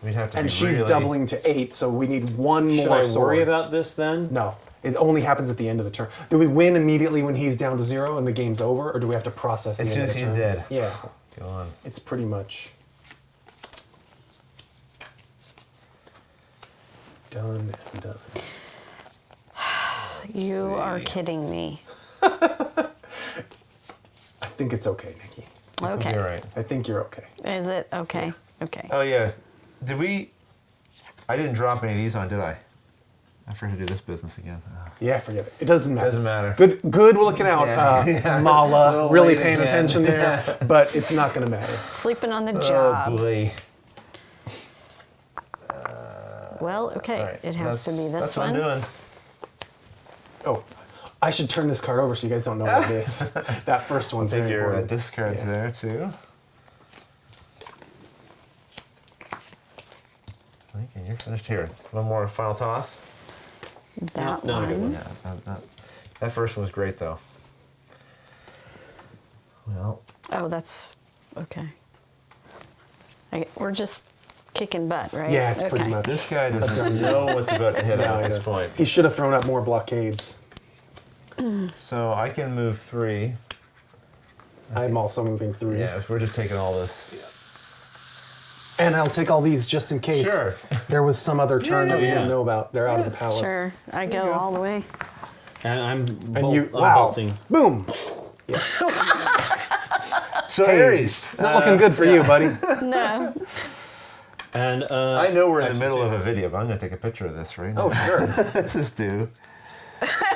We'd have to. and be she's really... doubling to 8, so we need one Should more I sword. worry about this then? No, it only happens at the end of the turn. Do we win immediately when he's down to 0 and the game's over, or do we have to process the As end soon of as the he's turn? dead. Yeah, Go on. it's pretty much done and done. You are see. kidding me. I think it's okay, Nikki. Okay. You're right. I think you're okay. Is it? Okay. Okay. Oh yeah. Did we? I didn't drop any of these on, did I? I forgot to do this business again. Oh. Yeah, forget it. It doesn't matter. Doesn't matter. Good looking out, Yeah. Mala. Little Really late paying again. attention there, but it's not going to matter. Sleeping on the Oh job. boy. Well, okay. All right. It has to be this that's one. What I'm doing. Oh, I should turn this card over so you guys don't know what it is. That first one's Take very your important. discards Yeah. there too. Okay, you're finished here. One more final toss. That Not a good one. Yeah, that first one was great though. Well, Oh, that's okay. We're just kicking butt, right? Yeah, it's pretty Okay. much. this guy doesn't know what's about to hit him No, at he this doesn't. point. He should have thrown up more blockades. So I can move 3. I'm also moving 3. Yeah, if we're just taking all this. And I'll take all these just in case Sure. there was some other turn that we Yeah. didn't know about. They're out of the palace. Sure. I go all the way. And I'm And you, I'm wow, bolting. boom. So Hey, Aries. it's not looking good for you, buddy. No. And I know we're in the actually, middle too. of a video, but I'm going to take a picture of this right now. Oh, sure. This is due.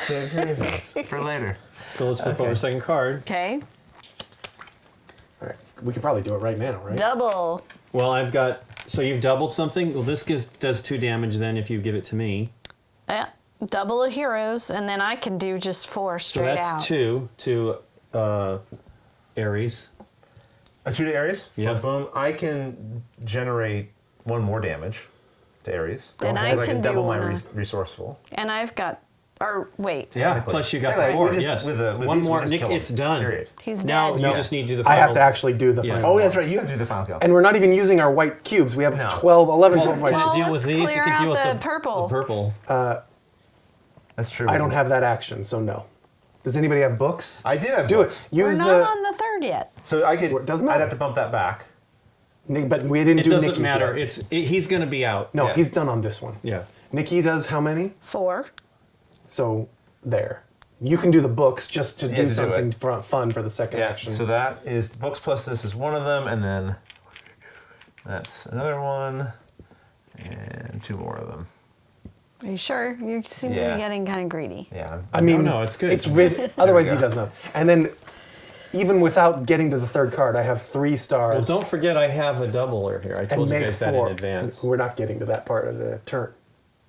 So crazy. For later. So let's flip Okay. over a second card. Okay. All right, we could probably do it right now, right? Double. Well, I've got. So you've doubled something. Well, this does 2 damage then if you give it to me. Yeah. Double of heroes, and then I can do just 4 So straight that's out. 2 to Aries. A 2 to Aries? Yeah. Boom. I can generate 1 more damage to Aries. Then I Because I can can do double my one. resourceful. And I've got. Or wait. Yeah. Technically. Plus you got Technically, the 4. we just- Yes. with One these, we more. just Nick, kill 'em. it's done. Period. He's Now dead. you No. just need to do the I final. have to actually do the Yeah. final. Oh, that's right. You have to do the final kill. And we're not even using our white cubes. We have No. 12, 11, Well, 12 white can cubes. it Well, deal with let's these? You clear can deal out with the purple. The purple. That's true. I don't have that action, so no. Does anybody have books? I did have Do books. it. Use We're not on the 3rd yet. So I could. Well, it doesn't I'd matter. have to bump that back. But we didn't It do doesn't Nikki's matter. yet. He's going to be out. No, Yeah. he's done on this one. Yeah. Nikki does how many? 4. So there. You can do the books just to Yeah, do to do something it. fun for the second action. So that is books plus this is one of them, and then that's another one, and 2 more of them. Are you sure? You seem to Yeah. be getting kind of greedy. Yeah. I mean, no, it's good. It's with, otherwise he go. does not. And then, even without getting to the 3rd card, I have 3 Well, stars. don't forget I have a doubler here. I and told you make guys that 4. in advance. We're not getting to that part of the turn.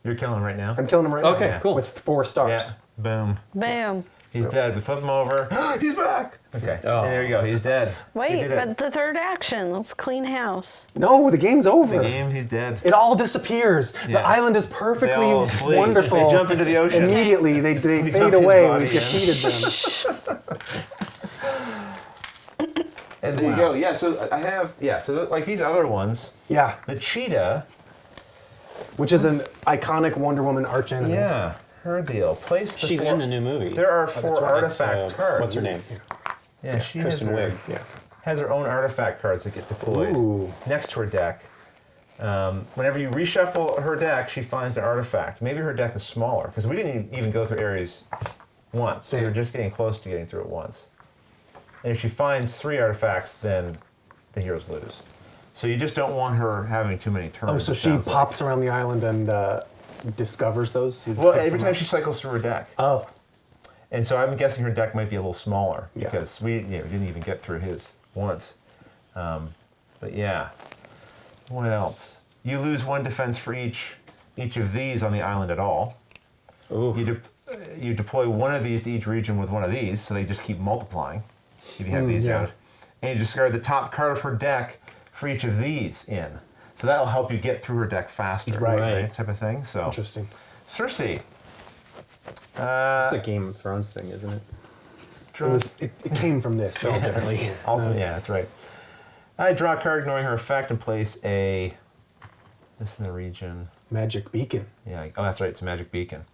You're killing right now. I'm killing him right Okay, now. cool. With 4 stars. Yeah. Boom. Boom. He's dead. We flip him over. He's back. Okay. Oh. And there you go. He's dead. We Wait, did it. but the third action. Let's clean house. No, the game's over. The game. He's dead. It all disappears. Yeah. The island is They perfectly all flee. wonderful. They jump into the ocean. Immediately, they dump fade his away. body We've in. defeated them. And there you go. Yeah. So I have. Yeah. So like these other ones, Yeah, the cheetah. which is an iconic Wonder Woman arch enemy. Yeah. Her deal. Place the She's four, in the new movie. There are that's four right. artifact It's, cards. what's her name? Yeah. She Kristen has her, Wiig. Yeah. has her own artifact cards that get deployed Ooh. next to her deck. Whenever you reshuffle her deck, she finds an artifact. Maybe her deck is smaller because we didn't even go through Ares once. We were just getting close to getting through it once. And if she finds 3 artifacts, then the heroes lose. So you just don't want her having too many turns. Oh, so it she sounds like. pops around the island and discovers those? She Well, picks every them time up? she cycles through her deck. Oh, And so I'm guessing her deck might be a little smaller Yeah. because we didn't even get through his once. But yeah, what else? You lose 1 defense for each of these on the island at all. Ooh. You deploy 1 of these to each region with 1 of these, so they just keep multiplying if you have these yeah. out. And you discard the top card of her deck for each of these in. So that'll help you get through her deck faster, Right. type of thing. So interesting. Cersei. It's a Game of Thrones thing, isn't it? It came from this. Spelled differently. Ultimate, yeah, that's right. I draw a card ignoring her effect and place this in the region. Magic Beacon. Yeah, oh, that's right, it's a magic beacon.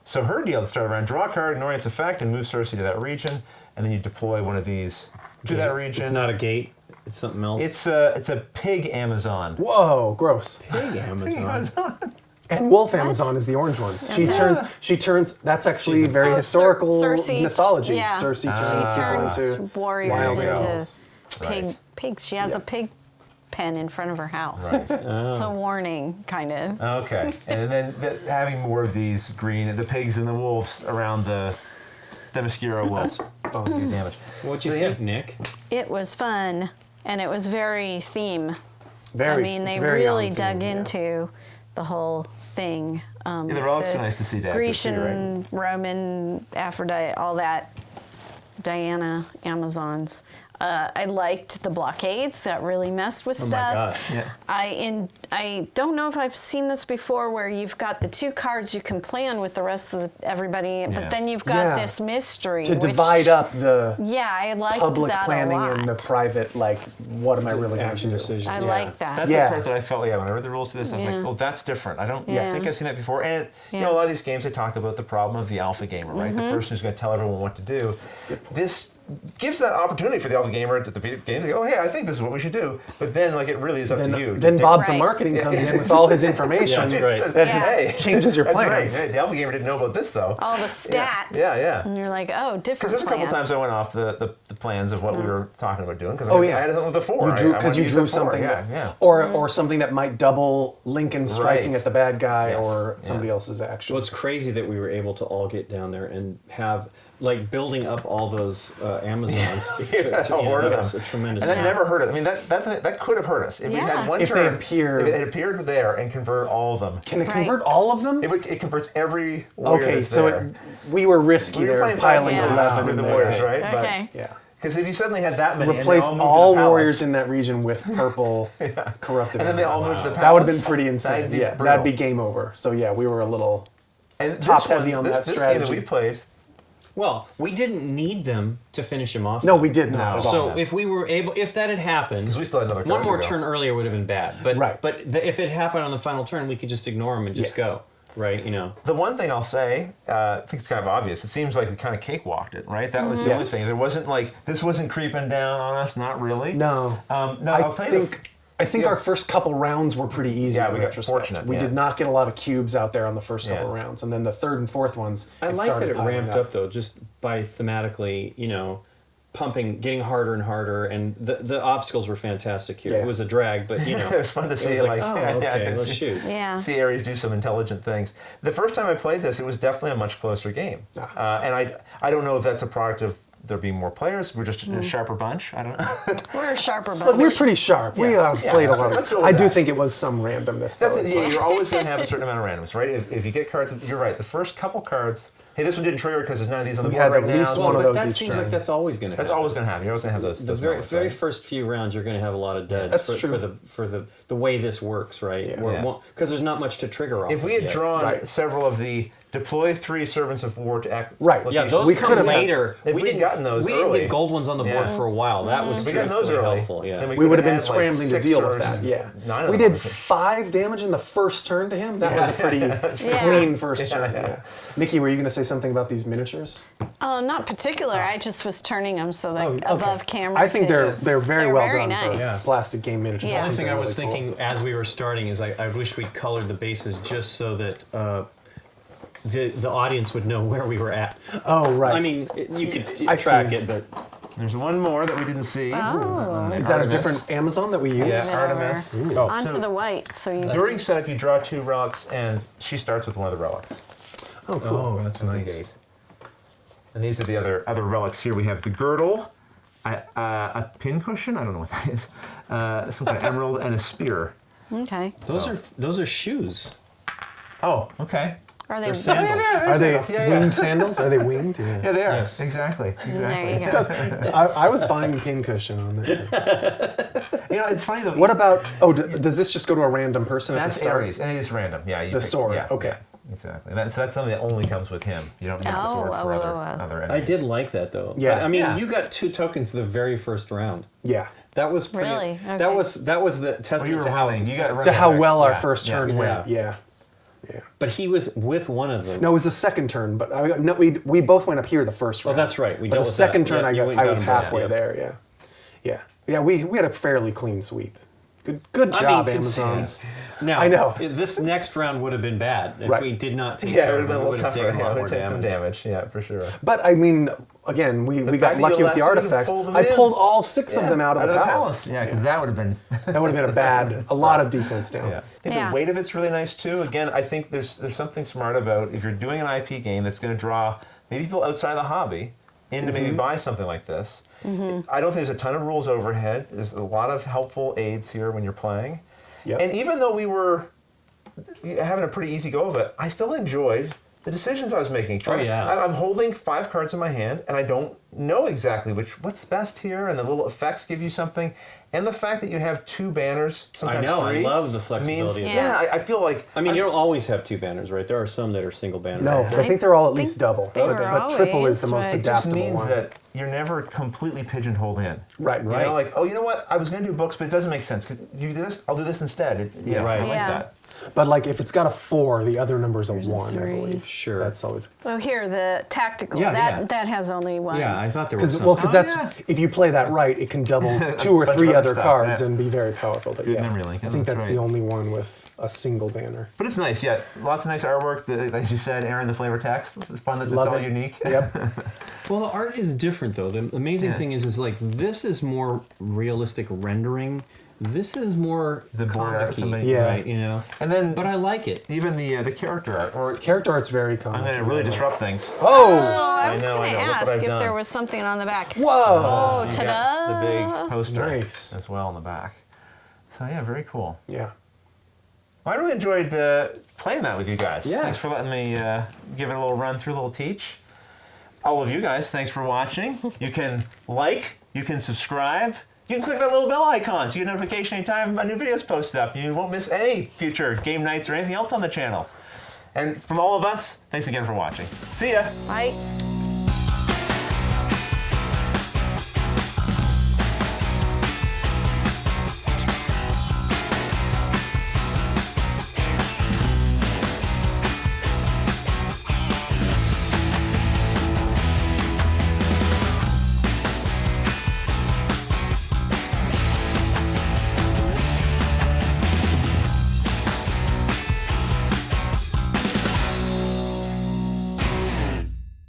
So her deal at the start of the round, draw a card ignoring its effect and move Cersei to that region, and then you deploy 1 of these to that region. It's not a gate. It's something else. It's a pig Amazon. Whoa, gross. Pig Amazon. And Wolf Amazon is the orange ones. She turns. That's actually very historical Cersei, mythology. yeah. Cersei She turns turns people into warriors wild into animals. Right. pigs. She has a pig pen in front of her house. Right. It's a warning, kind of. Okay, and then having more of these green, the pigs and the wolves around the Themyscira will do damage. What'd you So, think, yeah. Nick? It was fun, and it was very theme. Very. I mean, it's they very really on dug theme, yeah. into the whole thing. Yeah, the relics are nice to see, Dad. Grecian, Roman, Aphrodite, all that. Diana, Amazons. I liked the blockades that really messed with Oh my stuff. gosh. Yeah. I don't know if I've seen this before, where you've got the 2 cards you can play on with the rest of everybody, Yeah. but then you've got Yeah. this mystery To which, divide up the Yeah, I liked public that planning a lot. and the private, like, what am I really going to Action do? decision. I Yeah. like that. That's Yeah. the part that I felt, when I read the rules to this, I was Yeah. like, oh, that's different. I don't Yeah. think I've seen that before. And, Yeah. a lot of these games, they talk about the problem of the alpha gamer, right? Mm-hmm. The person who's going to tell everyone what to do. This gives that opportunity for the alpha gamer at the game to go, oh, hey, I think this is what we should do. But then, it really is up to you. Then to Bob from Right. marketing comes in with all his information Yeah, right. that Yeah. Hey, changes your that's plans. right. Hey, the alpha gamer didn't know about this, though. All the stats. Yeah. And you're like, oh, Because different there's a couple plan. times I went off the plans of what we were talking about doing. Because Oh, I yeah. had something with the 4. You drew I because wanted you to use drew the 4. something Yeah, that, yeah. or something that might double Lincoln striking Right. at the bad guy Yes. or Yeah. somebody else's action. Well, it's crazy that we were able to all get down there and have, like, building up all those Amazons. A horde of them. That's a tremendous. And that Yeah. never hurt us. I mean, that could have hurt us. If we Yeah. had one If they turn, appeared- if it had appeared there and convert all of them, Can it Right. convert all of them? it converts every warrior Okay, that's so there. we were risky We were there, playing piling fast and 11 with in the there. warriors, right? Okay. Yeah. Because if you suddenly had that many, Replace and they all moved to the warriors palace, in that region with purple corrupted and then they all Amazons. moved to the palace, That would have been pretty insane. That'd be Yeah, brutal. that'd be game over. So yeah, we were a little and top this one, heavy on this, that this game that strategy. we played. Well, we didn't need them to finish him off. No, we did not No. at all. So if we were able, if that had happened, Because we still had another one card more to go. turn earlier would have been bad. But Right. if it happened on the final turn, we could just ignore him and just Yes. go. Right? The one thing I'll say, I think it's kind of obvious. It seems like we kind of cakewalked it, right? That was the only Yes. thing. There wasn't this wasn't creeping down on us. Not really. No. No, I I'll tell you. think yeah. our first couple rounds were pretty easy. Yeah, in we got retrospect. fortunate, We yeah. did not get a lot of cubes out there on the first couple Yeah. rounds, and then the third and fourth ones. I like that started it piling ramped up though, just by thematically, pumping, getting harder and harder, and the obstacles were fantastic here. Yeah. It was a drag, but It was fun to see. it was like, like, oh, okay, let's shoot. Yeah. See Ares do some intelligent things. The first time I played this, it was definitely a much closer game, and I don't know if that's a product of there being more players. We're just a sharper bunch. I don't know. We're a sharper bunch. Look, we're pretty sharp. We Yeah. played a lot. let's go Of, with I do that. think it was some randomness. That's though. it. It's Yeah, like- you're always going to have a certain amount of randomness, right? If you get cards, you're right. The first couple cards, hey, this one didn't trigger because there's none of these on the We board had right at now. least so one of But those that each seems turn. like that's always going to happen. That's always going to happen. You're always going to have those. The those very, moments, very right? first few rounds, you're going to have a lot of deads That's for true. the way this works, right? Yeah. Because there's not much to trigger off. If we had yet. drawn Right. several of the deploy 3 servants of war to act. Right. Yeah, locations, those We come could've had- later. If we'd gotten those we didn't early. get gold ones on the board Yeah. for a while. That was If we got those truthfully early, helpful. Yeah. then We would have been had, like, scrambling to 6 deal with turns, that. Yeah. 9 of We them, did I think. 5 damage in the first turn to him. That was a pretty Yeah. clean first turn. Yeah. Nikki, were you going to say something about these miniatures? Oh, not particular. I just was turning them so that Okay. above camera. I think they're could- very They're well very done for nice. plastic game miniatures. Yeah. The only think thing they're I was really cool. thinking as we were starting is I wish we'd colored the bases just so that the audience would know where we were at. Oh, right. I mean, you could I track see. it, but There's one more that we didn't see. Oh. is that a Artemis. different Amazon that we use? Yeah, Yeah. Artemis. Oh. Onto So- the white, so you During setup, you draw 2 relics, and she starts with one of the relics. Oh, cool. that's of the gate. And these are the other relics here. We have the girdle, a pin cushion. I don't know what that is. Some kind of emerald and a spear. okay. Those are shoes. Oh, okay. Are they? They're sandals. Are they Yeah. winged sandals? Are they winged? Yeah. Yeah, they are. Yes. Exactly. There you go. I was buying pincushion on that. You know, it's funny though. What about? Oh, does this just go to a random person at That's the start? Ares, and it is random. Yeah, you The pick- sword, Yeah, okay. yeah, exactly. So that's something that only comes with him. You don't need the sword for other enemies. I did like that though. Yeah. But, I mean, Yeah. you got 2 tokens the very first round. Yeah. That was pretty, Really? Okay. That was the Well, you testament were to how running. You got running To how right? well our Yeah, first yeah. turn went. Yeah. But he was with one of them. No, it was the second turn, but no, we both went up here the first round. that's right. We But dealt the with second that. turn, Yeah, you went and I got was them both. halfway Yeah. there. Yeah. We had a fairly clean sweep. Good I job, mean, Amazons. Now, I know. this next round would have been bad if Right. we did not take Yeah, it care would of have been them. a We little would have tougher. taken a Yeah, lot we more would take some damage. damage. Yeah, for sure. But I mean, again, we fact got that lucky you with the lasted, you artifacts. pulled them I in. pulled all 6 of them out of the palace. Yeah, because that would have been. That would have been a lot of defense down. Yeah. I think Yeah. the weight of it's really nice too. Again, I think there's something smart about if you're doing an IP game that's going to draw maybe people outside the hobby in to maybe buy something like this. I don't think there's a ton of rules overhead. There's a lot of helpful aids here when you're playing. Yep. And even though we were having a pretty easy go of it, I still enjoyed the decisions I was making. yeah. I'm holding 5 cards in my hand, and I don't know exactly what's best here, and the little effects give you something. And the fact that you have 2 banners, sometimes I know. 3, I love the means, flexibility of yeah, that. I feel like. I mean, you don't always have 2 banners, right? There are some that are single banner. No, right? I think they're all at think least double. they were But triple is the always, most right. It just adaptable means one. that you're never completely pigeonholed in. Right. You know, like, oh, you know what? I was going to do books, but it doesn't make sense. Could you do this? I'll do this instead. Yeah. Right. I like Yeah. that. But like if it's got a 4, the other number is a 1, I 3. believe. Sure. That's always Oh, here the tactical. Yeah, that yeah. that has only one. Yeah, I thought there was because some. that's yeah. if you play that right, it can double 2 or Bunch 3 of other stuff, cards yeah. and be very powerful. But Good yeah, memory link, I think that's that's the right. only one with a single banner. But it's nice, yeah. Lots of nice artwork. As you said, Aaron, the flavor text. It's fun that it's Love all it. unique. Yep. Well, the art is different though. The amazing Yeah. thing is like this is more realistic rendering. This is more The board art, comic-y, somebody- Yeah. right? You know. And then But I like it. even the character art. Or Character art's very common. I'm going to really disrupt things. Oh, Oh! I was know, going I to know. Look what ask I've if done. there was something on the back. Whoa! Oh, So you ta-da! got the big poster Nice. as well in the back. So yeah, very cool. Yeah. Well, I really enjoyed playing that with you guys. Yeah. Thanks for letting me give it a little run through, a little teach. All of you guys, thanks for watching. You can like, you can subscribe, you can click that little bell icon so you get notification anytime a new video is posted up. You won't miss any future game nights or anything else on the channel. And from all of us, thanks again for watching. See ya! Right.